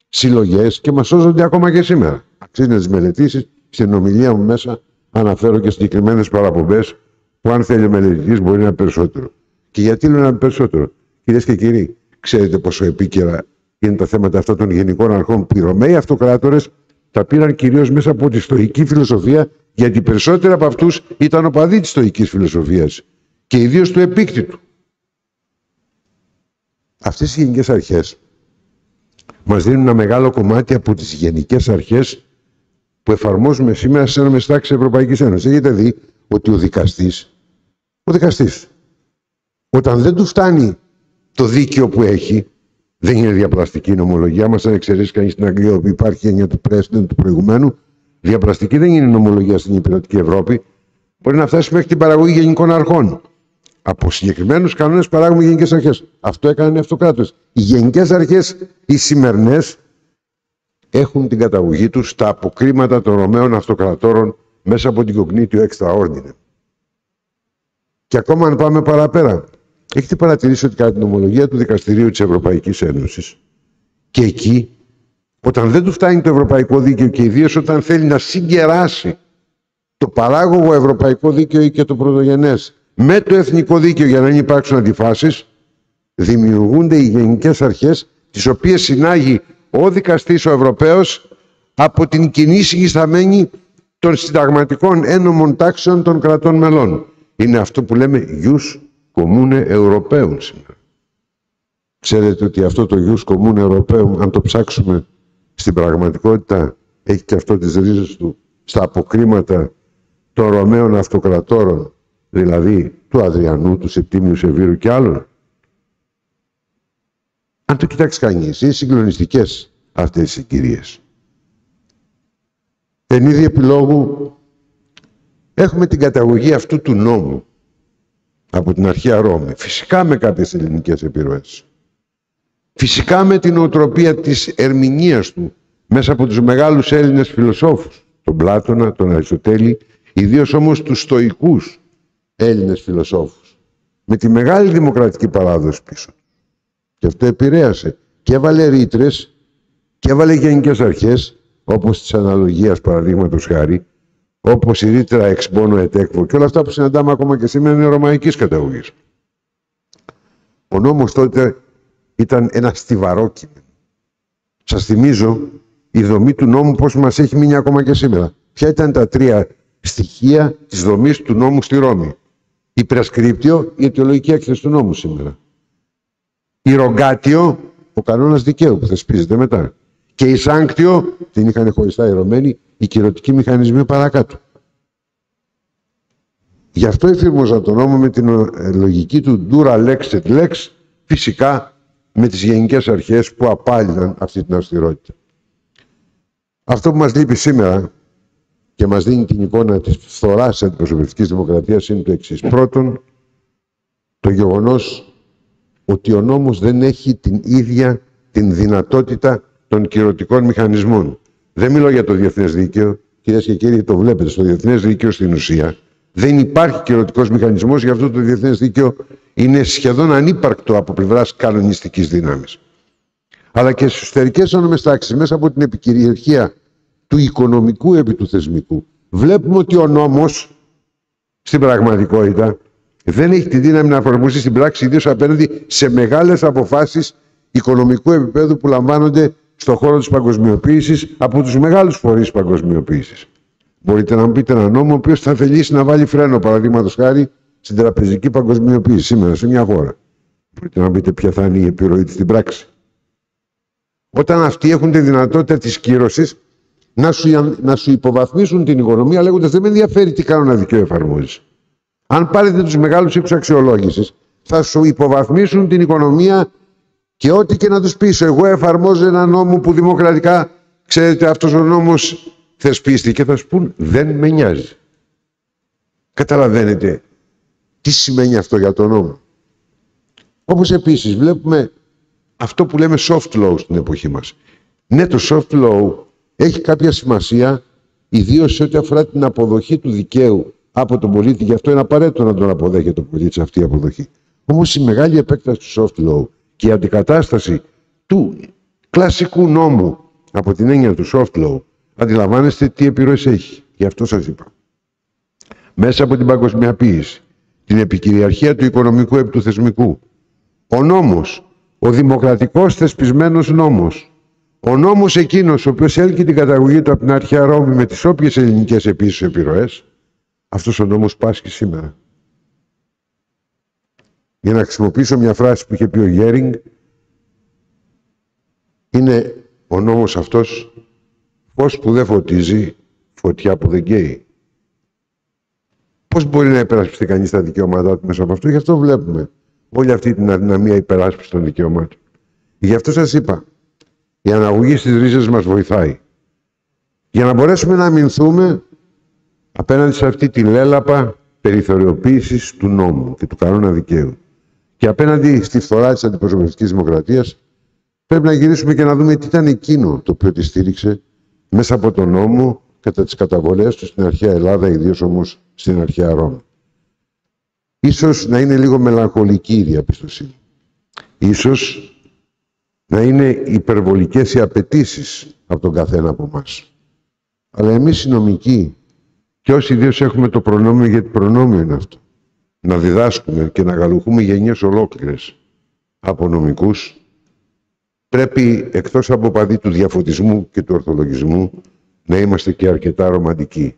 συλλογές και μας σώζονται ακόμα και σήμερα. Αξίζει να τις μελετήσεις. Στην ομιλία μου μέσα αναφέρω και συγκεκριμένες παραπομπές που, αν θέλει ο μελετητής, μπορεί να είναι περισσότερο. Και γιατί λέω να είναι περισσότερο? Κυρίες και κύριοι, ξέρετε πόσο επίκαιρα είναι τα θέματα αυτά των γενικών αρχών, που οι Ρωμαίοι αυτοκράτορες τα πήραν κυρίως μέσα από τη στοική φιλοσοφία, γιατί περισσότεροι από αυτούς ήταν οπαδοί της στοικής φιλοσοφίας και ιδίως του Επίκτητου. Αυτές οι γενικές αρχές μας δίνουν ένα μεγάλο κομμάτι από τις γενικές αρχές που εφαρμόζουμε σήμερα στις ένομες τάξεις της Ευρωπαϊκής Ένωσης. Έχετε δει ότι ο δικαστής, όταν δεν του φτάνει το δίκαιο που έχει, δεν είναι διαπραστική νομολογία. Μας αν εξαιρέσει κανείς στην Αγγλία, όπου υπάρχει έννοια του precedent του προηγουμένου, διαπραστική δεν είναι νομολογία στην υπηρετική Ευρώπη. Μπορεί να φτάσει μέχρι την παραγωγή γενικών αρχών. Από συγκεκριμένους κανόνες παράγουμε γενικές αρχές. Αυτό έκαναν οι αυτοκράτορες. Οι γενικές αρχές, οι σημερινές, έχουν την καταγωγή τους στα αποκρίματα των Ρωμαίων αυτοκρατόρων μέσα από την Cognitio Extra Ordinem. Και ακόμα αν πάμε παραπέρα, έχετε παρατηρήσει ότι κατά την ομολογία του Δικαστηρίου της Ευρωπαϊκής Ένωσης, και εκεί, όταν δεν του φτάνει το ευρωπαϊκό δίκαιο και ιδίως όταν θέλει να συγκεράσει το παράγωγο ευρωπαϊκό δίκαιο ή και το πρωτογενές με το εθνικό δίκαιο για να μην υπάρξουν αντιφάσεις, δημιουργούνται οι γενικές αρχές, τις οποίες συνάγει ο δικαστής ο Ευρωπαίος από την κοινή συγκισταμένη των συνταγματικών ένομων τάξεων των κρατών μελών. Είναι αυτό που λέμε Ius Commune Europaeum σήμερα. Ξέρετε ότι αυτό το Ius Commune Europaeum, αν το ψάξουμε στην πραγματικότητα, έχει και αυτό τις ρίζες του στα αποκρίματα των Ρωμαίων αυτοκρατόρων, δηλαδή του Αδριανού, του Σεπτίμιου Σεβίρου και άλλων. Αν το κοιτάξει κανείς, είναι συγκλονιστικές αυτές οι συγκυρίες. Εν είδη επιλόγου, έχουμε την καταγωγή αυτού του νόμου από την αρχαία Ρώμη, φυσικά με κάποιες ελληνικές επιρροές. Φυσικά με την οτροπία της ερμηνείας του μέσα από τους μεγάλους Έλληνες φιλοσόφους, τον Πλάτωνα, τον Αριστοτέλη, ιδίως όμως τους στοικούς Έλληνες φιλοσόφους, με τη μεγάλη δημοκρατική παράδοση πίσω. Και αυτό επηρέασε και έβαλε ρήτρες και έβαλε γενικές αρχές, όπως της αναλογίας παραδείγματος χάρη, όπως η ρήτρα ex bono et equo, και όλα αυτά που συναντάμε ακόμα και σήμερα είναι ρωμαϊκής καταγωγής. Ο νόμος τότε ήταν ένα στιβαρό κείμενο. Σας θυμίζω η δομή του νόμου πώς μας έχει μείνει ακόμα και σήμερα. Ποια ήταν τα τρία στοιχεία της δομής του νόμου στη Ρώμη? Η πρεσκρίπτιο, η αιτιολογική έκθεση του νόμου σήμερα. Η ρογκάτιο, ο κανόνας δικαίου που θεσπίζεται μετά. Και η σάνκτιο, την είχαν χωριστά οι Ρωμένοι, οι κυρωτικοί μηχανισμοί παρακάτω. Γι' αυτό εφήρμοζαν τον νόμο με την λογική του dura lex et lex, φυσικά με τις γενικές αρχές που απάλληλαν αυτή την αυστηρότητα. Αυτό που μας λείπει σήμερα και μας δίνει την εικόνα της φθοράς της αντιπροσωπευτικής δημοκρατίας είναι το εξής. Πρώτον, το γεγονός ότι ο νόμος δεν έχει την ίδια την δυνατότητα των κυρωτικών μηχανισμών. Δεν μιλώ για το διεθνές δίκαιο, κυρίες και κύριοι, το βλέπετε, στο διεθνές δίκαιο στην ουσία δεν υπάρχει κυρωτικός μηχανισμός, γι' αυτό το διεθνές δίκαιο είναι σχεδόν ανύπαρκτο από πλευράς κανονιστικής δύναμης. Αλλά και στις εσωτερικές ένομες τάξεις, μέσα από την επικυριαρχία του οικονομικού επί του θεσμικού, βλέπουμε ότι ο νόμος στην πραγματικότητα δεν έχει τη δύναμη να εφαρμοστεί στην πράξη, ιδίως απέναντι σε μεγάλες αποφάσεις οικονομικού επίπεδου που λαμβάνονται στον χώρο της παγκοσμιοποίησης από τους μεγάλους φορείς παγκοσμιοποίησης. Μπορείτε να μου πείτε ένα νόμο ο οποίος θα θελήσει να βάλει φρένο, παραδείγματος χάρη, στην τραπεζική παγκοσμιοποίηση σήμερα σε μια χώρα. Μπορείτε να μου πείτε ποια θα είναι η επιρροή της στην πράξη. Όταν αυτοί έχουν τη δυνατότητα της κύρωσης να σου υποβαθμίσουν την οικονομία λέγοντας δεν με ενδιαφέρει τι κανόνα δικαίου εφαρμόζεις. Αν πάρετε τους μεγάλους οίκους αξιολόγησης, θα σου υποβαθμίσουν την οικονομία και ό,τι και να τους πεις. Εγώ εφαρμόζω ένα νόμο που δημοκρατικά, ξέρετε, αυτός ο νόμος θεσπίστηκε, θα σου πούν δεν με νοιάζει. Καταλαβαίνετε τι σημαίνει αυτό για τον νόμο. Όπως επίσης βλέπουμε αυτό που λέμε soft law στην εποχή μας. Ναι, το soft law έχει κάποια σημασία, ιδίως σε ό,τι αφορά την αποδοχή του δικαίου από τον πολίτη, γι' αυτό είναι απαραίτητο να τον αποδέχεται ο πολίτης αυτή η αποδοχή. Όμως η μεγάλη επέκταση του soft law και η αντικατάσταση του κλασικού νόμου από την έννοια του soft law, αντιλαμβάνεστε τι επιρροές έχει. Γι' αυτό σας είπα. Μέσα από την παγκοσμιοποίηση, την επικυριαρχία του οικονομικού επί του θεσμικού, ο νόμος, ο δημοκρατικός θεσπισμένος νόμος, ο νόμος εκείνος ο οποίος έλκει την καταγωγή του από την αρχαία Ρώμη με τις όποιες ελληνικές επίσης επιρροές, αυτός ο νόμος πάσχει σήμερα. Για να χρησιμοποιήσω μια φράση που είχε πει ο Γκέρινγκ, είναι ο νόμος αυτός φως που δεν φωτίζει, φωτιά που δεν καίει. Πώς μπορεί να υπερασπιστεί κανείς τα δικαιώματά του μέσα από αυτό? Γι' αυτό βλέπουμε όλη αυτή την αδυναμία υπεράσπιση των δικαιωμάτων. Γι' αυτό σας είπα, η αναγωγή στις ρίζες μας βοηθάει. Για να μπορέσουμε να αμυνθούμε απέναντι σε αυτή τη λέλαπα περιθωριοποίησης του νόμου και του κανόνα δικαίου και απέναντι στη φθορά της αντιπροσωπευτικής δημοκρατίας, πρέπει να γυρίσουμε και να δούμε τι ήταν εκείνο το οποίο τη στήριξε μέσα από τον νόμο κατά τις καταβολές του στην αρχαία Ελλάδα, ιδίως όμως στην αρχαία Ρώμη. Ίσως να είναι λίγο μελαγχολική η διαπίστωση. Ίσως να είναι υπερβολικές οι απαιτήσεις από τον καθένα από εμάς. Αλλά εμείς οι νομικοί και όσοι ιδίως έχουμε το προνόμιο, γιατί προνόμιο είναι αυτό, να διδάσκουμε και να γαλουχούμε γενιές ολόκληρες από νομικούς, πρέπει εκτός από παδί του διαφωτισμού και του ορθολογισμού να είμαστε και αρκετά ρομαντικοί.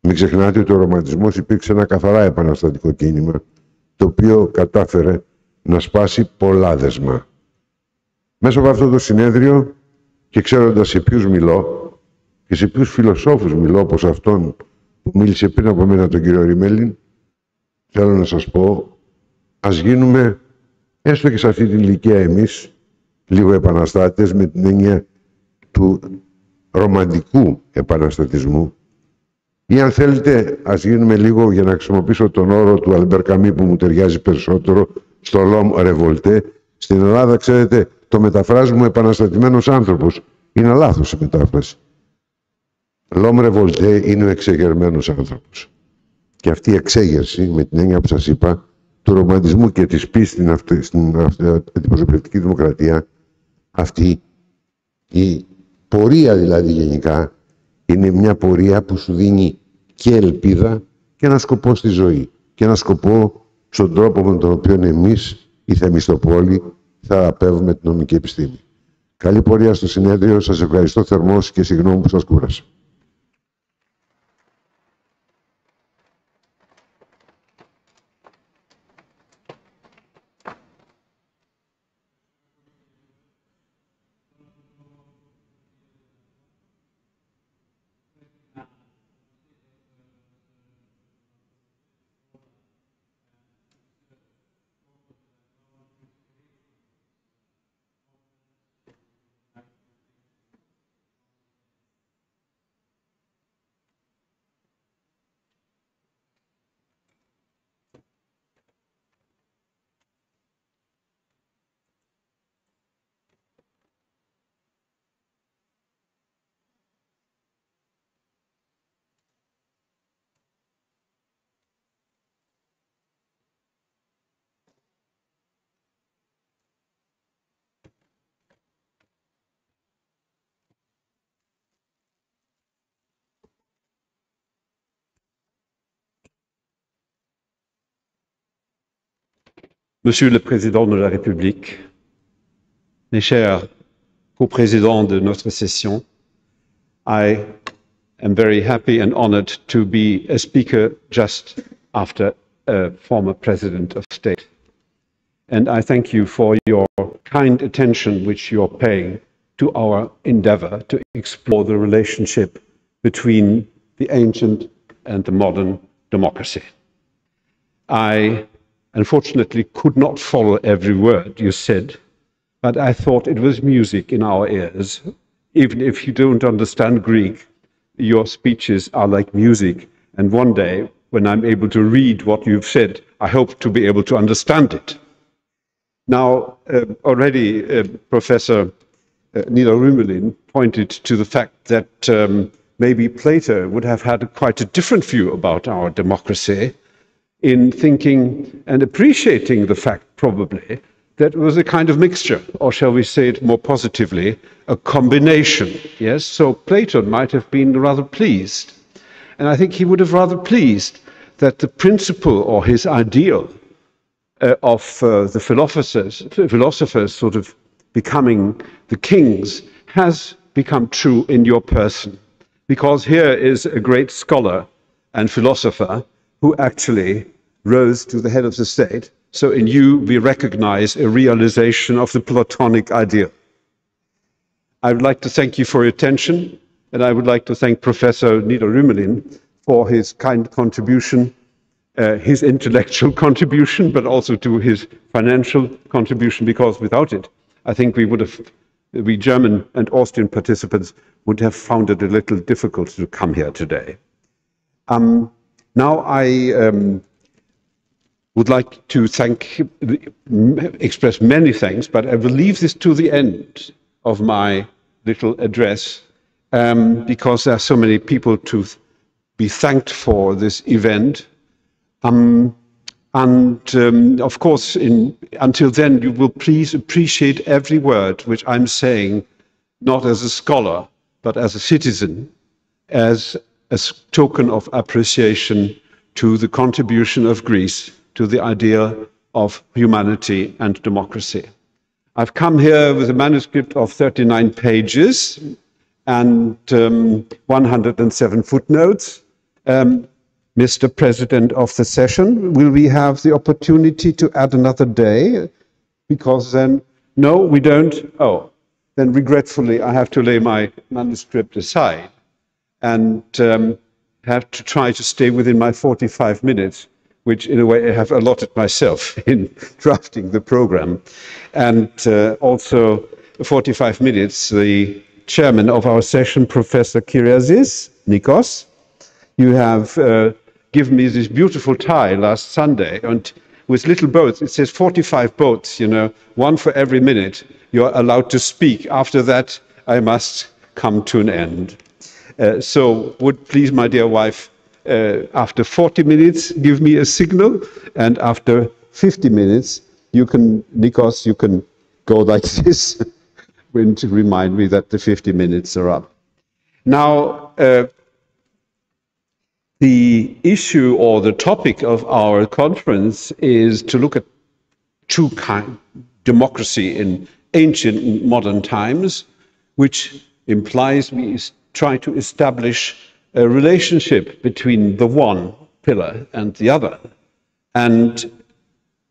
Μην ξεχνάτε ότι ο ρομαντισμός υπήρξε ένα καθαρά επαναστατικό κίνημα, το οποίο κατάφερε να σπάσει πολλά δεσμά. Μέσα από αυτό το συνέδριο και ξέροντας σε ποιους μιλώ και σε ποιους φιλοσόφους μιλώ, όπως αυτόν που μίλησε πριν από μένα τον κύριο Ριμέλιν, θέλω να σας πω, ας γίνουμε έστω και σε αυτή την ηλικία εμείς λίγο επαναστάτες με την έννοια του ρομαντικού επαναστατισμού, ή αν θέλετε ας γίνουμε λίγο, για να χρησιμοποιήσω τον όρο του Αλμπέρ Καμί που μου ταιριάζει περισσότερο, στο l'homme révolté. Στην Ελλάδα, ξέρετε, το μεταφράζουμε επαναστατημένος άνθρωπος. Είναι λάθος η μετάφραση. L'homme révolté είναι ο εξεγερμένος άνθρωπος. Και αυτή η εξέγερση, με την έννοια που σας είπα, του ρομαντισμού και της πίστης στην αντιπροσωπευτική δημοκρατία, αυτή η πορεία δηλαδή γενικά, είναι μια πορεία που σου δίνει και ελπίδα και ένα σκοπό στη ζωή. Και ένα σκοπό στον τρόπο με τον οποίο εμείς, οι Θεμιστοπόλοι, θα αραπεύουμε την νομική επιστήμη. Καλή πορεία στο συνέδριο. Σας ευχαριστώ θερμώς και συγγνώμη που σας κούρασα. Monsieur le Président de la République, mes chers co-présidents de notre session, I am very happy and honored to be a speaker just after a former President of State. And I thank you for your kind attention which you're paying to our endeavor to explore the relationship between the ancient and the modern democracy. I unfortunately could not follow every word you said, but I thought it was music in our ears. Even if you don't understand Greek, your speeches are like music. And one day, when I'm able to read what you've said, I hope to be able to understand it. Now, already Professor Nida Rümelin pointed to the fact that maybe Plato would have had quite a different view about our democracy in thinking and appreciating the fact, probably, that it was a kind of mixture, or shall we say it more positively, a combination. Yes, so Plato might have been rather pleased. And I think he would have rather pleased that the principle or his ideal of the philosophers sort of becoming the kings has become true in your person. Because here is a great scholar and philosopher who actually rose to the head of the state. So in you, we recognize a realization of the Platonic ideal. I would like to thank you for your attention, and I would like to thank Professor Nida Rümelin for his kind contribution, his intellectual contribution, but also to his financial contribution, because without it, I think we German and Austrian participants would have found it a little difficult to come here today. Now I would like to express many thanks, but I will leave this to the end of my little address because there are so many people to be thanked for this event. Of course, until then, you will please appreciate every word which I'm saying, not as a scholar, but as a citizen, as a token of appreciation to the contribution of Greece to the idea of humanity and democracy. I've come here with a manuscript of 39 pages and 107 footnotes. Mr. President of the session, will we have the opportunity to add another day? Because then, no, we don't. Oh, then regretfully, I have to lay my manuscript aside and have to try to stay within my 45 minutes, which in a way I have allotted myself in drafting the program. And also 45 minutes, the chairman of our session, Professor Kyriazis, Nikos, you have given me this beautiful tie last Sunday, and with little boats, it says 45 boats, you know, one for every minute you're allowed to speak. After that, I must come to an end. So would please, my dear wife, after 40 minutes, give me a signal, and after 50 minutes, you can, Nikos, you can go like this when to remind me that the 50 minutes are up. Now, the issue or the topic of our conference is to look at true democracy in ancient and modern times, which implies we try to establish a relationship between the one pillar and the other. And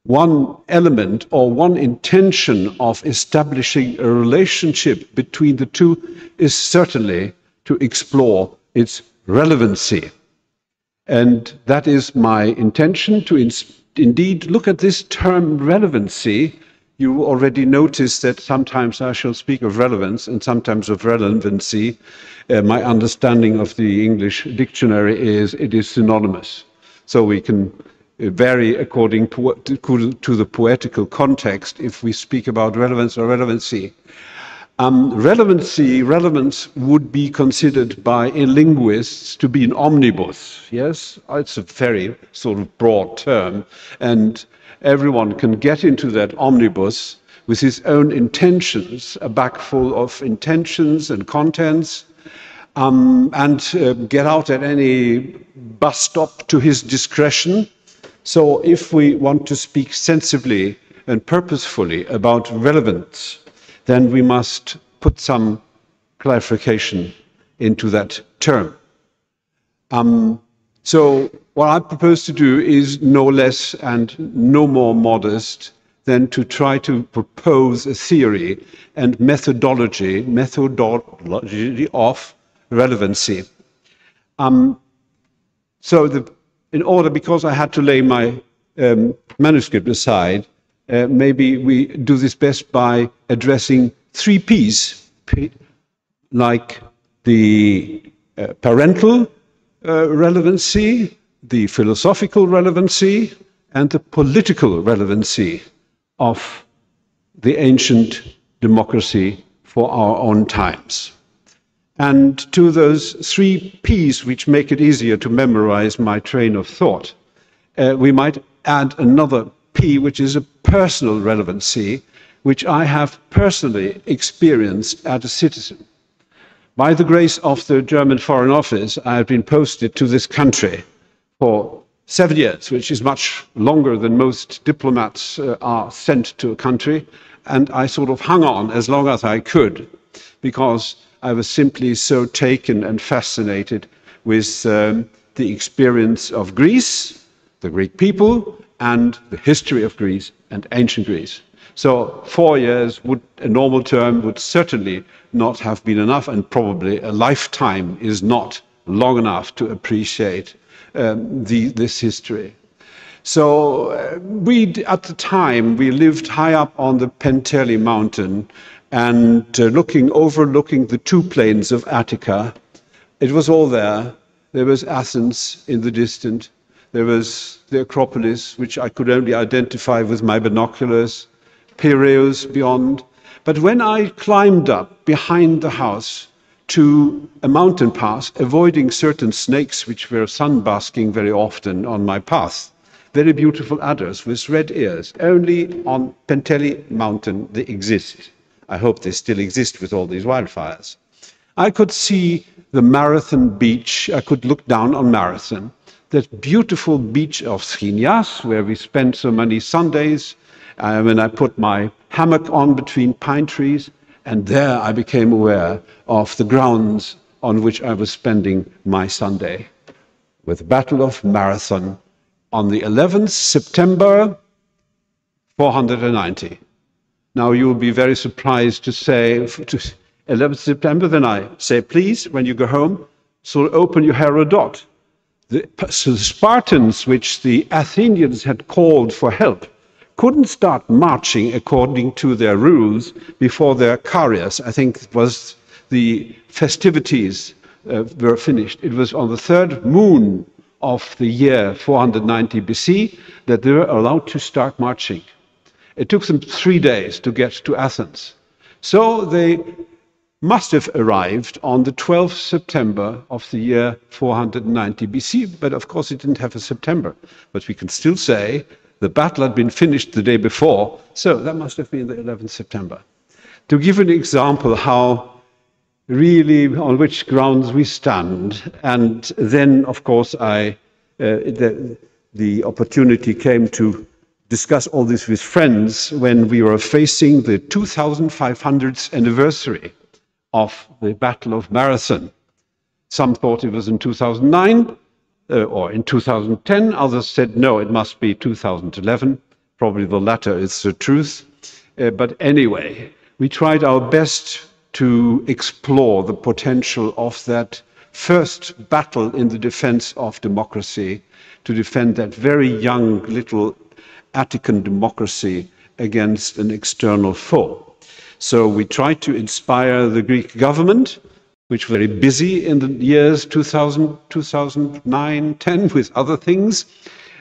one element or one intention of establishing a relationship between the two is certainly to explore its relevancy. And that is my intention, to indeed look at this term relevancy. You already noticed that sometimes I shall speak of relevance and sometimes of relevancy. My understanding of the English dictionary is it is synonymous. So we can vary according to the poetical context if we speak about relevance or relevancy. Relevance would be considered by linguists to be an omnibus. Yes, it's a very sort of broad term, and everyone can get into that omnibus with his own intentions, a bag full of intentions and contents, and get out at any bus stop to his discretion. So if we want to speak sensibly and purposefully about relevance, then we must put some clarification into that term. So what I propose to do is no less and no more modest than to try to propose a theory and methodology of relevancy. Because I had to lay my manuscript aside, maybe we do this best by addressing 3 P's, like the parental relevancy, the philosophical relevancy, and the political relevancy of the ancient democracy for our own times. And to those 3 P's, which make it easier to memorize my train of thought, we might add another P, which is a personal relevancy, which I have personally experienced as a citizen. By the grace of the German Foreign Office, I have been posted to this country for 7 years, which is much longer than most diplomats are sent to a country. And I sort of hung on as long as I could, because I was simply so taken and fascinated with the experience of Greece, the Greek people, and the history of Greece and ancient Greece. So 4 years a normal term would certainly not have been enough, and probably a lifetime is not long enough to appreciate this history. So at the time, we lived high up on the Penteli mountain, and overlooking the 2 plains of Attica. It was all there. There was Athens in the distance. There was the Acropolis, which I could only identify with my binoculars, Piraeus beyond. But when I climbed up behind the house to a mountain pass, avoiding certain snakes which were sunbasking very often on my path, very beautiful adders with red ears, only on Penteli mountain they exist. I hope they still exist with all these wildfires. I could see the Marathon beach. I could look down on Marathon, that beautiful beach of Schinias, where we spent so many Sundays, when I put my hammock on between pine trees, and there I became aware of the grounds on which I was spending my Sunday, with the Battle of Marathon on the 11th September 490. Now you'll be very surprised to say 11th September, then I say, please, when you go home, so open your Herodot. The Spartans, which the Athenians had called for help, couldn't start marching according to their rules before their Carius, I think it was the festivities were finished. It was on the 3rd moon of the year 490 BC that they were allowed to start marching. It took them 3 days to get to Athens. So they must have arrived on the 12th September of the year 490 BC, but of course it didn't have a September. But we can still say the battle had been finished the day before, so that must have been the 11th September. To give an example how really on which grounds we stand, and then of course the opportunity came to discuss all this with friends when we were facing the 2500th anniversary of the Battle of Marathon. Some thought it was in 2009 or in 2010. Others said, no, it must be 2011. Probably the latter is the truth. But anyway, we tried our best to explore the potential of that first battle in the defense of democracy, to defend that very young little Attican democracy against an external foe. So we tried to inspire the Greek government, which was very busy in the years 2000, 2009, 10 with other things,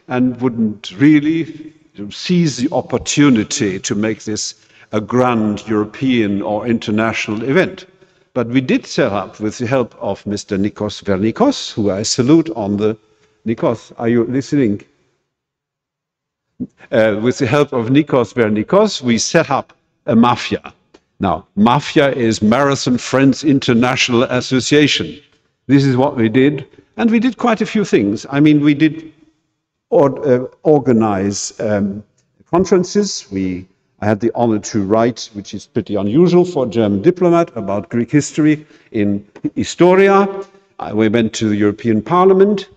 and wouldn't really seize the opportunity to make this a grand European or international event. But we did set up, with the help of Mr. Nikos Vernikos, who I salute on the... Nikos, are you listening? With the help of Nikos Vernikos, we set up a mafia. Now, mafia is Marathon Friends International Association. This is what we did, and we did quite a few things. I mean, we did organize conferences. I had the honor to write, which is pretty unusual for a German diplomat, about Greek history in Historia. We went to the European Parliament.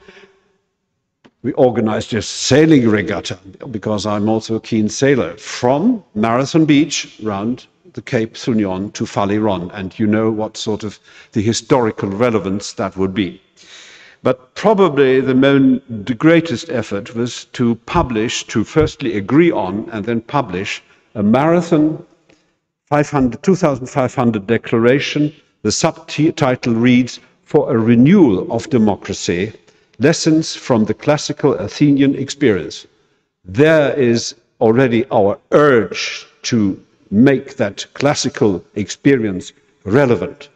We organized a sailing regatta, because I'm also a keen sailor, from Marathon Beach round the Cape Sunion to Faliron, and you know what sort of the historical relevance that would be. But probably the greatest effort was to publish, to firstly agree on and then publish a marathon 2,500 declaration. The subtitle reads, "For a Renewal of Democracy, Lessons from the Classical Athenian Experience." There is already our urge to make that classical experience relevant.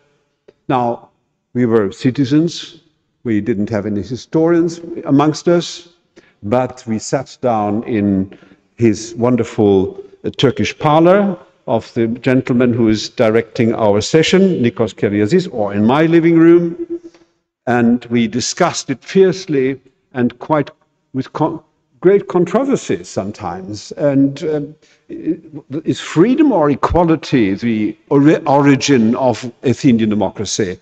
Now, we were citizens. We didn't have any historians amongst us, but we sat down in his wonderful Turkish parlor of the gentleman who is directing our session, Nikos Keriazis, or in my living room, and we discussed it fiercely and quite with great controversy sometimes. And is freedom or equality the origin of Athenian democracy?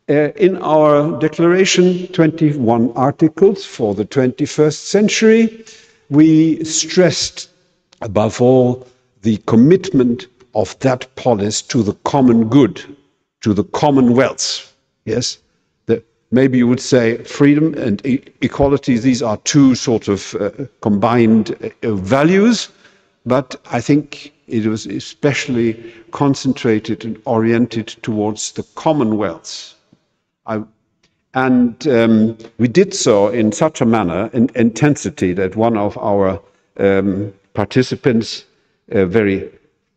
In our declaration, 21 articles for the 21st century, we stressed above all the commitment of that polis to the common good, to the commonwealth. Yes, maybe you would say freedom and equality, these are two sort of combined values, but I think it was especially concentrated and oriented towards the commonwealth. We did so in such a manner and intensity that one of our participants, a very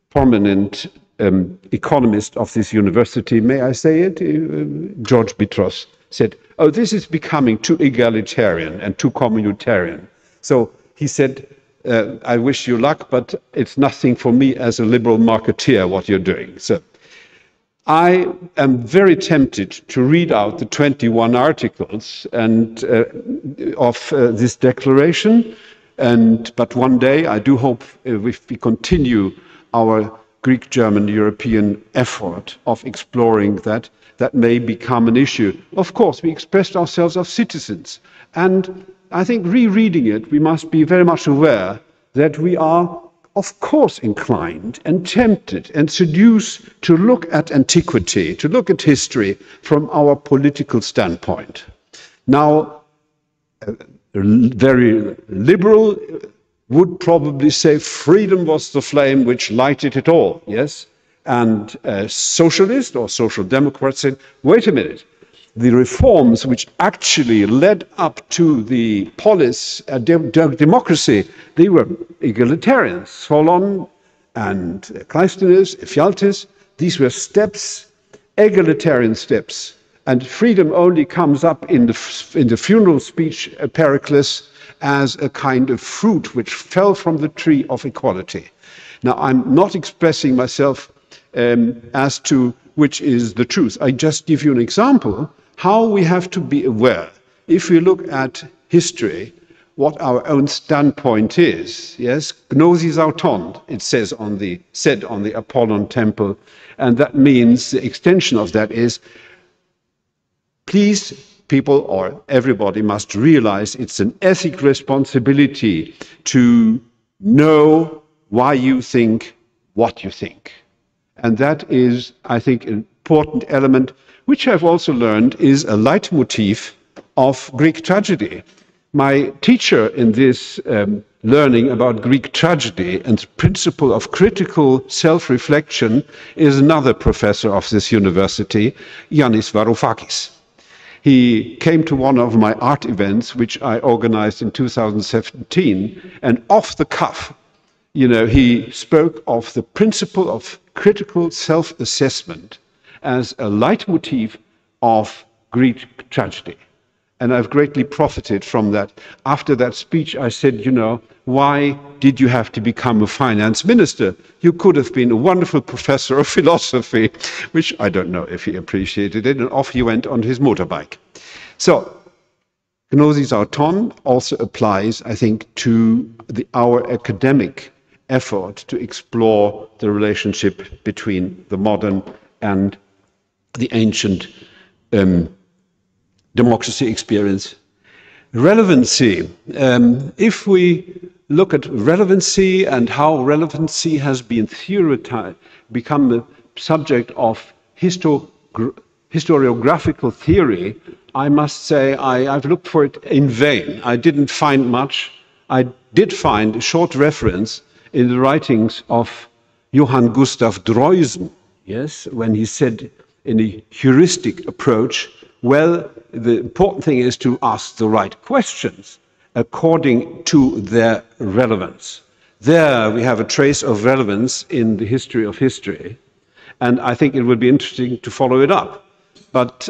prominent economist of this university, may I say it, George Bitros, said, "Oh, this is becoming too egalitarian and too communitarian." So he said, "I wish you luck, but it's nothing for me as a liberal marketeer what you're doing." So I am very tempted to read out the 21 articles and of this declaration. But one day, I do hope, if we continue our Greek-German-European effort of exploring that, that may become an issue. Of course, we expressed ourselves as citizens. And I think rereading it, we must be very much aware that we are, of course, inclined and tempted and seduced to look at antiquity, to look at history from our political standpoint. Now, very liberal would probably say freedom was the flame which lighted it all, yes? And socialist or social democrat said, wait a minute, the reforms which actually led up to the polis, democracy, they were egalitarians. Solon and Cleisthenes, Ephialtes, these were steps, egalitarian steps. And freedom only comes up in the funeral speech, Pericles, as a kind of fruit which fell from the tree of equality. Now, I'm not expressing myself as to which is the truth. I just give you an example how we have to be aware, if we look at history, what our own standpoint is. Yes, gnosis auton, it says said on the Apollon temple, and that means the extension of that is, please, people or everybody must realize it's an ethic responsibility to know why you think what you think. And that is, I think, an important element, which I've also learned is a leitmotif of Greek tragedy. My teacher in this learning about Greek tragedy and the principle of critical self-reflection is another professor of this university, Yannis Varoufakis. He came to one of my art events, which I organized in 2017, and off the cuff, he spoke of the principle of critical self-assessment as a leitmotif of Greek tragedy. And I've greatly profited from that. After that speech, I said, why did you have to become a finance minister? You could have been a wonderful professor of philosophy, which I don't know if he appreciated it, and off he went on his motorbike. So, Gnosis auton also applies, I think, to our academic effort to explore the relationship between the modern and the ancient democracy experience. Relevancy. If we look at relevancy and how relevancy has been theoretized, become the subject of historiographical theory, I must say I've looked for it in vain. I didn't find much. I did find a short reference in the writings of Johann Gustav Droysen, yes, when he said in a heuristic approach, well, the important thing is to ask the right questions according to their relevance. There we have a trace of relevance in the history of history, and I think it would be interesting to follow it up. But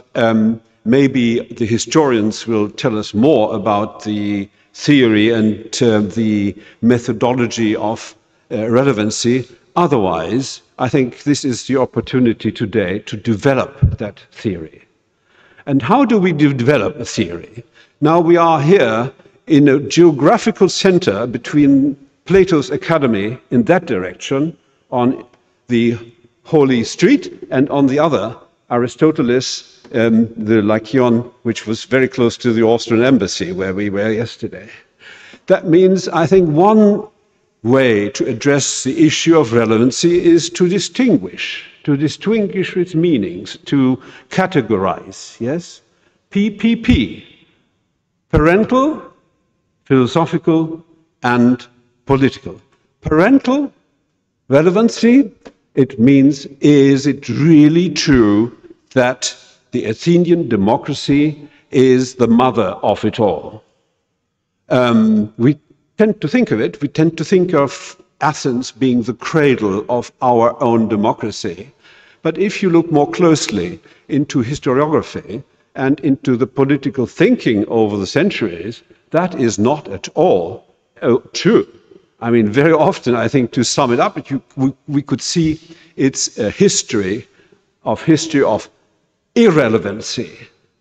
maybe the historians will tell us more about the theory and the methodology of relevancy. Otherwise, I think this is the opportunity today to develop that theory. And how do we develop a theory? Now we are here in a geographical center between Plato's Academy in that direction on the Holy Street, and on the other, Aristoteles, the Lyceum, which was very close to the Austrian embassy where we were yesterday. That means, I think, one way to address the issue of relevancy is to distinguish its meanings, to categorize, yes? PPP, parental, philosophical, and political. Parental relevancy, it means, is it really true that the Athenian democracy is the mother of it all? We tend to think of it, we tend to think of Athens being the cradle of our own democracy. But if you look more closely into historiography and into the political thinking over the centuries, that is not at all true. I mean, very often, I think, to sum it up, we could see it's a history of irrelevancy,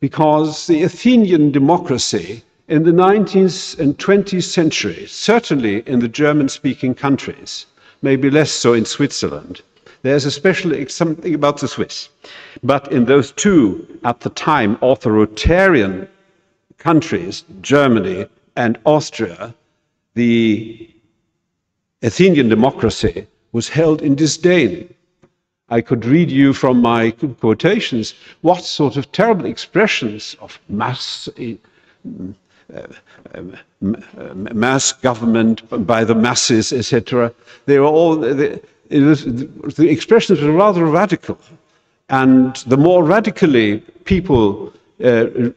because the Athenian democracy in the 19th and 20th centuries, certainly in the German-speaking countries, maybe less so in Switzerland. There's especially something about the Swiss. But in those two, at the time, authoritarian countries, Germany and Austria, the Athenian democracy was held in disdain. I could read you from my quotations what sort of terrible expressions of mass government by the masses, etc. They were all, the expressions were rather radical. And the more radically people and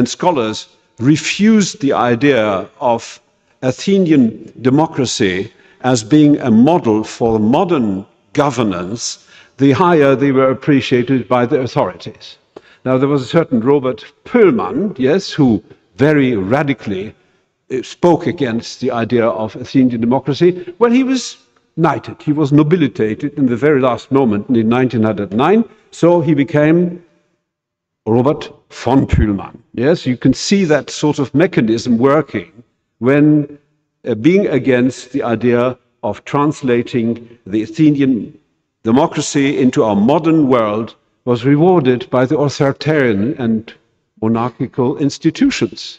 scholars refused the idea of Athenian democracy as being a model for modern governance, the higher they were appreciated by the authorities. Now, there was a certain Robert Pöhlmann, yes, who very radically spoke against the idea of Athenian democracy. Well, he was knighted, he was nobilitated in the very last moment in 1909, so he became Robert von Pöhlmann. Yes, you can see that sort of mechanism working when being against the idea of translating the Athenian democracy into our modern world was rewarded by the authoritarian and monarchical institutions.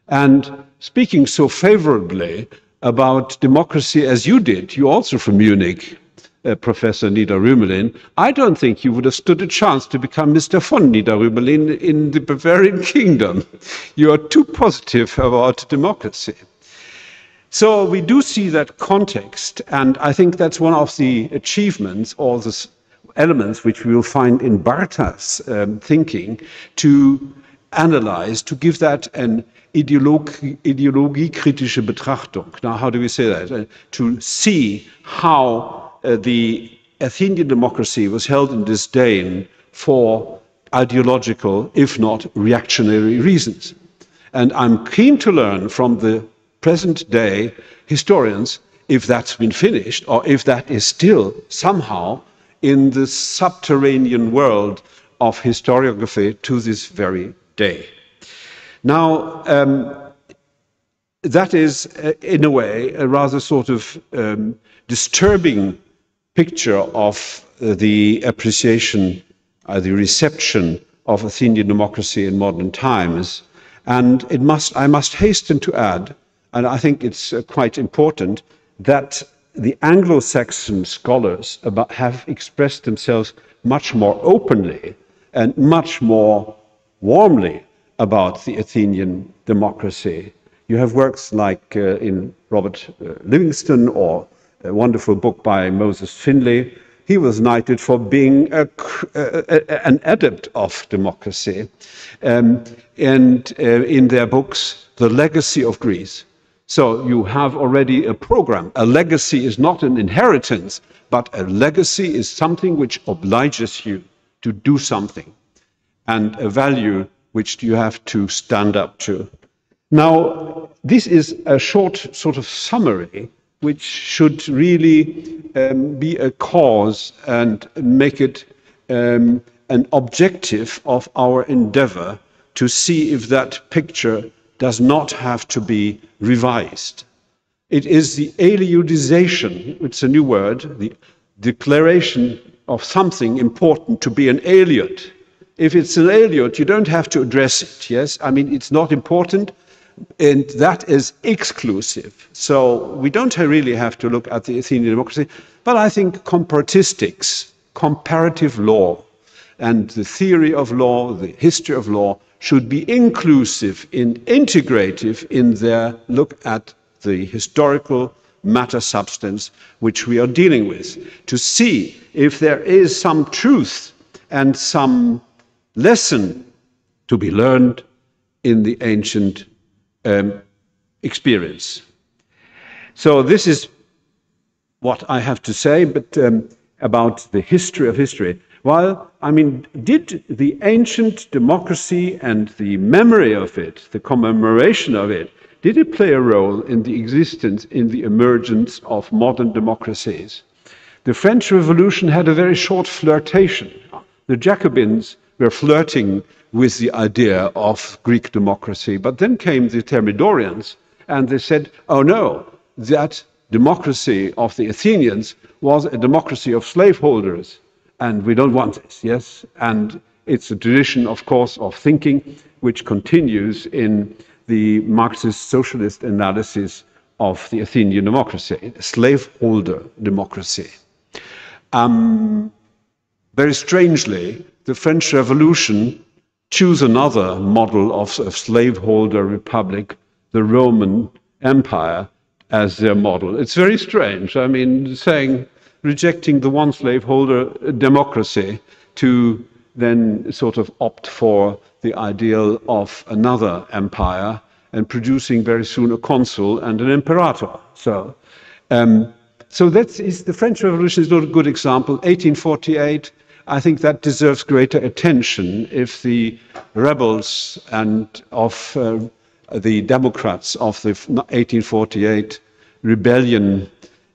And speaking so favorably about democracy as you did, you also from Munich, Professor Niederrümelin, I don't think you would have stood a chance to become Mr. von Niederrümelin in the Bavarian kingdom. You are too positive about democracy. So we do see that context, and I think that's one of the achievements or the elements which we will find in Barta's thinking, to analyze, to give that an ideologiekritische Betrachtung. Now, how do we say that? To see how the Athenian democracy was held in disdain for ideological, if not reactionary reasons. And I'm keen to learn from the present day historians if that's been finished or if that is still somehow in the subterranean world of historiography to this very day. Now, that is, in a way, a rather sort of disturbing picture of the appreciation, the reception of Athenian democracy in modern times. And I must hasten to add, and I think it's quite important, that the Anglo-Saxon scholars have expressed themselves much more openly and much more warmly about the Athenian democracy. You have works like in Robert Livingston, or a wonderful book by Moses Finlay. He was knighted for being an adept of democracy. And in their books, The Legacy of Greece. So you have already a program. A legacy is not an inheritance, but a legacy is something which obliges you to do something, and a value which you have to stand up to. Now, this is a short sort of summary which should really be a cause and make it an objective of our endeavor to see if that picture does not have to be revised. It is the alienization, it's a new word, the declaration of something important to be an alien. If it's an alien, you don't have to address it, yes? I mean, it's not important, and that is exclusive. So we don't really have to look at the Athenian democracy, but I think comparatistics, comparative law, and the theory of law, the history of law, should be inclusive and integrative in their look at the historical matter substance which we are dealing with, to see if there is some truth and some lesson to be learned in the ancient experience. So this is what I have to say, but about the history of history. Well, I mean, did the ancient democracy and the memory of it, the commemoration of it, did it play a role in the existence, in the emergence of modern democracies? The French Revolution had a very short flirtation. The Jacobins were flirting with the idea of Greek democracy, but then came the Thermidorians, and they said, oh no, that democracy of the Athenians was a democracy of slaveholders, and we don't want this, yes? And it's a tradition, of course, of thinking which continues in the Marxist socialist analysis of the Athenian democracy, slaveholder democracy. Very strangely, the French Revolution chose another model of a slaveholder republic, the Roman Empire, as their model. It's very strange. I mean, rejecting the one slaveholder democracy to then sort of opt for the ideal of another empire and producing very soon a consul and an imperator. So that is, the French Revolution is not a good example. 1848, I think that deserves greater attention if the rebels and of the Democrats of the 1848 rebellion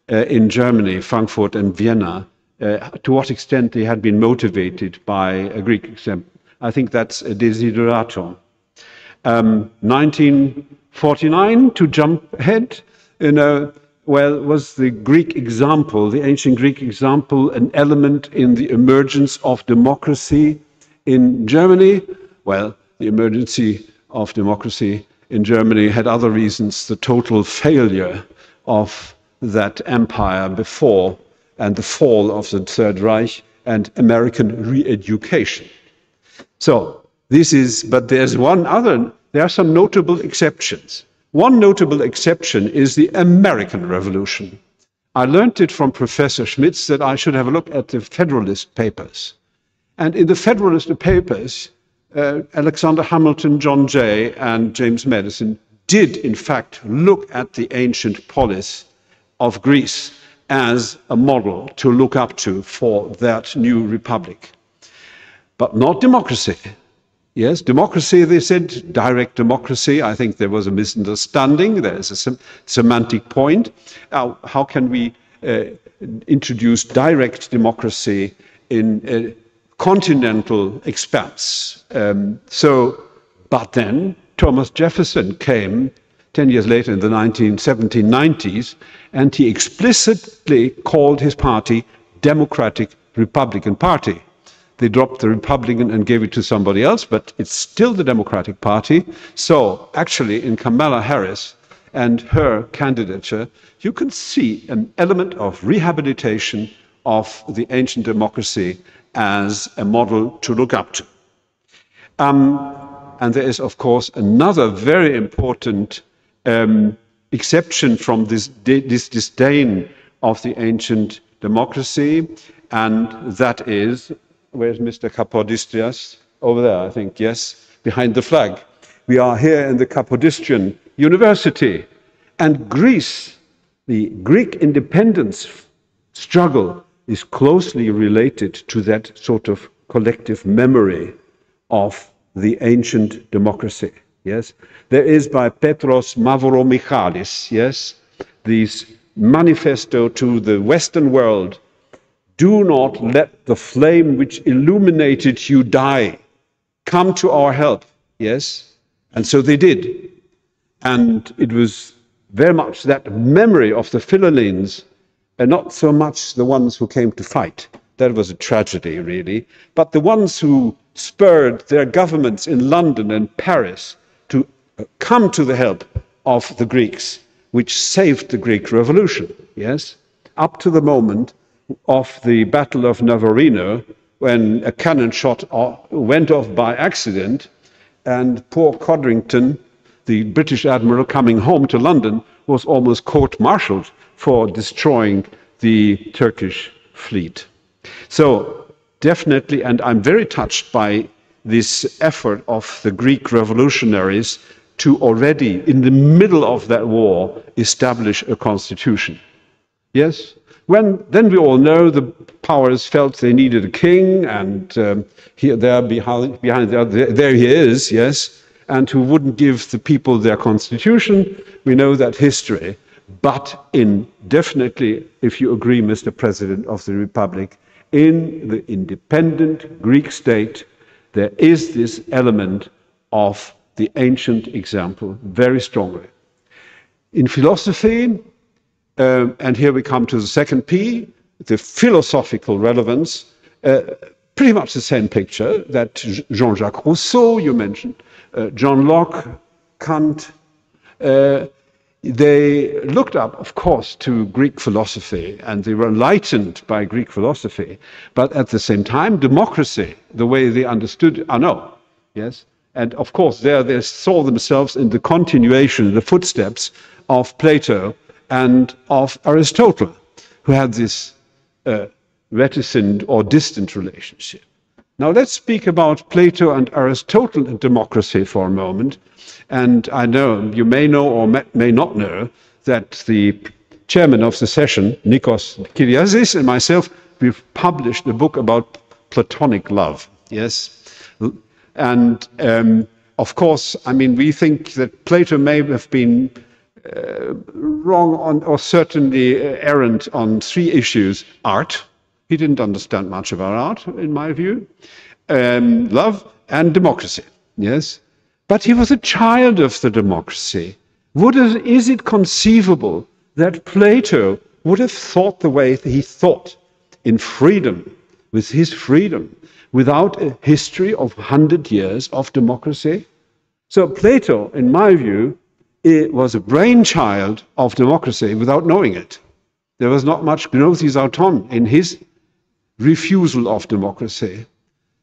in Germany, Frankfurt and Vienna, to what extent they had been motivated by a Greek example. I think that's a desideratum. 1949, to jump ahead, was the Greek example, the ancient Greek example, an element in the emergence of democracy in Germany? Well, the emergency of democracy in Germany had other reasons, the total failure of that empire before and the fall of the Third Reich and American re-education. So this is, but there are some notable exceptions. One notable exception is the American Revolution. I learned it from Professor Schmitz that I should have a look at the Federalist Papers. And in the Federalist Papers, Alexander Hamilton, John Jay, and James Madison did, in fact, look at the ancient polis of Greece as a model to look up to for that new republic. But not democracy. Yes, democracy, they said, direct democracy. I think there was a misunderstanding. There's a semantic point. How can we introduce direct democracy in a continental expanse? But then Thomas Jefferson came 10 years later in the 1790s, and he explicitly called his party Democratic Republican Party. They dropped the Republican and gave it to somebody else, but it's still the Democratic Party. So actually in Kamala Harris and her candidature, you can see an element of rehabilitation of the ancient democracy as a model to look up to. And there is, of course, another very important exception from this disdain of the ancient democracy, and that is, where's Mr. Kapodistrias? Over there, I think, yes, behind the flag. We are here in the Kapodistrian University, and Greece, the Greek independence struggle is closely related to that sort of collective memory of the ancient democracy. Yes, there is by Petros Mavromichalis, yes, this manifesto to the Western world: do not let the flame which illuminated you die. Come to our help, yes? And so they did. And it was very much that memory of the Philhellenes, and not so much the ones who came to fight. That was a tragedy, really. But the ones who spurred their governments in London and Paris to come to the help of the Greeks, which saved the Greek Revolution, yes? Up to the moment of the Battle of Navarino, when a cannon shot went off by accident, and poor Codrington, the British admiral coming home to London, was almost court-martialed for destroying the Turkish fleet. So definitely, and I'm very touched by this effort of the Greek revolutionaries to already, in the middle of that war, establish a constitution. Yes? Then we all know the powers felt they needed a king, and there he is, yes, and who wouldn't give the people their constitution. We know that history. But definitely, if you agree, Mr. President of the Republic, in the independent Greek state, there is this element of the ancient example very strongly. In philosophy, and here we come to the second P, the philosophical relevance, pretty much the same picture that Jean-Jacques Rousseau, you mentioned, John Locke, Kant, they looked up, of course, to Greek philosophy, and they were enlightened by Greek philosophy. But at the same time, democracy, the way they understood it, yes? And of course, they saw themselves in the continuation, the footsteps of Plato and of Aristotle, who had this reticent or distant relationship. Now let's speak about Plato and Aristotle and democracy for a moment. And I know, you may know or may not know, that the chairman of the session, Nikos Kyriazis, and myself, we've published a book about Platonic love, yes? And of course, I mean, we think that Plato may have been wrong on, or certainly errant on three issues: art. He didn't understand much about art, in my view. Love and democracy, yes? But he was a child of the democracy. Is it conceivable that Plato would have thought the way he thought, in freedom, with his freedom, without a history of 100 years of democracy? So Plato, in my view, it was a brainchild of democracy without knowing it. There was not much gnosis auton in his refusal of democracy.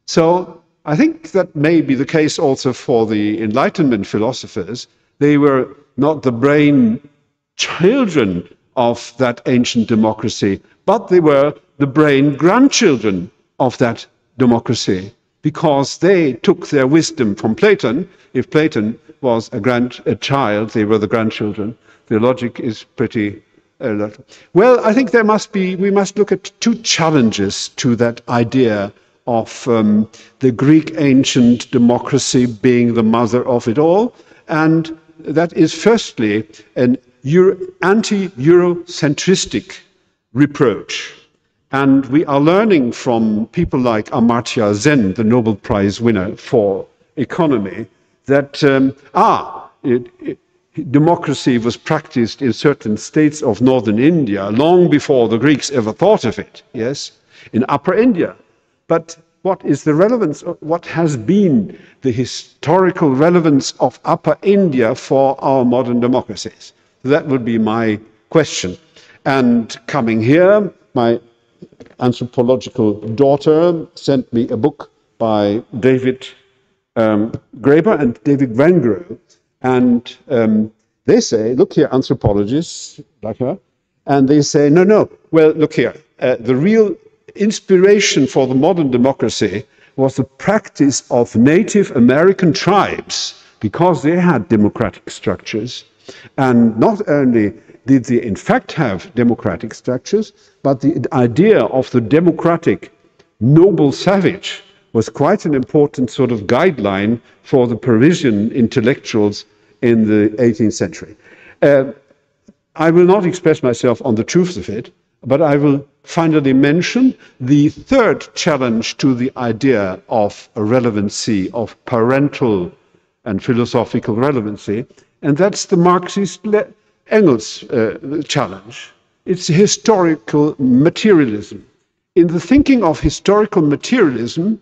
So I think that may be the case also for the Enlightenment philosophers. They were not the brain children of that ancient democracy, but they were the brain grandchildren of that democracy, because they took their wisdom from Plato. If Plato was a child, they were the grandchildren. The logic is pretty. Well, I think we must look at two challenges to that idea of the Greek ancient democracy being the mother of it all. And that is firstly an anti-Eurocentristic reproach. And we are learning from people like Amartya Sen, the Nobel Prize winner for economy, that, democracy was practiced in certain states of northern India long before the Greeks ever thought of it, yes, in Upper India. But what is the relevance, what has been the historical relevance of Upper India for our modern democracies? That would be my question. And coming here, my anthropological daughter sent me a book by David Graeber and David Wengrow. And they say, look here, anthropologists like her, and they say, no, well, look here, the real inspiration for the modern democracy was the practice of Native American tribes, because they had democratic structures. And not only did they in fact have democratic structures, but the idea of the democratic noble savage was quite an important sort of guideline for the Parisian intellectuals in the 18th century. I will not express myself on the truth of it, but I will finally mention the third challenge to the idea of relevancy, of parental and philosophical relevancy, and that's the Marxist Engels challenge. It's historical materialism. In the thinking of historical materialism,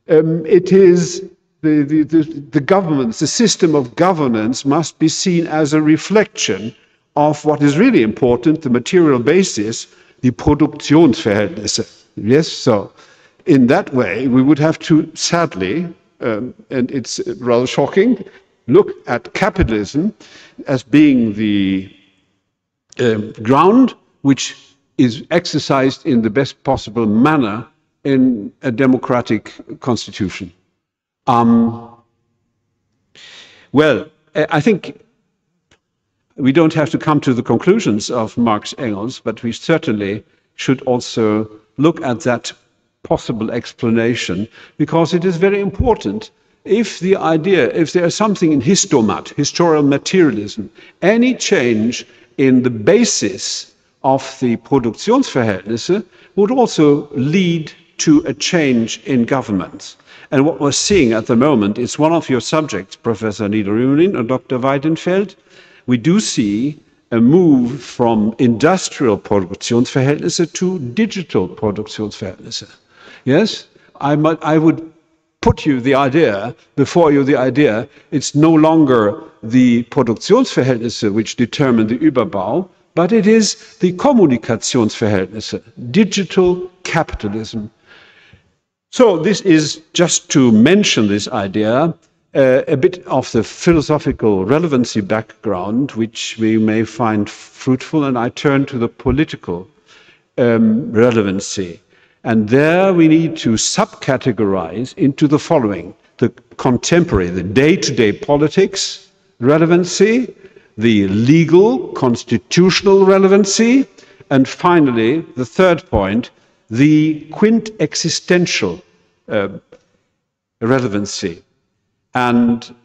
it is the governments, the system of governance must be seen as a reflection of what is really important, the material basis, the Produktionsverhältnisse. Yes, so in that way, we would have to, sadly, and it's rather shocking, look at capitalism as being the ground which is exercised in the best possible manner in a democratic constitution. Well, I think we don't have to come to the conclusions of Marx Engels, but we certainly should also look at that possible explanation, because it is very important. If the idea, if there is something in histomat, historical materialism, any change in the basis of the Produktionsverhältnisse would also lead to a change in governments. And what we're seeing at the moment is one of your subjects, Professor Niederrümelin or Dr. Weidenfeld. We do see a move from industrial Produktionsverhältnisse to digital Produktionsverhältnisse. Yes, I would put you the idea, before you the idea, it's no longer the Produktionsverhältnisse which determine the Überbau, but it is the Kommunikationsverhältnisse, digital capitalism. So this is just to mention this idea, a bit of the philosophical relevancy background, which we may find fruitful, and I turn to the political relevancy. And there we need to subcategorize into the following: the contemporary, the day-to-day politics relevancy, the legal, constitutional relevancy, and finally, the third point, the quintexistential relevancy. And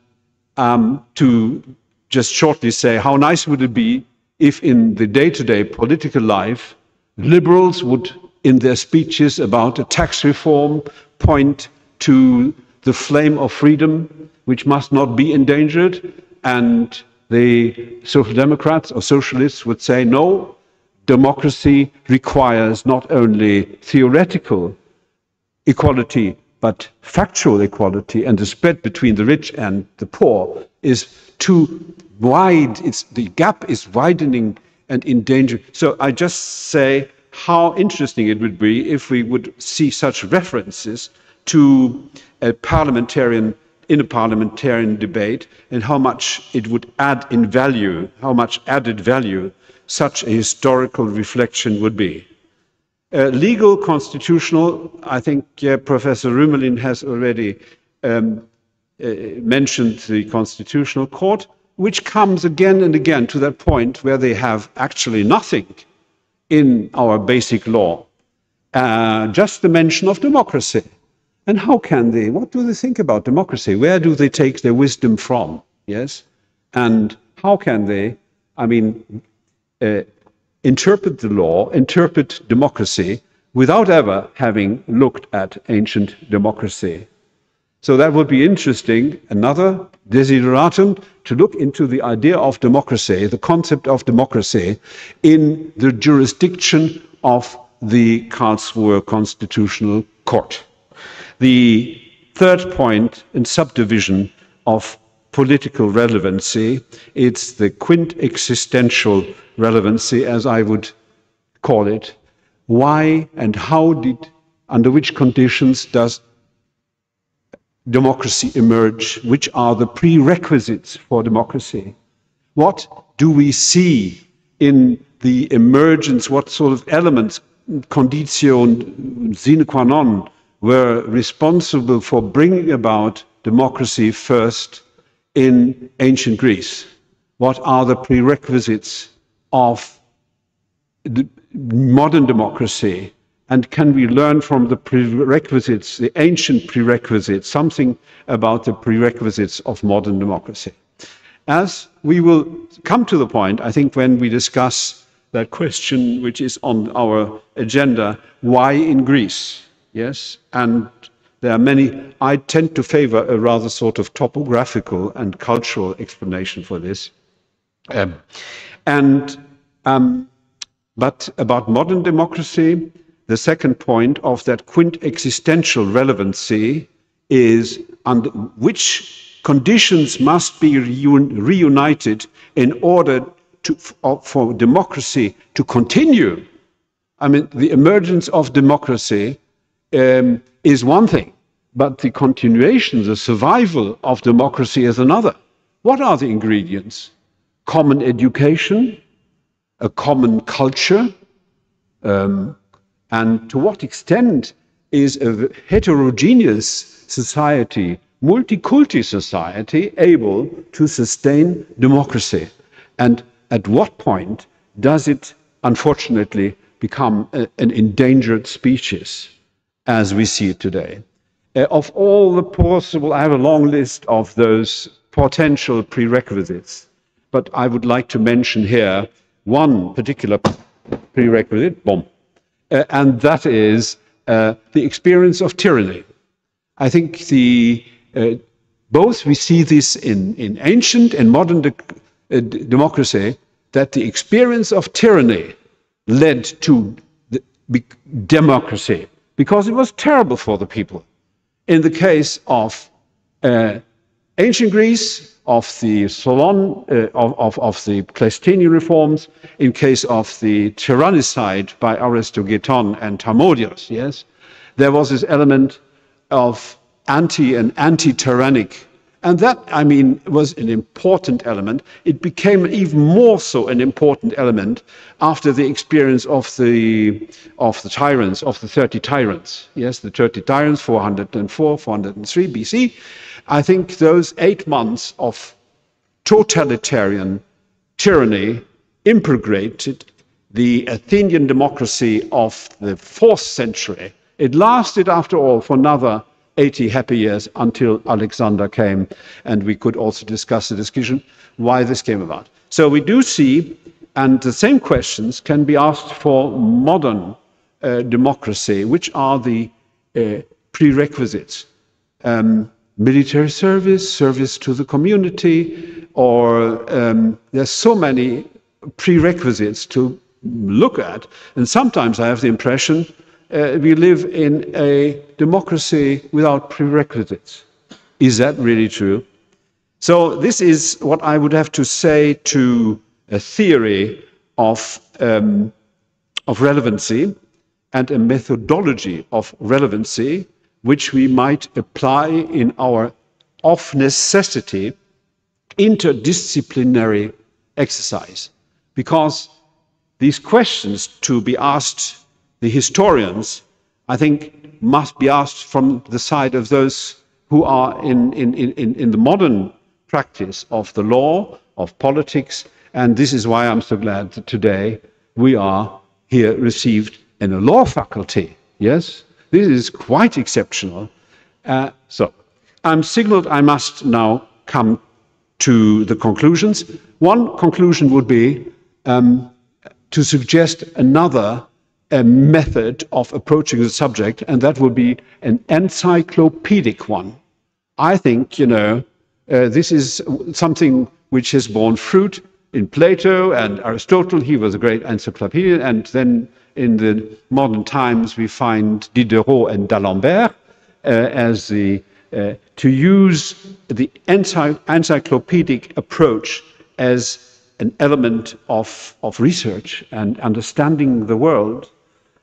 to just shortly say, how nice would it be if in the day-to-day political life, liberals would, in their speeches about a tax reform, point to the flame of freedom, which must not be endangered, and the Social Democrats or socialists would say, no, democracy requires not only theoretical equality, but factual equality, and the spread between the rich and the poor is too wide, the gap is widening and in danger. So I just say how interesting it would be if we would see such references to a parliamentarian, in a parliamentarian debate, and how much it would add in value, how much added value such a historical reflection would be. Legal, constitutional, I think Professor Rümelin has already mentioned the Constitutional Court, which comes again and again to that point where they have actually nothing in our basic law, just the mention of democracy. And how can they, what do they think about democracy? Where do they take their wisdom from? Yes? And how can they, I mean, interpret the law, interpret democracy, without ever having looked at ancient democracy? So that would be interesting, another desideratum, to look into the idea of democracy, the concept of democracy, in the jurisdiction of the Karlsruhe Constitutional Court. The third point and subdivision of political relevancy, it's the quintexistential relevancy, as I would call it. Why and how did, under which conditions does democracy emerge? Which are the prerequisites for democracy? What do we see in the emergence? What sort of elements, conditio sine qua non, were responsible for bringing about democracy first in ancient Greece? What are the prerequisites of the modern democracy? And can we learn from the prerequisites, the ancient prerequisites, something about the prerequisites of modern democracy? As we will come to the point, I think, when we discuss that question which is on our agenda, why in Greece? Yes, and there are many. I tend to favor a rather sort of topographical and cultural explanation for this. But about modern democracy, the second point of that quintexistential relevancy is under which conditions must be reunited in order for democracy to continue. I mean, the emergence of democracy is one thing, but the continuation, the survival of democracy is another. What are the ingredients? Common education, a common culture, and to what extent is a heterogeneous society, multiculti society, able to sustain democracy? And at what point does it, unfortunately, become an endangered species, as we see it today? Of all the possible, I have a long list of those potential prerequisites, but I would like to mention here one particular prerequisite, and that is the experience of tyranny. I think both we see this in ancient and modern democracy, that the experience of tyranny led to democracy, because it was terrible for the people. In the case of ancient Greece, of the Solon, of the Cleistinian reforms, in case of the tyrannicide by Aristogiton and Harmodius, yes, there was this element of anti-tyrannic, and that, I mean, was an important element. It became even more so an important element after the experience of the tyrants, of the 30 tyrants. Yes, the 30 tyrants, 404, 403 BC. I think those 8 months of totalitarian tyranny impregnated the Athenian democracy of the 4th century. It lasted, after all, for another 80 happy years until Alexander came, and we could also discuss the discussion why this came about. So we do see, and the same questions can be asked for modern democracy. Which are the prerequisites? Military service, service to the community, or there's so many prerequisites to look at. And sometimes I have the impression we live in a democracy without prerequisites. Is that really true? So this is what I would have to say to a theory of relevancy and a methodology of relevancy, which we might apply in our, of necessity, interdisciplinary exercise. Because these questions to be asked the historians, I think, must be asked from the side of those who are in the modern practice of the law, of politics, and this is why I'm so glad that today we are here received in a law faculty. Yes, this is quite exceptional. So I'm signaled I must now come to the conclusions. One conclusion would be to suggest another method of approaching the subject, and that would be an encyclopedic one. I think, this is something which has borne fruit in Plato and Aristotle. He was a great encyclopedian. And then in the modern times, we find Diderot and D'Alembert as to use the encyclopedic approach as an element of research and understanding the world.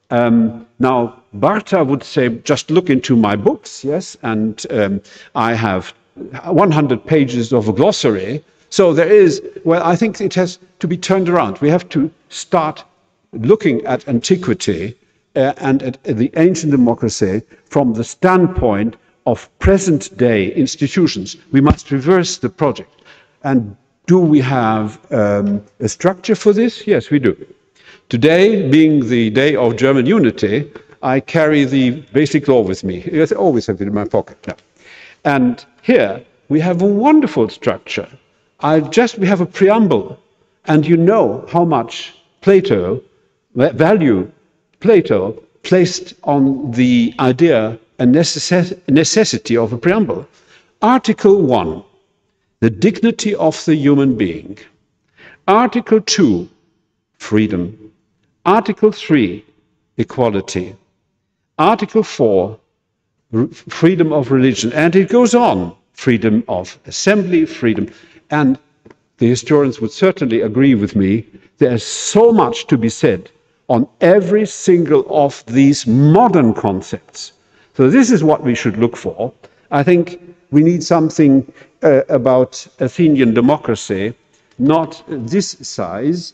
Now, Bartha would say, just look into my books, yes, and I have 100 pages of a glossary. So there is, well, I think it has to be turned around. We have to start looking at antiquity and at the ancient democracy from the standpoint of present-day institutions. We must reverse the project. And do we have a structure for this? Yes, we do. Today, being the day of German unity, I carry the basic law with me. I always have it in my pocket now. And here we have a wonderful structure. We have a preamble, and you know how much value Plato placed on the idea and necessity of a preamble. Article 1, the dignity of the human being. Article 2, freedom. Article 3, equality. Article 4, freedom of religion. And it goes on, freedom of assembly, freedom. And the historians would certainly agree with me, there's so much to be said on every single of these modern concepts. So this is what we should look for. I think we need something about Athenian democracy, not this size.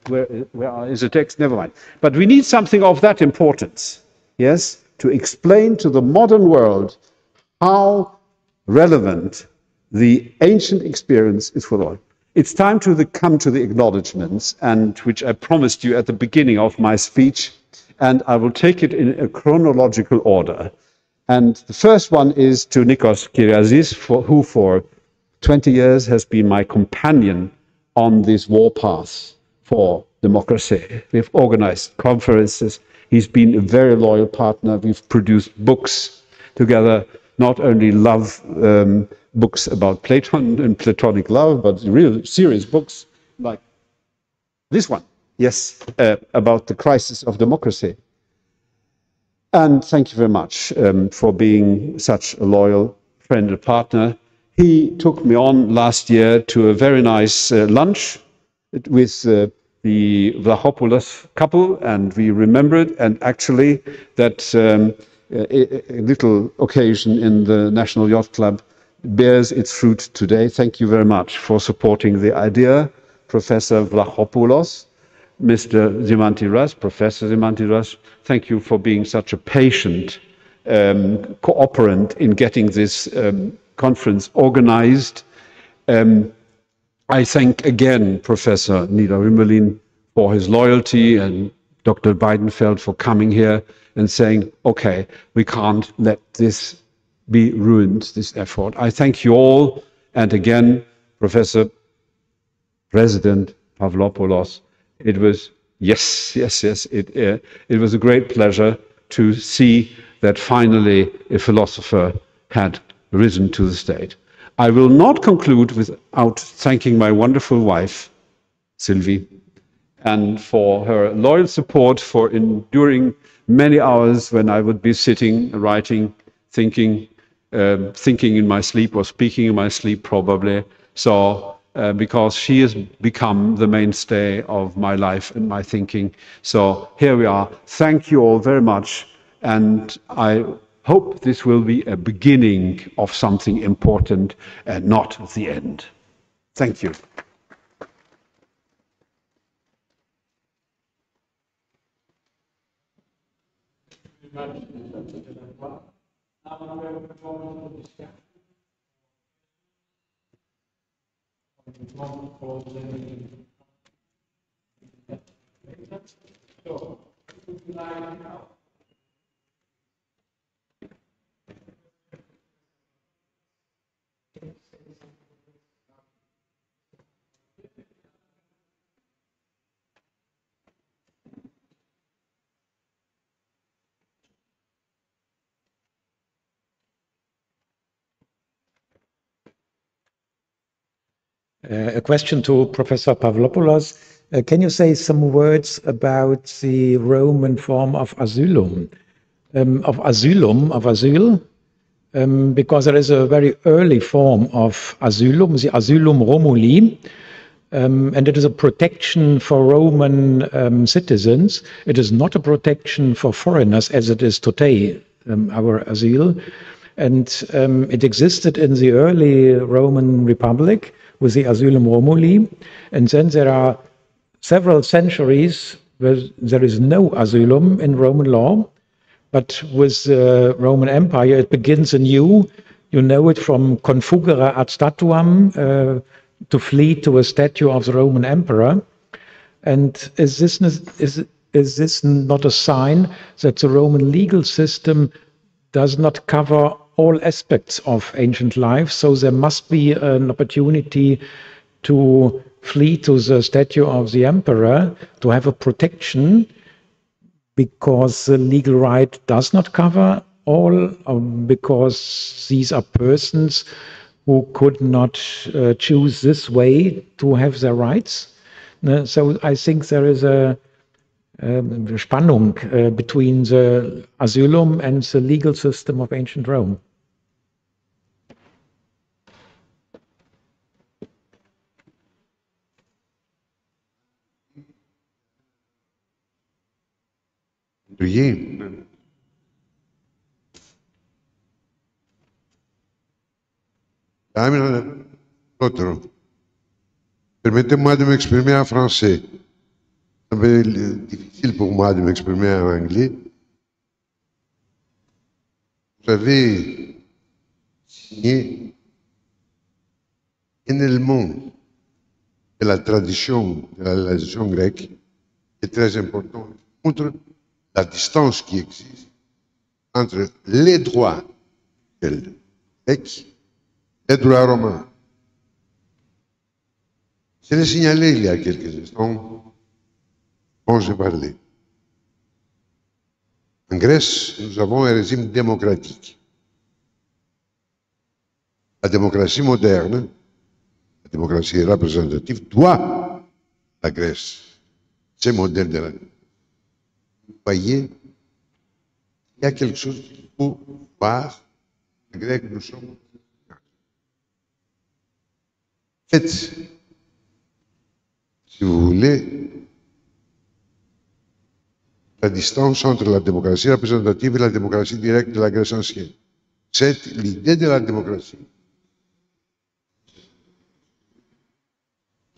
Where is the text? Never mind. But we need something of that importance, yes, to explain to the modern world how relevant the ancient experience is for all. It's time to come to the acknowledgements, and which I promised you at the beginning of my speech, and I will take it in a chronological order. And the first one is to Nikos Kyriazis, who for 20 years has been my companion on this war path for democracy. We've organized conferences. He's been a very loyal partner. We've produced books together, not only love books about Platon and Platonic love, but real serious books like this one, yes, about the crisis of democracy. And thank you very much for being such a loyal friend and partner. He took me on last year to a very nice lunch with the Vlachopoulos couple, and we remembered, and actually that a little occasion in the National Yacht Club bears its fruit today. Thank you very much for supporting the idea, Professor Vlachopoulos. Mr. Diamantiras, Professor Diamantiras, thank you for being such a patient cooperant in getting this conference organized. I thank again Professor Nida Rümelin for his loyalty and Dr. Weidenfeld for coming here and saying, okay, we can't let this be ruined, this effort. I thank you all. And again, Professor President Pavlopoulos, it was, yes, it was a great pleasure to see that finally a philosopher had risen to the stage. I will not conclude without thanking my wonderful wife, Sylvie, and for her loyal support, for enduring many hours when I would be sitting, writing, thinking in my sleep or speaking in my sleep probably. So, because she has become the mainstay of my life and my thinking. So here we are. Thank you all very much. And I hope this will be a beginning of something important and not the end. Thank you. A question to Professor Pavlopoulos. Can you say some words about the Roman form of asylum? Asyl, because there is a very early form of asylum, the asylum Romuli, and it is a protection for Roman citizens. It is not a protection for foreigners as it is today, our asyl. And it existed in the early Roman Republic with the asylum Romuli. And then there are several centuries where there is no asylum in Roman law. But with the Roman Empire, it begins anew. You know it from confugere ad statuam, to flee to a statue of the Roman emperor. And is this not a sign that the Roman legal system does not cover all aspects of ancient life? So there must be an opportunity to flee to the statue of the emperor, to have a protection, because the legal right does not cover all, or because these are persons who could not choose this way to have their rights. So I think there is a Spannung between the asylum and the legal system of ancient Rome. Oui. Autre. Permettez-moi de m'exprimer en français. C'est un peu difficile pour moi de m'exprimer en anglais. Vous avez signé un élément de la tradition de la religion grecque qui est très important, contre la distance qui existe entre les droits grecs et les droits romains. Je l'ai signalé il y a quelques instants quand j'ai parlé. En Grèce, nous avons un régime démocratique. La démocratie moderne, la démocratie représentative, doit la Grèce. C'est le modèle de la Grèce. Vous voyez, il y a quelque chose qu'il faut voir. Les Grecs, nous sommes. Faites, si vous voulez, la distance entre la démocratie représentative et la démocratie directe de la Grèce ancienne. C'est l'idée de la démocratie.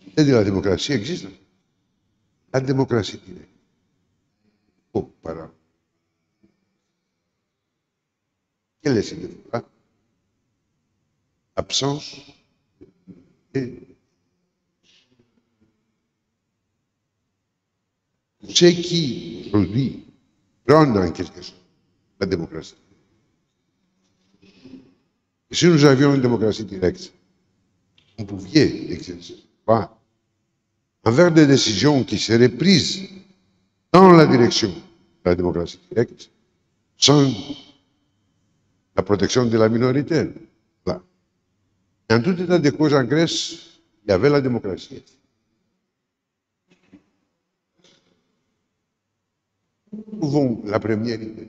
L'idée de la démocratie existe. La démocratie directe. Oh, pardon. Quelle est cette fois? Absence et ce qui, aujourd'hui, prône en quelque sorte la démocratie. Et si nous avions une démocratie directe, on pouvait exercer pas envers des décisions qui seraient prises dans la direction de la démocratie directe, sans la protection de la minorité. Voilà. En tout état de cause, en Grèce, il y avait la démocratie. Nous trouvons la première idée.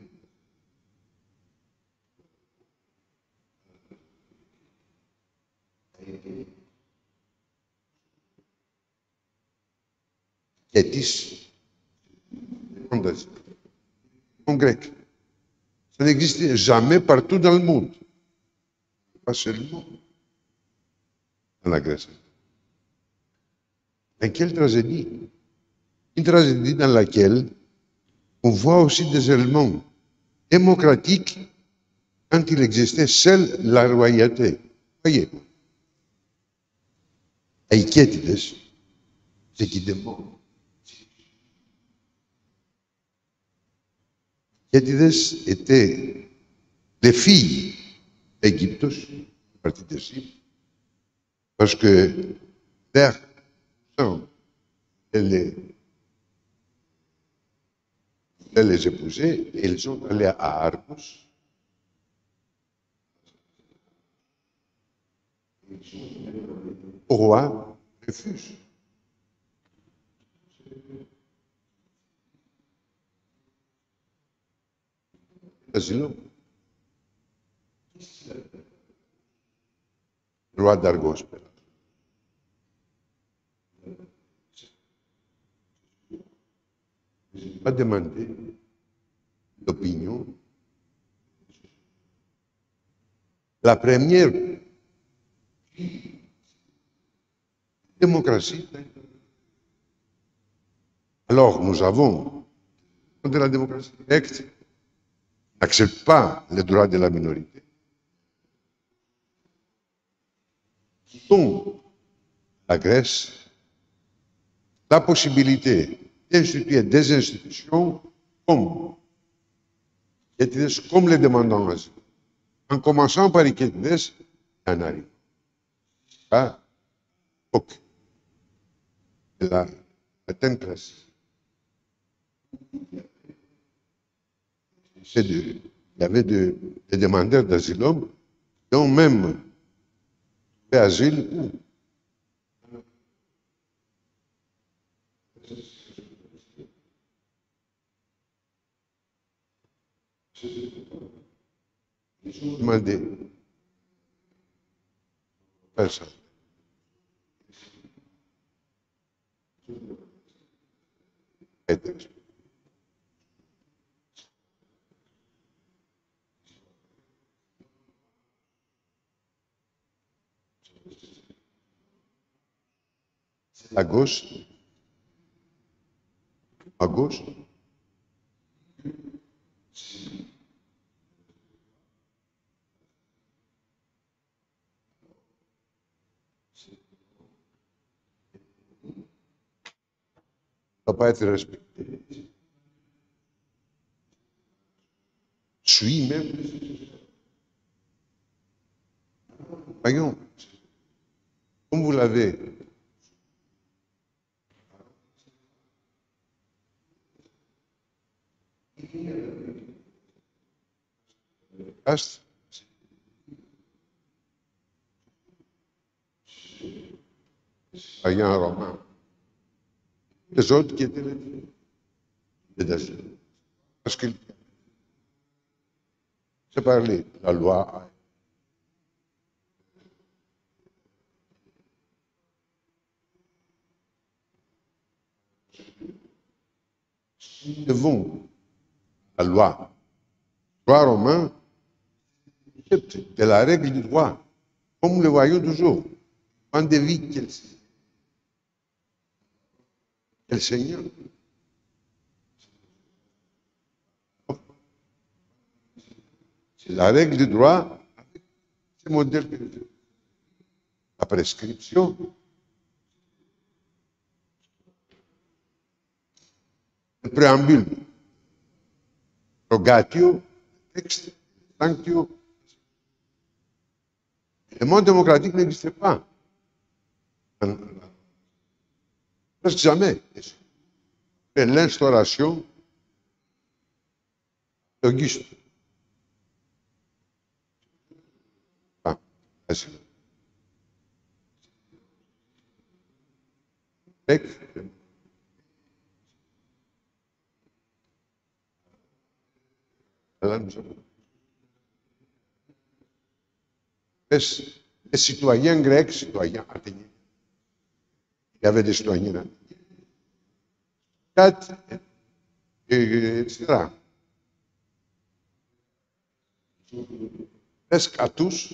Tétis, en grec. Ça n'existait jamais partout dans le monde. Pas seulement dans la Grèce. Mais quelle tragédie? Une tragédie dans laquelle on voit aussi des éléments démocratiques quand il existait seule la royauté. Voyez, Aïkétides, ce qui demande. Aïkétides étaient les filles d'Égyptos, partie d'Égypte, parce que vers elle les épouser, et ils sont allés à Argos. Au roi, refuse. Asilo. Droit d'argos. Pas demander l'opinion. La première démocratie. Alors, nous avons de la démocratie directe, n'accepte pas les droits de la minorité. Quittons la Grèce, la possibilité d'instituer des institutions comme les demandants asile, en commençant par les quêtes et en arrivant. Ça, ok. La démocratie. Il y avait des demandeurs d'asile qui ont même fait asile. Demandé. Personne. À gauche, ne va pas être respecté. Suis même. Voyons, comme vous l'avez Astre. Il y a un roman. Les autres qui étaient les parce que c'est parlé, la loi. Nous devons la loi. Droit romain, c'est la règle du droit, comme nous le voyons toujours. On devine quel Seigneur. C'est la règle du droit, c'est le modèle de la prescription. Le préambule, rogatio, texte, sanctio. Le monde démocratique n'existait pas. Presque jamais. C'est l'instauration d'Auguste. Ah, c'est les citoyens grecs, citoyens athéniens. Il y avait des citoyens athéniens, etc. Presque à tous,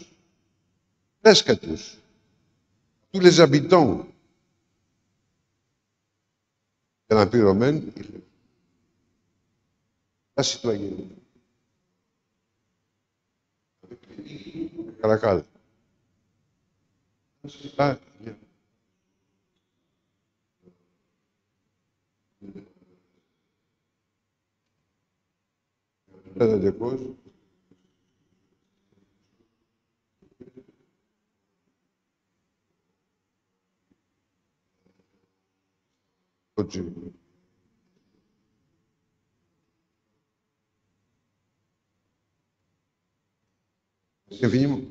tous les habitants de l'Empire romain, la citoyenneté. Caracal. Ah, des causes. Infiniment.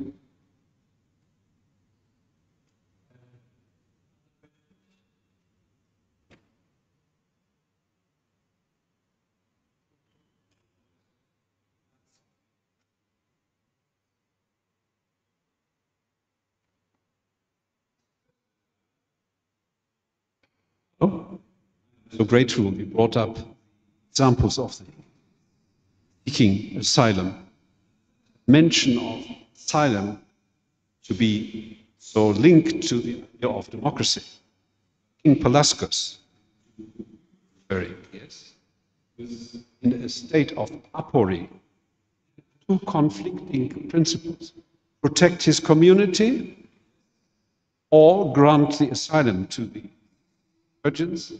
So grateful you brought up examples of the seeking asylum. Mention of asylum to be so linked to the idea of democracy. King Pelasgus, yes, was in a state of apory, two conflicting principles: protect his community or grant the asylum to the virgins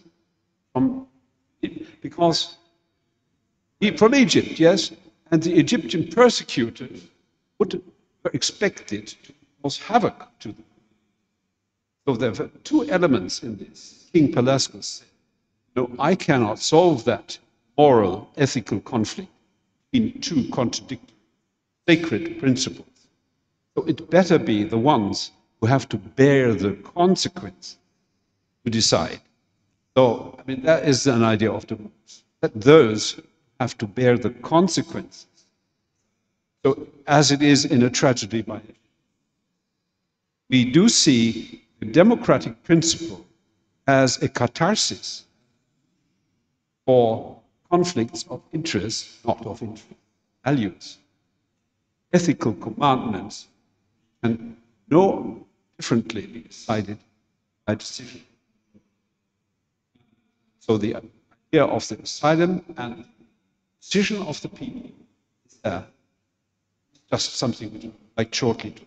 from Egypt, yes, and the Egyptian persecutors were expected to cause havoc to them. So there were two elements in this. King Pelasgus said, no, I cannot solve that moral, ethical conflict in two contradictory sacred principles. So it better be the ones who have to bear the consequence to decide. So, I mean, that is an idea of democracy, that those have to bear the consequences. So, as it is in a tragedy by nature, we do see the democratic principle as a catharsis for conflicts of interest, not of interest, values, ethical commandments, and no differently be decided by decision. So the idea of the asylum and decision of the people is there. Just something which I'd like shortly to.